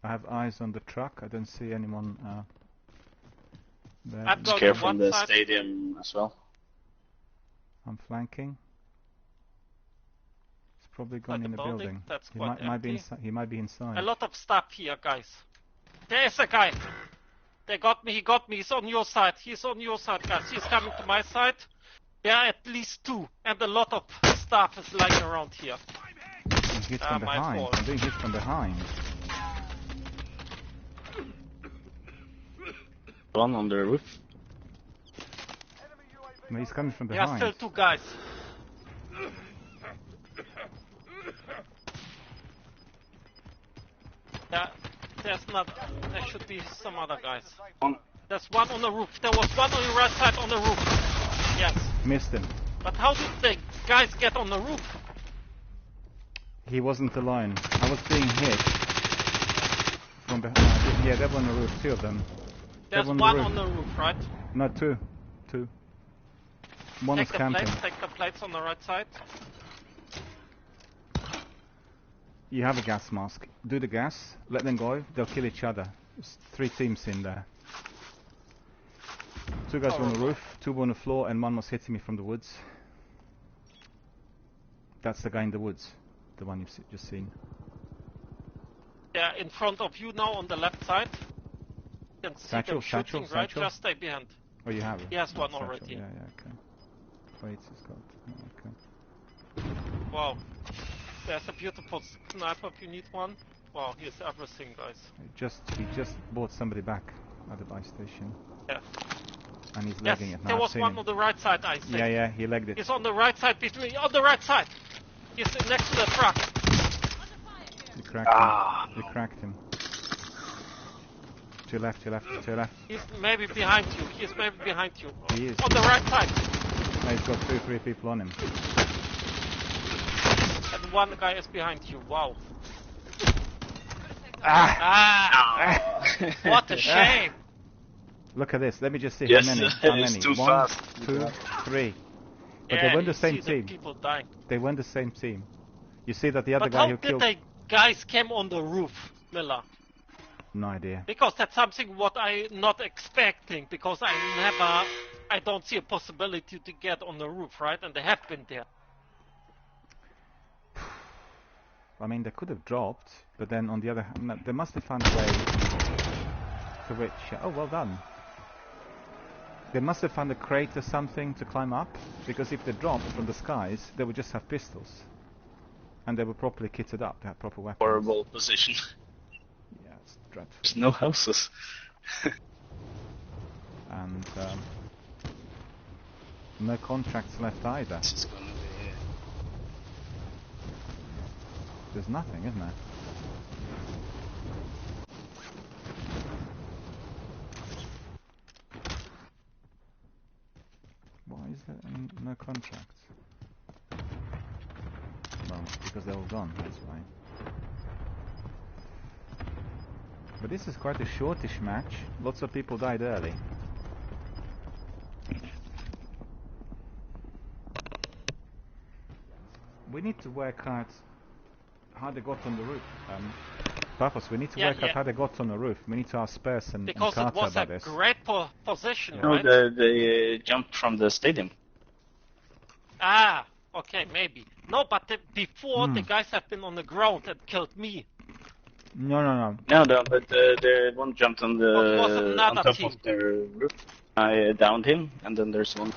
I have eyes on the truck. I don't see anyone there. I've got Scare to from one the side. stadium as well. I'm flanking. He's probably gone the in the building, building. that's He quite might be empty. inside. He might be inside. A lot of stuff here, guys. There's a guy. They got me. He got me. He's on your side. He's on your side, guys. He's coming to my side. There are at least two, and a lot of stuff is lying around here. Being hit from my behind. fault. I'm being hit from behind. One on the roof. No, he's coming from There are behind. still two guys. Yeah, there's not. There should be some other guys. One. There's one on the roof. There was one on your right side on the roof. Yes. Missed him. But how did the guys get on the roof? He wasn't alone. I was being hit from behind. Yeah, they were on the roof. Two of them. There's on one the roof. on the roof, right? No, two. One was Take the camping. plates. Take the plates on the right side. You have a gas mask. Do the gas. Let them go. They'll kill each other. There's 3 teams in there. 2 guys were on the roof, 2 were on the floor, and 1 was hitting me from the woods. That's the guy in the woods. The one you've just seen. Yeah, in front of you now on the left side. You can see them shooting, right? satchel. Just stay behind. Oh, you have it? He has one Satchel. already. Yeah, okay. Wait, it's got... Okay. Wow. There's a beautiful sniper if you need one. Wow, here's everything, guys. He just bought somebody back at the buy station. Yeah. And he's Yes, legging it now. there I've was seen one him. on the right side, I think. Yeah, he legged it. He's on the right side between... On the right side! He's next to the truck. You cracked him. You cracked him. To your left, to your left, to your left. He's maybe behind you. He's maybe behind you. He is. On the right side. No, he's got 2, 3 people on him. And one guy is behind you. Wow. Ah! What a shame. Look at this. Let me just see Yes, how many. How it's many? too 1, fast. 2, 3. But Yeah, they weren't the you same see the team. people dying. They weren't the same team. You see that the other But guy how who did killed... the guys came on the roof, Miller? No idea. Because that's something what I not expecting. Because I don't see a possibility to get on the roof, right? And they have been there. I mean, they could have dropped, but then on the other hand, no, they must have found a way to which... Oh, well done. They must have found a crate or something to climb up, because if they dropped from the skies, they would just have pistols. And they were properly kitted up, they had proper weapons. Horrible position. Yeah, it's dreadful. There's no houses. And no contracts left either. This is gonna be... There's nothing, isn't there? Why is there no contracts? Well, because they're all gone, that's why. But this is quite a shortish match. Lots of people died early. We need to work out how they got on the roof. Purpose, we need to work out how they got on the roof. We need to ask Spurs and Because it Carter was a about this. great position, Yeah. No, right? they jumped from the stadium. Ah, okay, maybe. No, but before the guys have been on the ground and killed me. No. No, but the one jumped on Or it was the another on top team. of the roof. I downed him, and then there's one.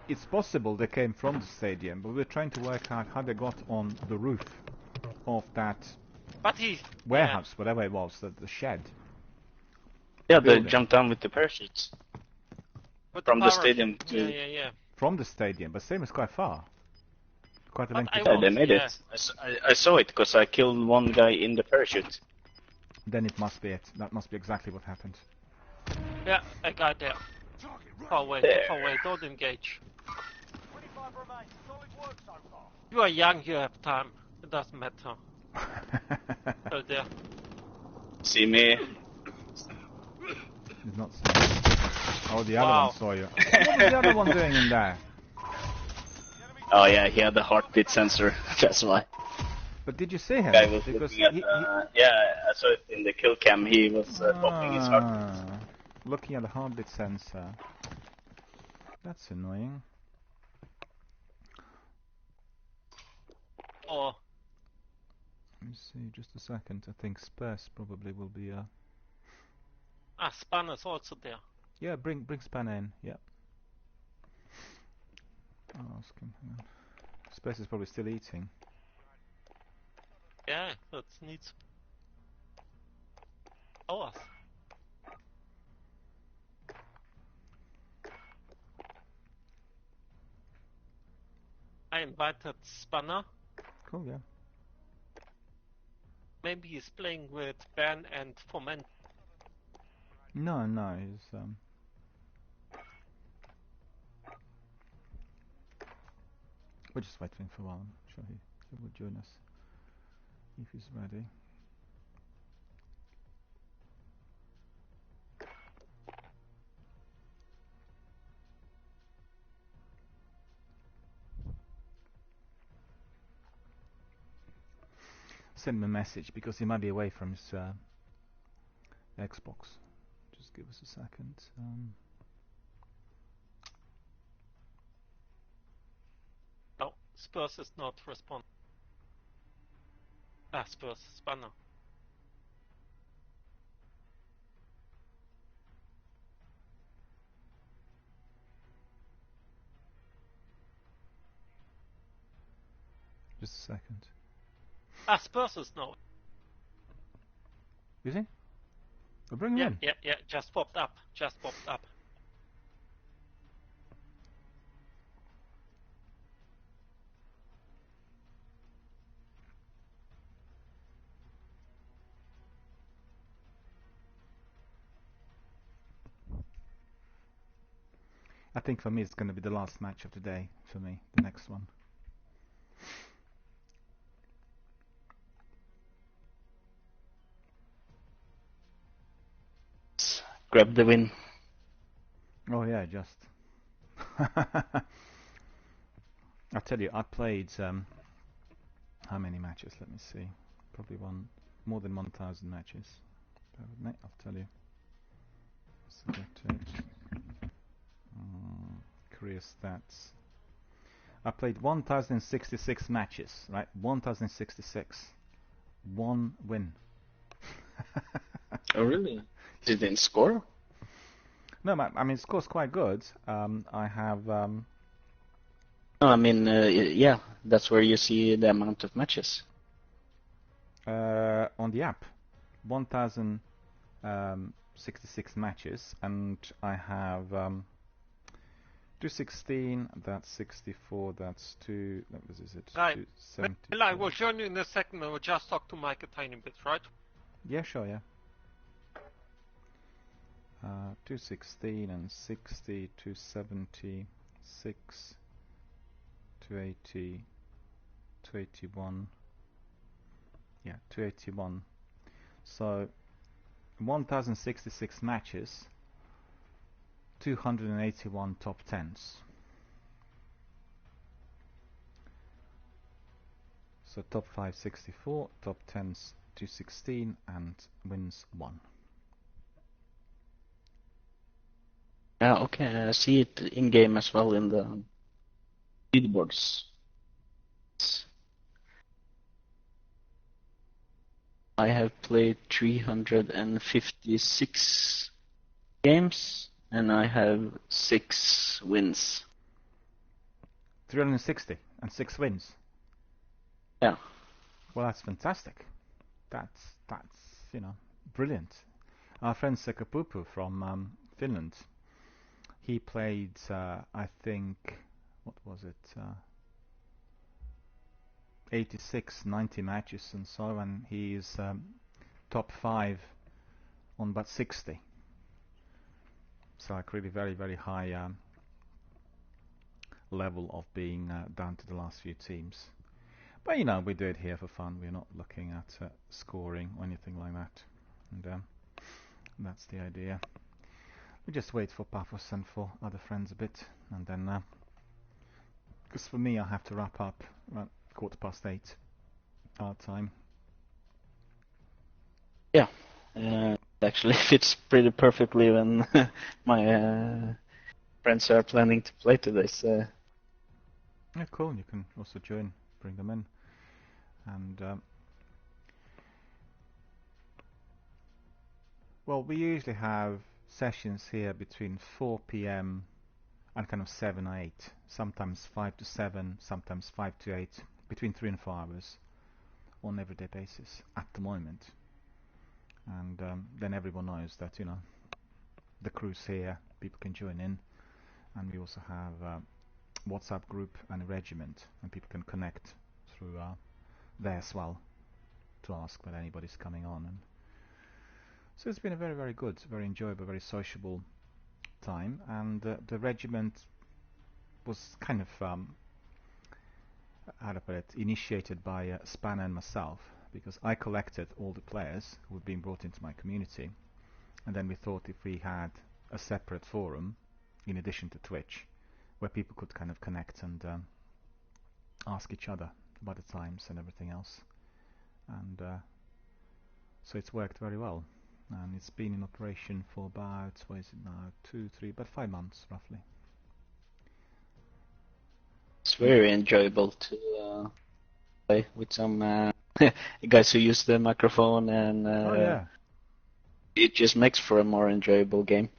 It's possible they came from the stadium, but we're trying to work out how they got on the roof of that But he... warehouse, whatever it was, the shed. Yeah, they Building. jumped down with the parachutes with from the parachute. stadium to. Yeah. From the stadium, but stadium is quite far. Quite a But lengthy I Yeah, flight. they made Yeah. it. I saw it because I killed one guy in the parachute. Then it must be it. That must be exactly what happened. Yeah, a guy there. Target right. Far away, There. far away, don't engage. 25 remain. Solid work so far. You are young, you have time. It doesn't matter. Oh there. See me? He's not seeing. Oh, the other Wow. one saw you. What was the other one doing in there? Oh yeah, he had the heartbeat sensor. That's why. But did you see him? Guy was Because looking at. Yeah, I saw it in the kill cam. He was popping his heartbeat. Looking at the heartbeat sensor. That's annoying. Or Let me see, just a second. I think Spurs probably will be. Span is also there. Yeah, bring Spanner in. Yeah. I'll ask him. Hang on. Spurs is probably still eating. Yeah, that needs hours. I invited Spanner. Cool, yeah. Maybe he's playing with Ben and Foment. No, he's we're just waiting for a while. I'm sure he will join us if he's ready. Send him a message because he might be away from his Xbox. Just give us a second. No, Spurs is not responding. Spurs, Spanner. Just a second. Spurs is no. You see? We'll bring him in. Yeah, just popped up. I think for me it's going to be the last match of the day. For me, the next one. Grab the win. Oh yeah, just. I'll tell you, I played how many matches? Let me see. Probably more than 1,000 matches. Bear with me, I'll tell you. Select it. Career stats. I played 1,066 matches, right? 1,066. One win. Oh really? Did they score? No, I mean, score's quite good. I have. No, I mean, yeah, that's where you see the amount of matches. On the app, 1,066 matches, and I have 216. That's 64. That's two. What is it? Right. 270. Well, I will join you in a second. I will just talk to Mike a tiny bit, right? Yeah, sure. Yeah. 216 and 60, 270, 6, 280, 281, yeah, 281. So 1066 matches, 281 top 10s. So top 5 64, top 10s 216, and wins 1. Yeah, okay, I see it in game as well in the leaderboards. I have played 356 games and I have 6 wins. 360 and 6 wins. Yeah. Well, that's fantastic. That's brilliant. Our friend Sekapupu from Finland, he played I think, what was it, 86, 90 matches and so, and he's top 5 on about 60. So like really very, very high level of being down to the last few teams. But we do it here for fun. We're not looking at scoring or anything like that. And that's the idea. We just wait for Paphos and for other friends a bit, and then because for me I have to wrap up around 8:15 our time. Yeah, it actually fits pretty perfectly when my friends are planning to play today. So Yeah, cool. You can also join, bring them in, and well, we usually have sessions here between 4 p.m. and kind of 7 or 8. Sometimes 5 to 7, sometimes 5 to 8, between 3 and 4 hours on everyday basis at the moment. And then everyone knows that the crew's here, people can join in, and we also have a WhatsApp group and a regiment, and people can connect through there as well to ask whether anybody's coming on. And so it's been a very, very good, very enjoyable, very sociable time, and the regiment was kind of how to put it, initiated by Spanner and myself, because I collected all the players who had been brought into my community, and then we thought if we had a separate forum in addition to Twitch where people could kind of connect and ask each other about the times and everything else, and so it's worked very well, and it's been in operation for about, what is it now, 2, 3, about 5 months roughly. it's very enjoyable to play with some guys who use the microphone, and Oh yeah. it just makes for a more enjoyable game.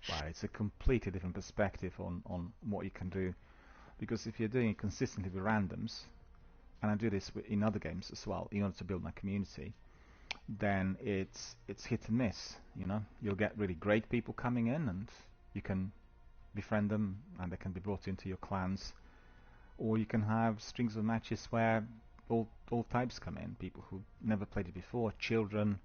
Well, it's a completely different perspective on what you can do, because if you're doing it consistently with randoms, and I do this in other games as well in order to build my community, then it's hit and miss. You'll get really great people coming in and you can befriend them and they can be brought into your clans, or you can have strings of matches where all types come in, people who never played it before, children,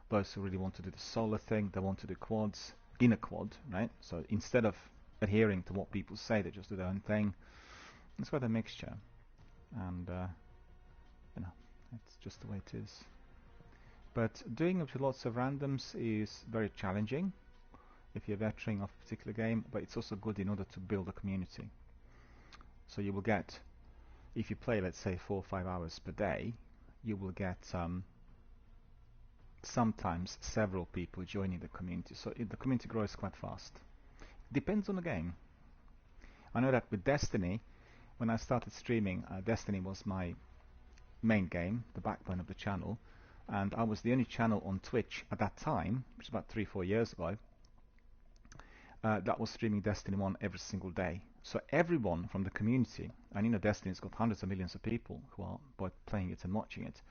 those who really want to do the solo thing, they want to do quads in a quad, right? So instead of adhering to what people say, they just do their own thing. It's quite a mixture, and it's just the way it is. But doing it with lots of randoms is very challenging if you're veteran of a particular game, but it's also good in order to build a community. So you will get, if you play, let's say, 4 or 5 hours per day, you will get sometimes several people joining the community. So the community grows quite fast. Depends on the game. I know that with Destiny, when I started streaming, Destiny was my main game, the backbone of the channel, and I was the only channel on Twitch at that time, which is about 3-4 years ago, that was streaming Destiny 1 every single day. So everyone from the community, and Destiny's got hundreds of millions of people who are both playing it and watching it,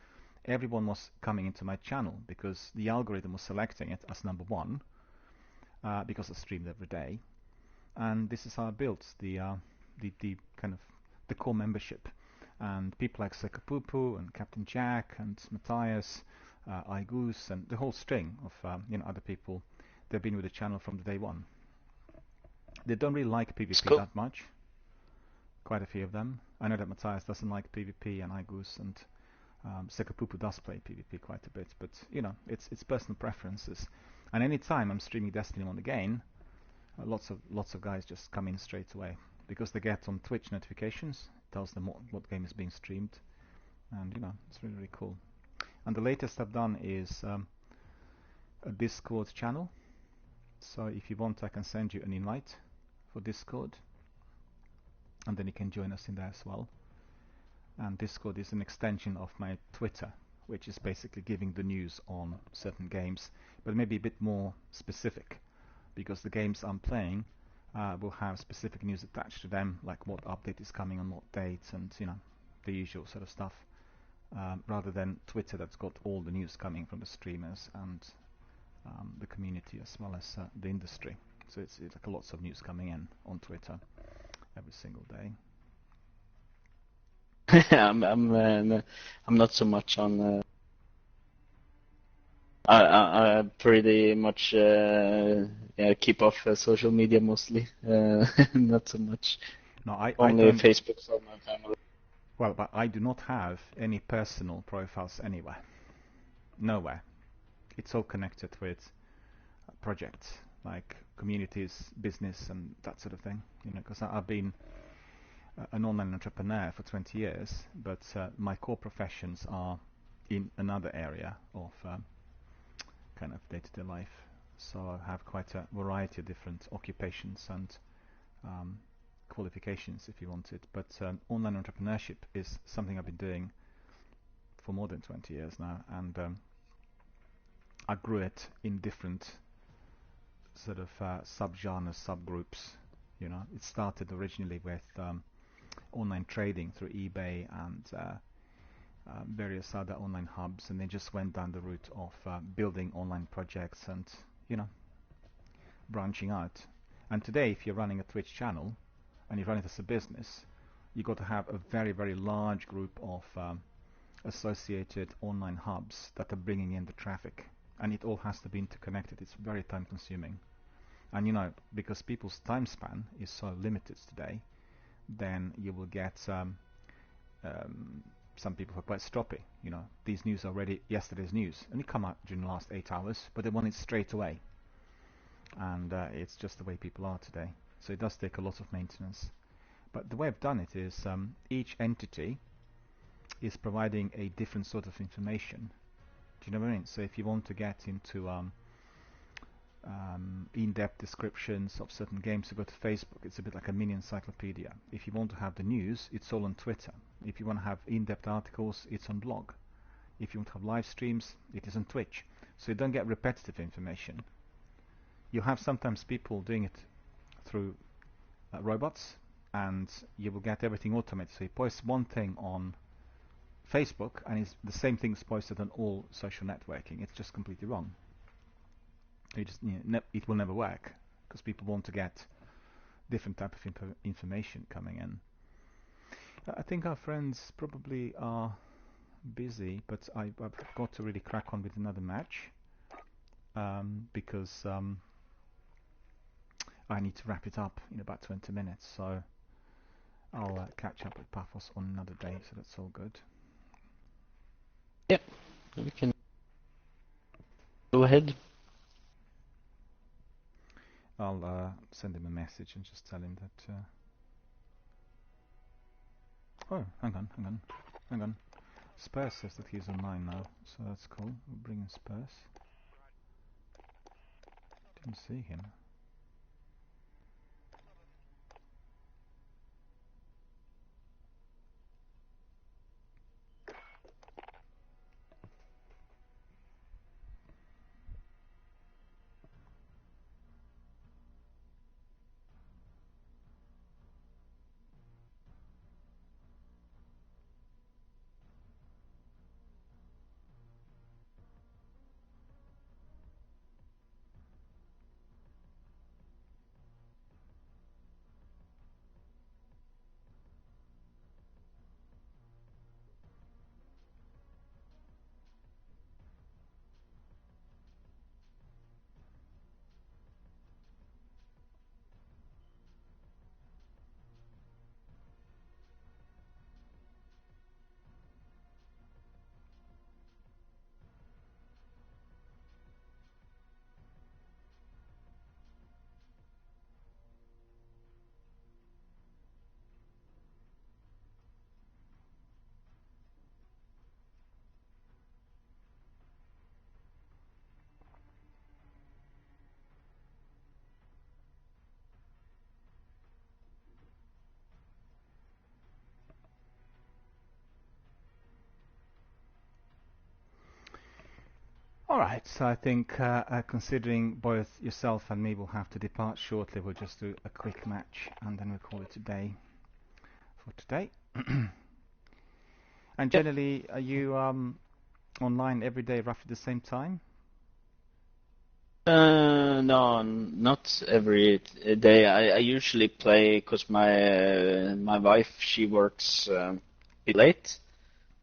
everyone was coming into my channel because the algorithm was selecting it as number 1 because I streamed every day. And this is how I built the kind of the core membership. And people like Sekapupu and Captain Jack and Matthias, iGoose, and the whole string of other people, they've been with the channel from the day one. They don't really like PvP that much. Quite a few of them. I know that Matthias doesn't like PvP, and iGoose and Sekapupu does play PvP quite a bit, but you know, it's personal preferences. And anytime I'm streaming Destiny 1 again, lots of guys just come in straight away because they get on Twitch notifications. It tells them what game is being streamed, and you know, it's really, really cool. And the latest I've done is a Discord channel. So if you want, I can send you an invite for Discord, and then you can join us in there as well. And Discord is an extension of my Twitter, which is basically giving the news on certain games, but maybe a bit more specific, because the games I'm playing will have specific news attached to them, like what update is coming on what date, and you know, the usual sort of stuff, rather than Twitter that's got all the news coming from the streamers and the community as well as the industry. So it's like lots of news coming in on Twitter every single day. I'm not so much on. I pretty much keep off social media mostly. Not so much. No, I Only don't, Facebook for my family. well, but I do not have any personal profiles anywhere. Nowhere. It's all connected with projects like communities, business, and that sort of thing. You know, because I've been an online entrepreneur for 20 years, but my core professions are in another area of kind of day-to-day life. So I have quite a variety of different occupations and qualifications, if you want it. But online entrepreneurship is something I've been doing for more than 20 years now, and I grew it in different sort of sub-genres, subgroups. You know, it started originally with online trading through eBay and various other online hubs, and then just went down the route of building online projects and, you know, branching out. And today, if you're running a Twitch channel and you run it as a business, you've got to have a very, very large group of associated online hubs that are bringing in the traffic, and it all has to be interconnected. It's very time consuming, and you know, because people's time span is so limited today, then you will get some people who are quite stroppy. You know, these news are already yesterday's news, and it come out during the last 8 hours, but they want it straight away, and it's just the way people are today. So it does take a lot of maintenance. But the way I've done it is each entity is providing a different sort of information. Do you know what I mean? So if you want to get into in-depth descriptions of certain games, you go to Facebook. It's a bit like a mini encyclopedia. If you want to have the news, it's all on Twitter. If you want to have in-depth articles, it's on blog. If you want to have live streams, it is on Twitch. So you don't get repetitive information. You have sometimes people doing it through robots, and you will get everything automated. So you post one thing on Facebook, and it's the same thing is posted on all social networking. It's just completely wrong. It will never work because people want to get different type of information coming in. I think our friends probably are busy, but I've got to really crack on with another match because I need to wrap it up in about 20 minutes. So I'll catch up with Paphos on another day. So that's all good. Yep, we can go ahead. I'll send him a message and just tell him that. Oh, hang on. Spurs says that he's online now, so that's cool. We'll bring in Spurs. Didn't see him. Alright, so I think considering both yourself and me will have to depart shortly, we'll just do a quick match and then we'll call it a day for today. And generally, are you online every day roughly the same time? No, not every day. I usually play because my wife, she works late,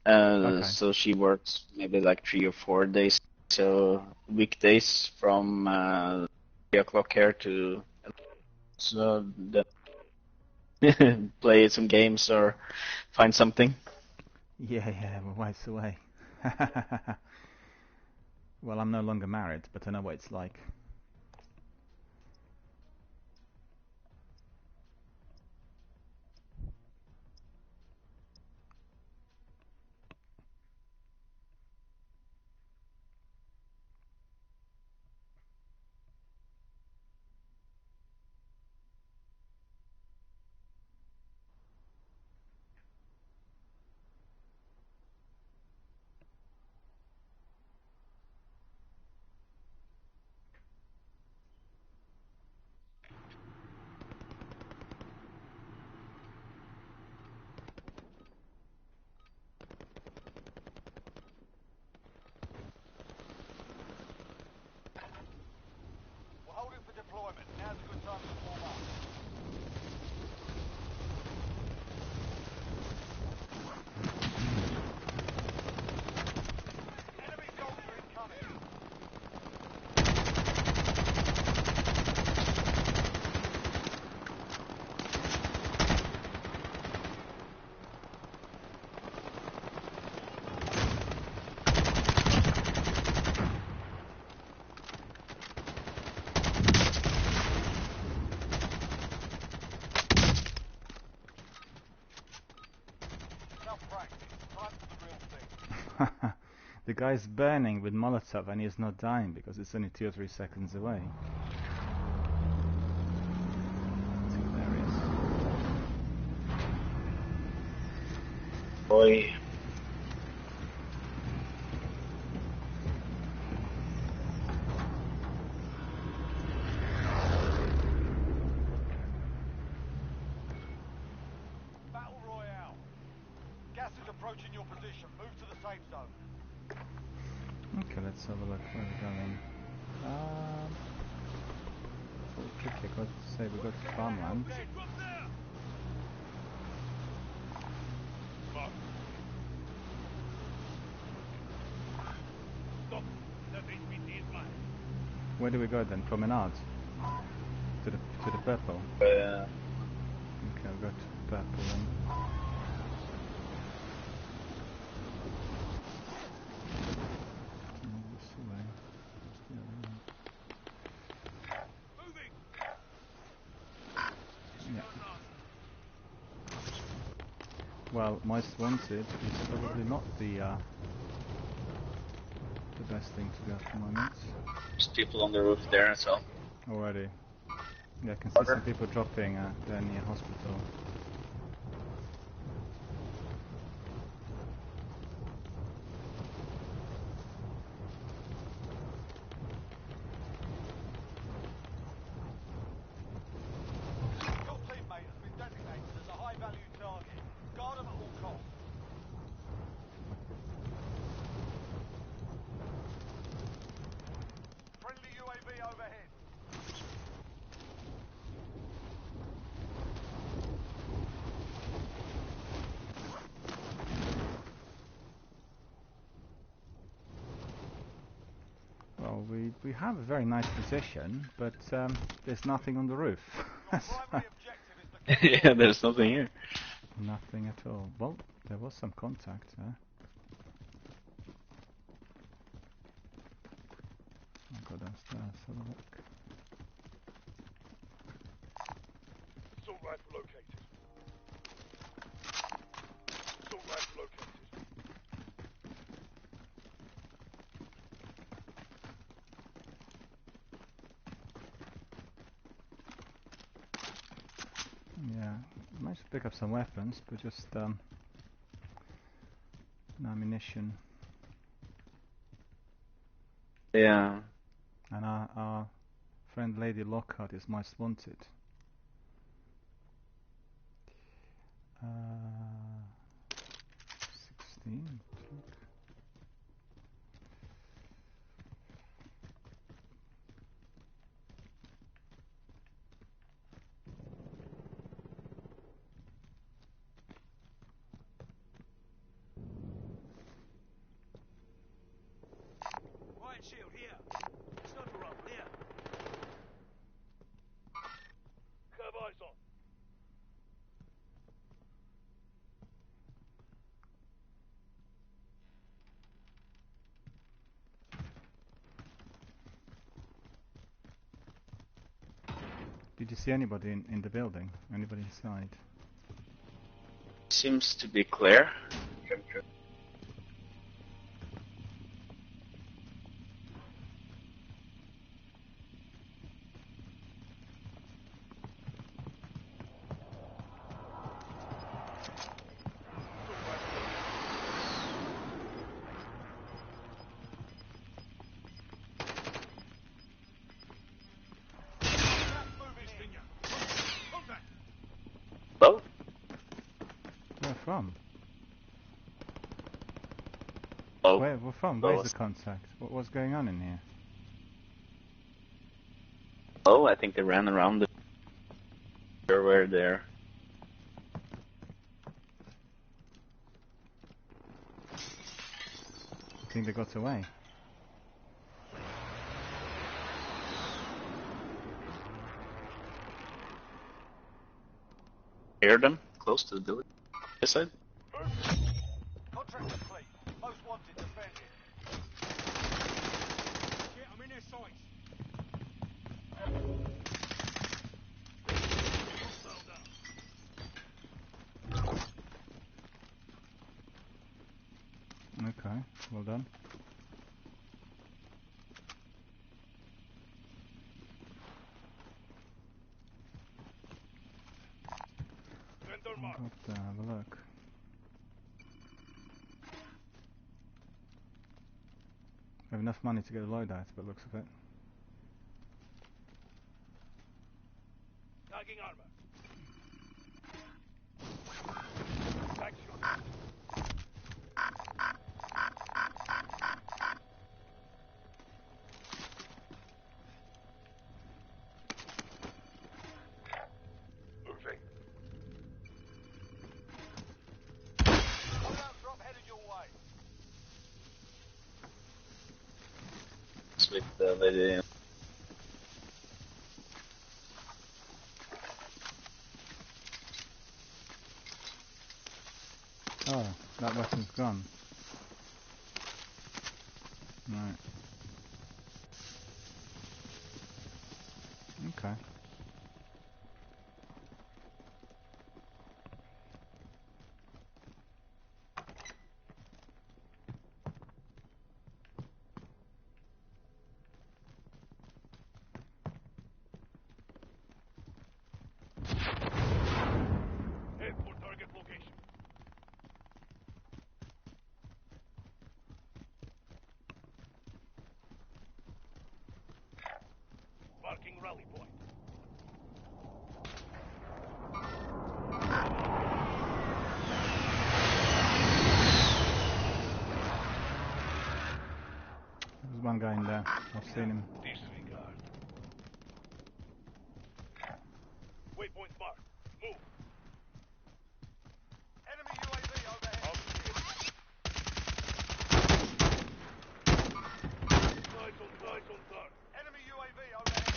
Okay. so she works maybe like 3 or 4 days. So weekdays from 3 o'clock here to so then play some games or find something. Yeah, we're ways away. Well, I'm no longer married, but I know what it's like. We're holding for deployment. Now's a good time to warm up. Enemy soldier incoming. Enough practice. Time for the real thing. The guy's burning with Molotov and he's not dying because it's only 2 or 3 seconds away. It's hilarious. Boy. Battle Royale. Gas is approaching your position. Move to the safe zone. Okay, let's have a look where we're going. Tricky, I got to say we got to farmland. Drop there! Stop. That HPT is mine. Where do we go then? Promenade? To the purple? Uh, Okay, I'll go to purple then. This way. The other one. Moving! Yeah. Well, most wanted is probably not the best thing to do at the moment. there's people on the roof there as well. Already. Yeah, I can see some people dropping there near hospital. Your teammate has been designated as a high-value target. Guard them at all costs. Friendly UAV overhead. Well, we have a very nice position, but there's nothing on the roof. Your primary objective is to keep Yeah, there's nothing here. Nothing at all. Well, there was some contact there. I'll go downstairs, have a look. assault rifle located. Assault rifle located. Yeah, managed to pick up some weapons, but just no ammunition. Yeah. And our friend Lady Lockhart is most wanted. Uh, 16. Riot shield here. Sniper rifle here. Curve eyes on. Did you see anybody in the building? Anybody inside? Seems to be clear. Hello? Where from? Oh. Where we're from? Where's the contact? What's going on in here? Oh, I think they ran around the... Where there. I think they got away. Hear them close to the building. This side. Contract complete. Most wanted defended. Shit, I'm in their sights. Hostile down. Okay, well done. Vendor mark. Got to have a look. We have enough money to get a loadout, by the looks of it. Tagging armor. Back shot. Moving. Loadout drop headed your way. With the lady. Oh, that weapon's gone. Right. Okay. Head for target location. Marking rally point. There's one guy in there. I've seen him. Disregard. Waypoint marked. Move. Enemy UAV overhead. Eyes on target. Enemy UAV overhead.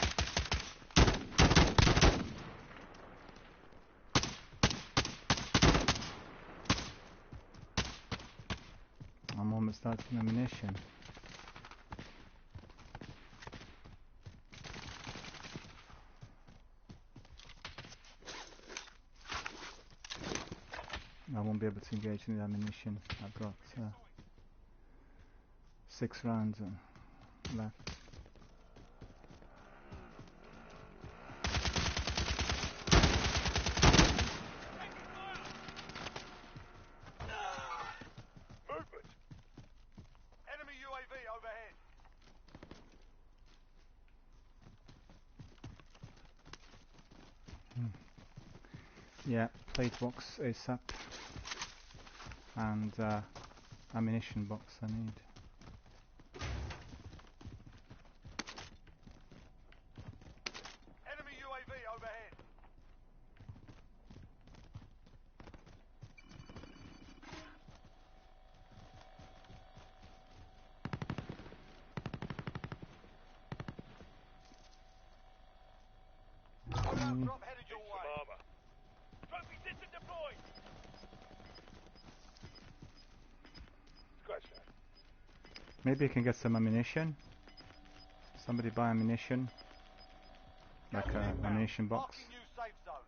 I'm almost out of ammunition. I won't be able to engage in the ammunition. I've got 6 rounds left. Movement. Enemy UAV overhead. Yeah, plate box ASAP. And ammunition box I need. Enemy UAV overhead. Drop headed your way. Trophy system deployed. Scratch that. Maybe I can get some ammunition. Somebody buy ammunition. Like an ammunition box. Marking new safe zone.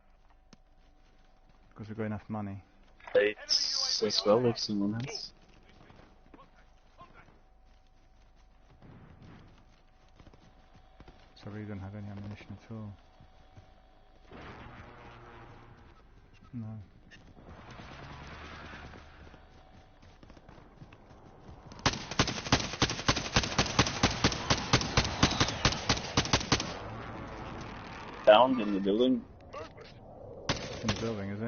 Because we've got enough money. Plates as well if someone has. So we don't have any ammunition at all. No. Down in the building. In the building, is he?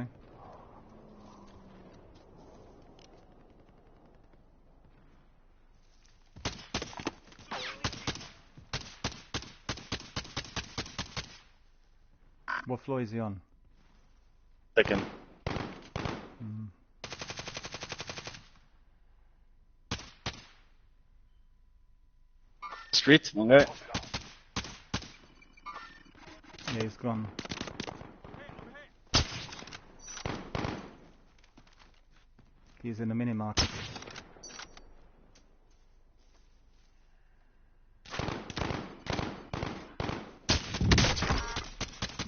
What floor is he on? Second. Mm. Street, one guy. Yeah, he's gone. He's in the mini market.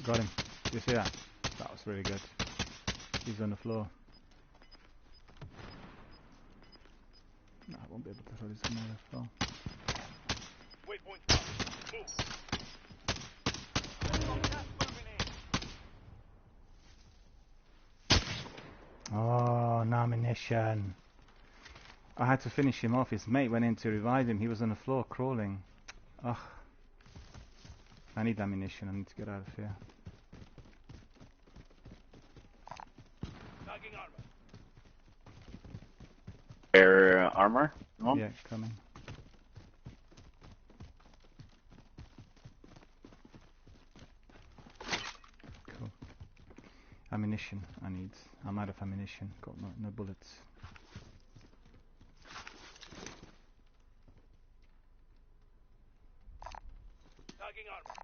Got him. You see that? That was really good. He's on the floor. No, I won't be able to throw this another floor. Waypoint spotted. Move. Gas moving in. Oh, no ammunition. I had to finish him off. His mate went in to revive him. He was on the floor crawling. Ugh. I need ammunition. I need to get out of here. Tagging armor. Air armor. No? Yeah, coming. Cool. Ammunition. I need. I'm out of ammunition. Got no bullets. Tagging armor.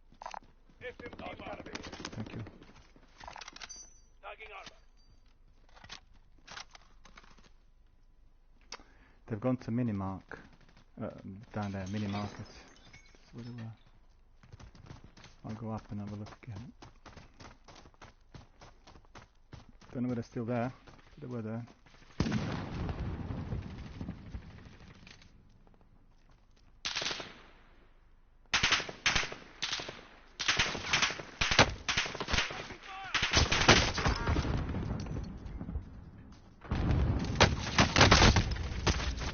SMG marker. Thank you. Tagging armor. They've gone to Minimark. Down there, mini market. That's where they were. I'll go up and have a look again. Don't know whether they're still there. They were there.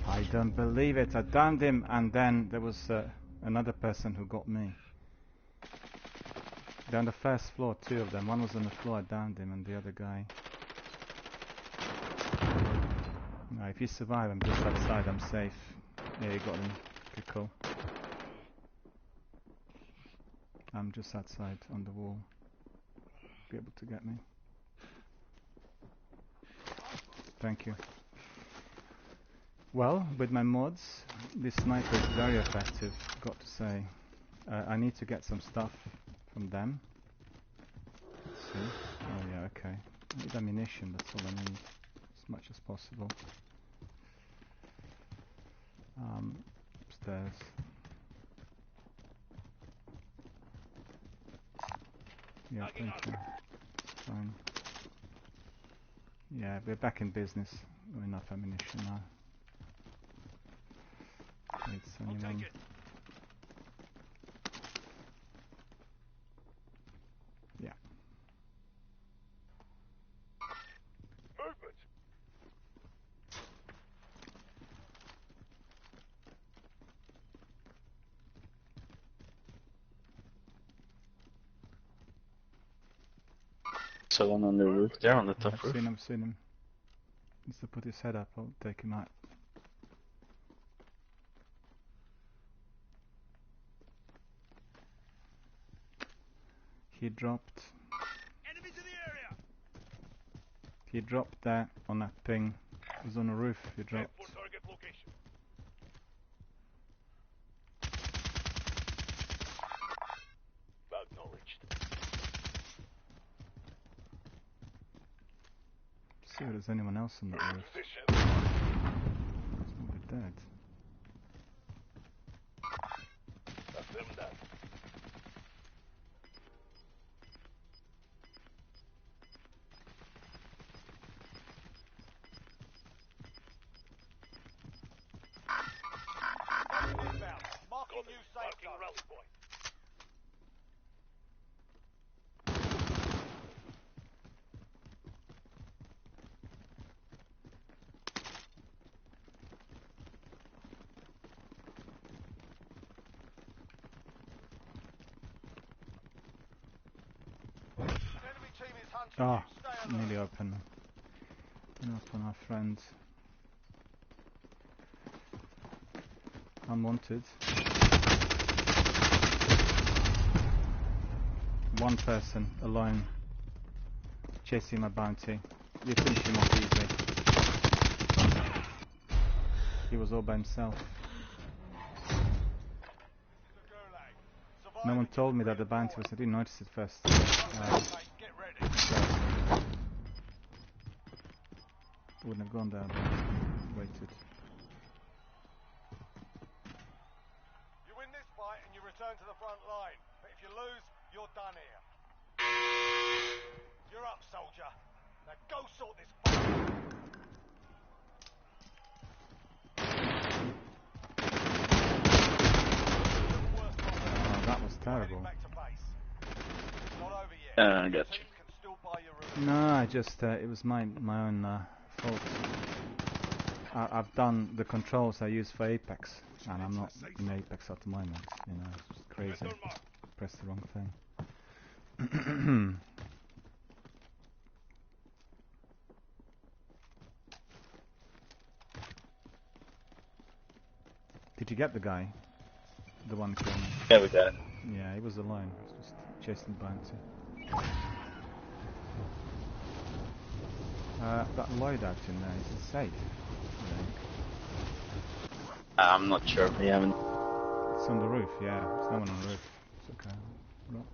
I don't believe it. I downed him, and then there was another person who got me. Down the first floor, two of them. One was on the floor, I downed him, and the other guy. No, if you survive, I'm just outside, I'm safe. Yeah, you got him. Okay, cool. I'm just outside on the wall. Be able to get me. Thank you. Well, with my mods, this sniper is very effective, got to say. I need to get some stuff from them. Let's see. Oh yeah, okay. I need ammunition, that's all I need. As much as possible. Upstairs. Yeah, thank you. Fine. Yeah, we're back in business. Got enough ammunition now. It's anyone. Yeah. Movement. Someone on the roof there, on the top I've roof. seen him. Needs to put his head up, I'll take him out. He dropped. Enemies in the area. He dropped there on that ping. He was on the roof, he dropped. For target location. Acknowledged. See if there's anyone else on that roof. Position. He's probably dead. That's them done. Inbound. Marking new safe zone. Rally point. Enemy team is hunting Ah, you. Stay alert. nearly open. Up on our friend. Unwanted. One person alone chasing my bounty. You finish him off easily. He was all by himself. No one told me that the bounty was. I didn't notice it first. Get ready. Wouldn't have gone there, but waited. You win this fight and you return to the front line. But if you lose, you're done here. You're up, soldier. Now go sort this fight. Oh, that was terrible. Back to base. It's not over yet. I got you. Team can still buy your reward. No, I just it was my own fault. I've done the controls I use for Apex, and I'm not in Apex at the moment. You know, it's just crazy. Pressed the wrong thing. Did you get the guy? The one who killed me? Yeah, we got it. Yeah, he was alone. He was just chasing the bounty. That loadout in there, is it safe? I think. I'm not sure. We haven't. It's on the roof, yeah. There's no one on the roof. It's okay. Look.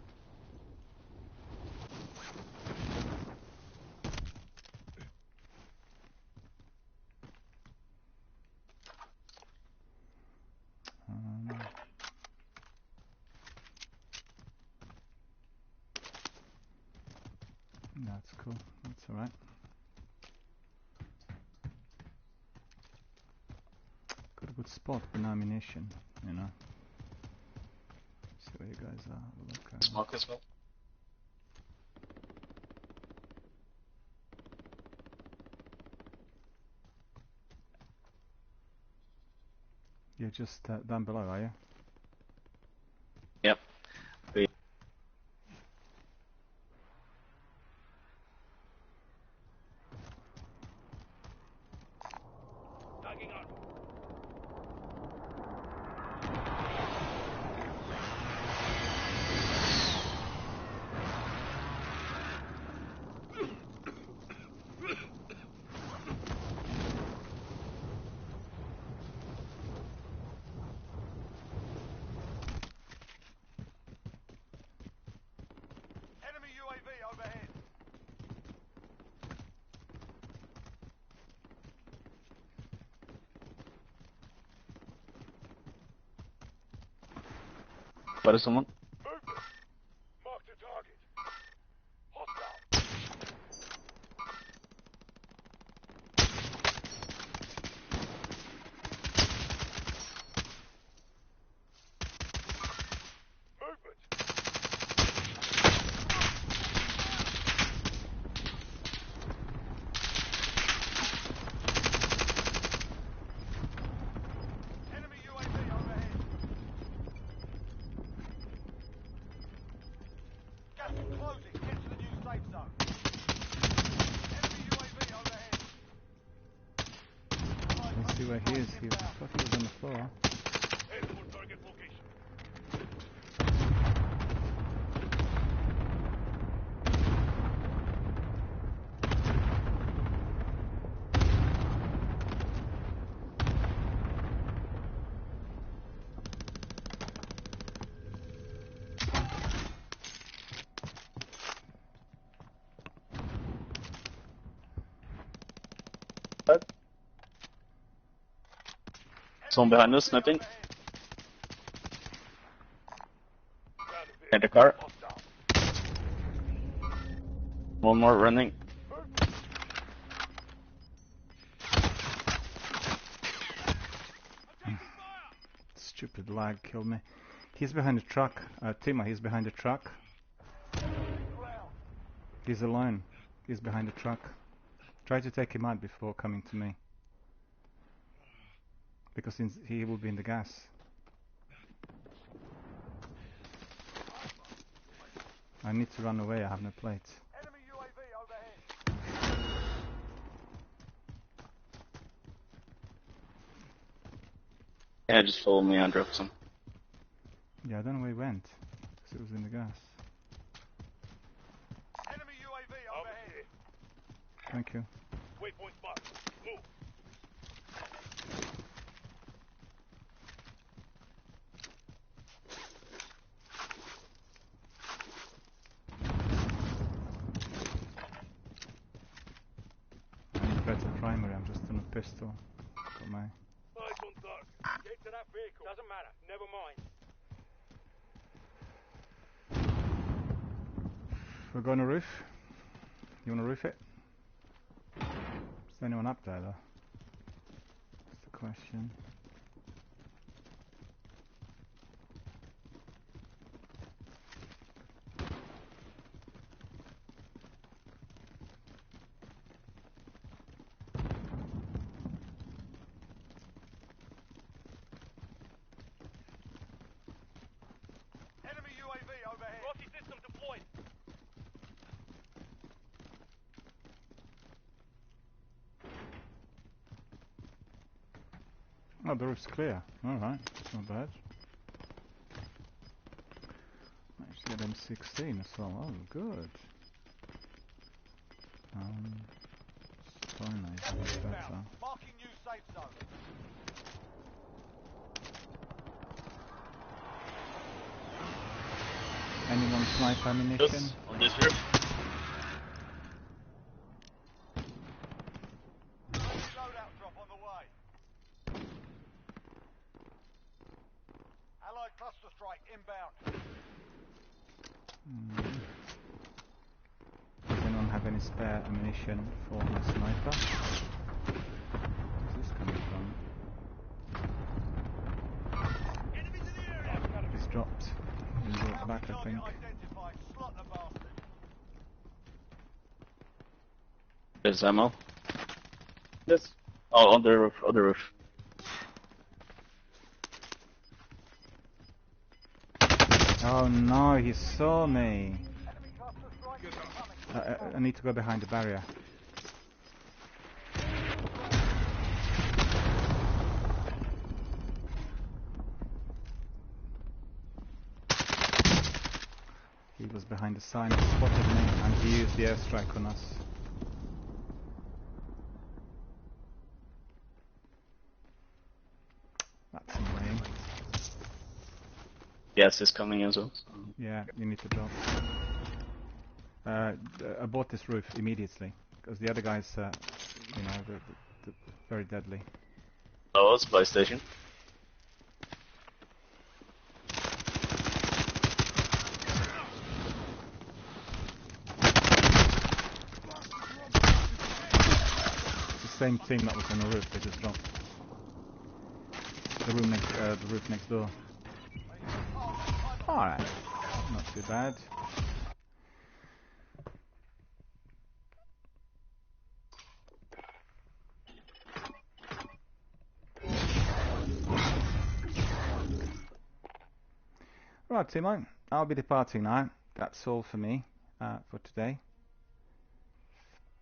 That's cool. That's alright. Got a good spot with no ammunition, you know. See where you guys are. Look, Smoke as well. you're just down below, are you? Yep. We Tagging up. Enemy UAV overhead. What is someone? Movement. Mark the target. Hostile. Movement. Enemy UAV overhead. Gas is closing. Get to the new safe zone. where he is. I thought he was on the floor. Head for target location. Someone behind us, sniping. In the car. One more running. Stupid lag killed me. He's behind the truck. Timo, he's behind the truck. He's alone. He's behind the truck. Try to take him out before coming to me. Because he will be in the gas. I need to run away, I have no plates. Enemy UAV overhead. Yeah, just follow me, I'll drop some. Yeah, I don't know where he went. Because it was in the gas. Enemy UAV overhead. Thank you. Waypoint marked. Move. I need better primary, I'm just on a pistol. Got my... Eyes on target. Get to that vehicle. Doesn't matter. Never mind. We're going to roof. You want to roof it? Is there anyone up there though? That's the question. Enemy UAV overhead. Rocky system deployed. Oh, the roof's clear. Alright, not bad. Managed to get M16 as well. Oh, good. Cyanide is better. Marking new safe zone. Anyone snipe ammunition? On this roof. Loadout drop on the way. Allied cluster strike inbound. Does anyone have any spare ammunition for my sniper? Where's this coming from? Enemies in the area. He's dropped. He's brought back, I think. Identified. Slot the bastard. There's ammo. Yes. Oh, on the roof, on the roof. Oh no, he saw me. Enemy cluster strike incoming. I need to go behind the barrier. He was behind the sign, he spotted me, and he used the airstrike on us. That's annoying. Gas is coming as well. So. Yeah, you need to drop. Abort this roof immediately, because the other guys, you know, they're very deadly. Oh, supply station. It's the same team that was on the roof, they just dropped. The roof next door. Alright, not too bad. Right, Timo, I'll be departing now. That's all for me for today.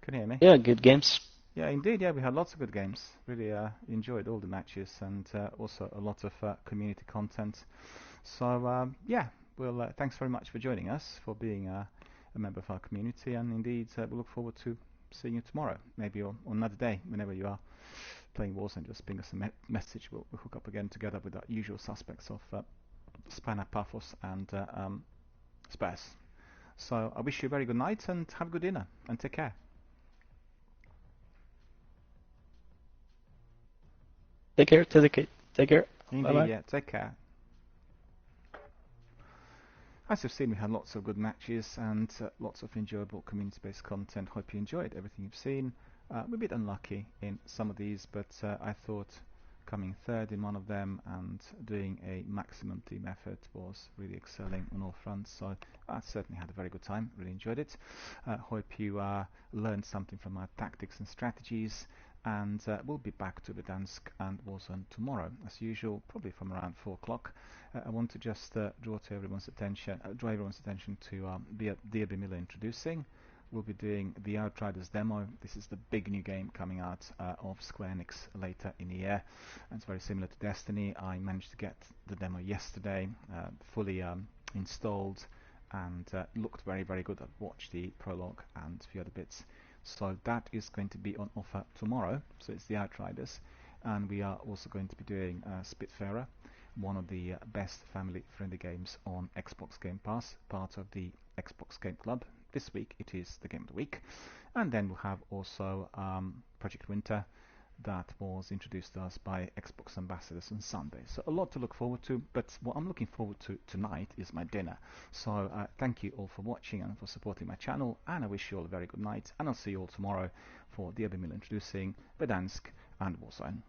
Can you hear me? Yeah, good games. Yeah, indeed. Yeah, we had lots of good games. Really enjoyed all the matches and also a lot of community content. So yeah, well, thanks very much for joining us, for being a member of our community, and indeed we look forward to seeing you tomorrow, maybe on another day, whenever you are playing Warzone. Just ping us a message. We'll hook up again together with our usual suspects of Spanner, Paphos, and Spaz. So I wish you a very good night and have a good dinner and take care. Take care. Take care. Indeed, Bye-bye. yeah, take care. As you've seen, we had lots of good matches and lots of enjoyable community-based content. Hope you enjoyed everything you've seen. We're a bit unlucky in some of these, but I thought coming third in one of them and doing a maximum team effort was really excelling on all fronts. So I certainly had a very good time, really enjoyed it. Hope you learned something from our tactics and strategies. And we'll be back to Verdansk and Warzone tomorrow, as usual, probably from around 4 o'clock. I want to just draw everyone's attention to DRBMiller introducing. We'll be doing the Outriders demo. This is the big new game coming out of Square Enix later in the year. And it's very similar to Destiny. I managed to get the demo yesterday, fully installed, and looked very, very good. I've watched the prologue and a few other bits. So that is going to be on offer tomorrow. So it's the Outriders. And we are also going to be doing Spitfire, one of the best family-friendly games on Xbox Game Pass, part of the Xbox Game Club. This week it is the Game of the Week. And then we'll have also Project Winter, that was introduced to us by Xbox ambassadors on Sunday. So a lot to look forward to, but what I'm looking forward to tonight is my dinner. So thank you all for watching and for supporting my channel, and I wish you all a very good night, and I'll see you all tomorrow for DRBMiller introducing Verdansk and Warzone.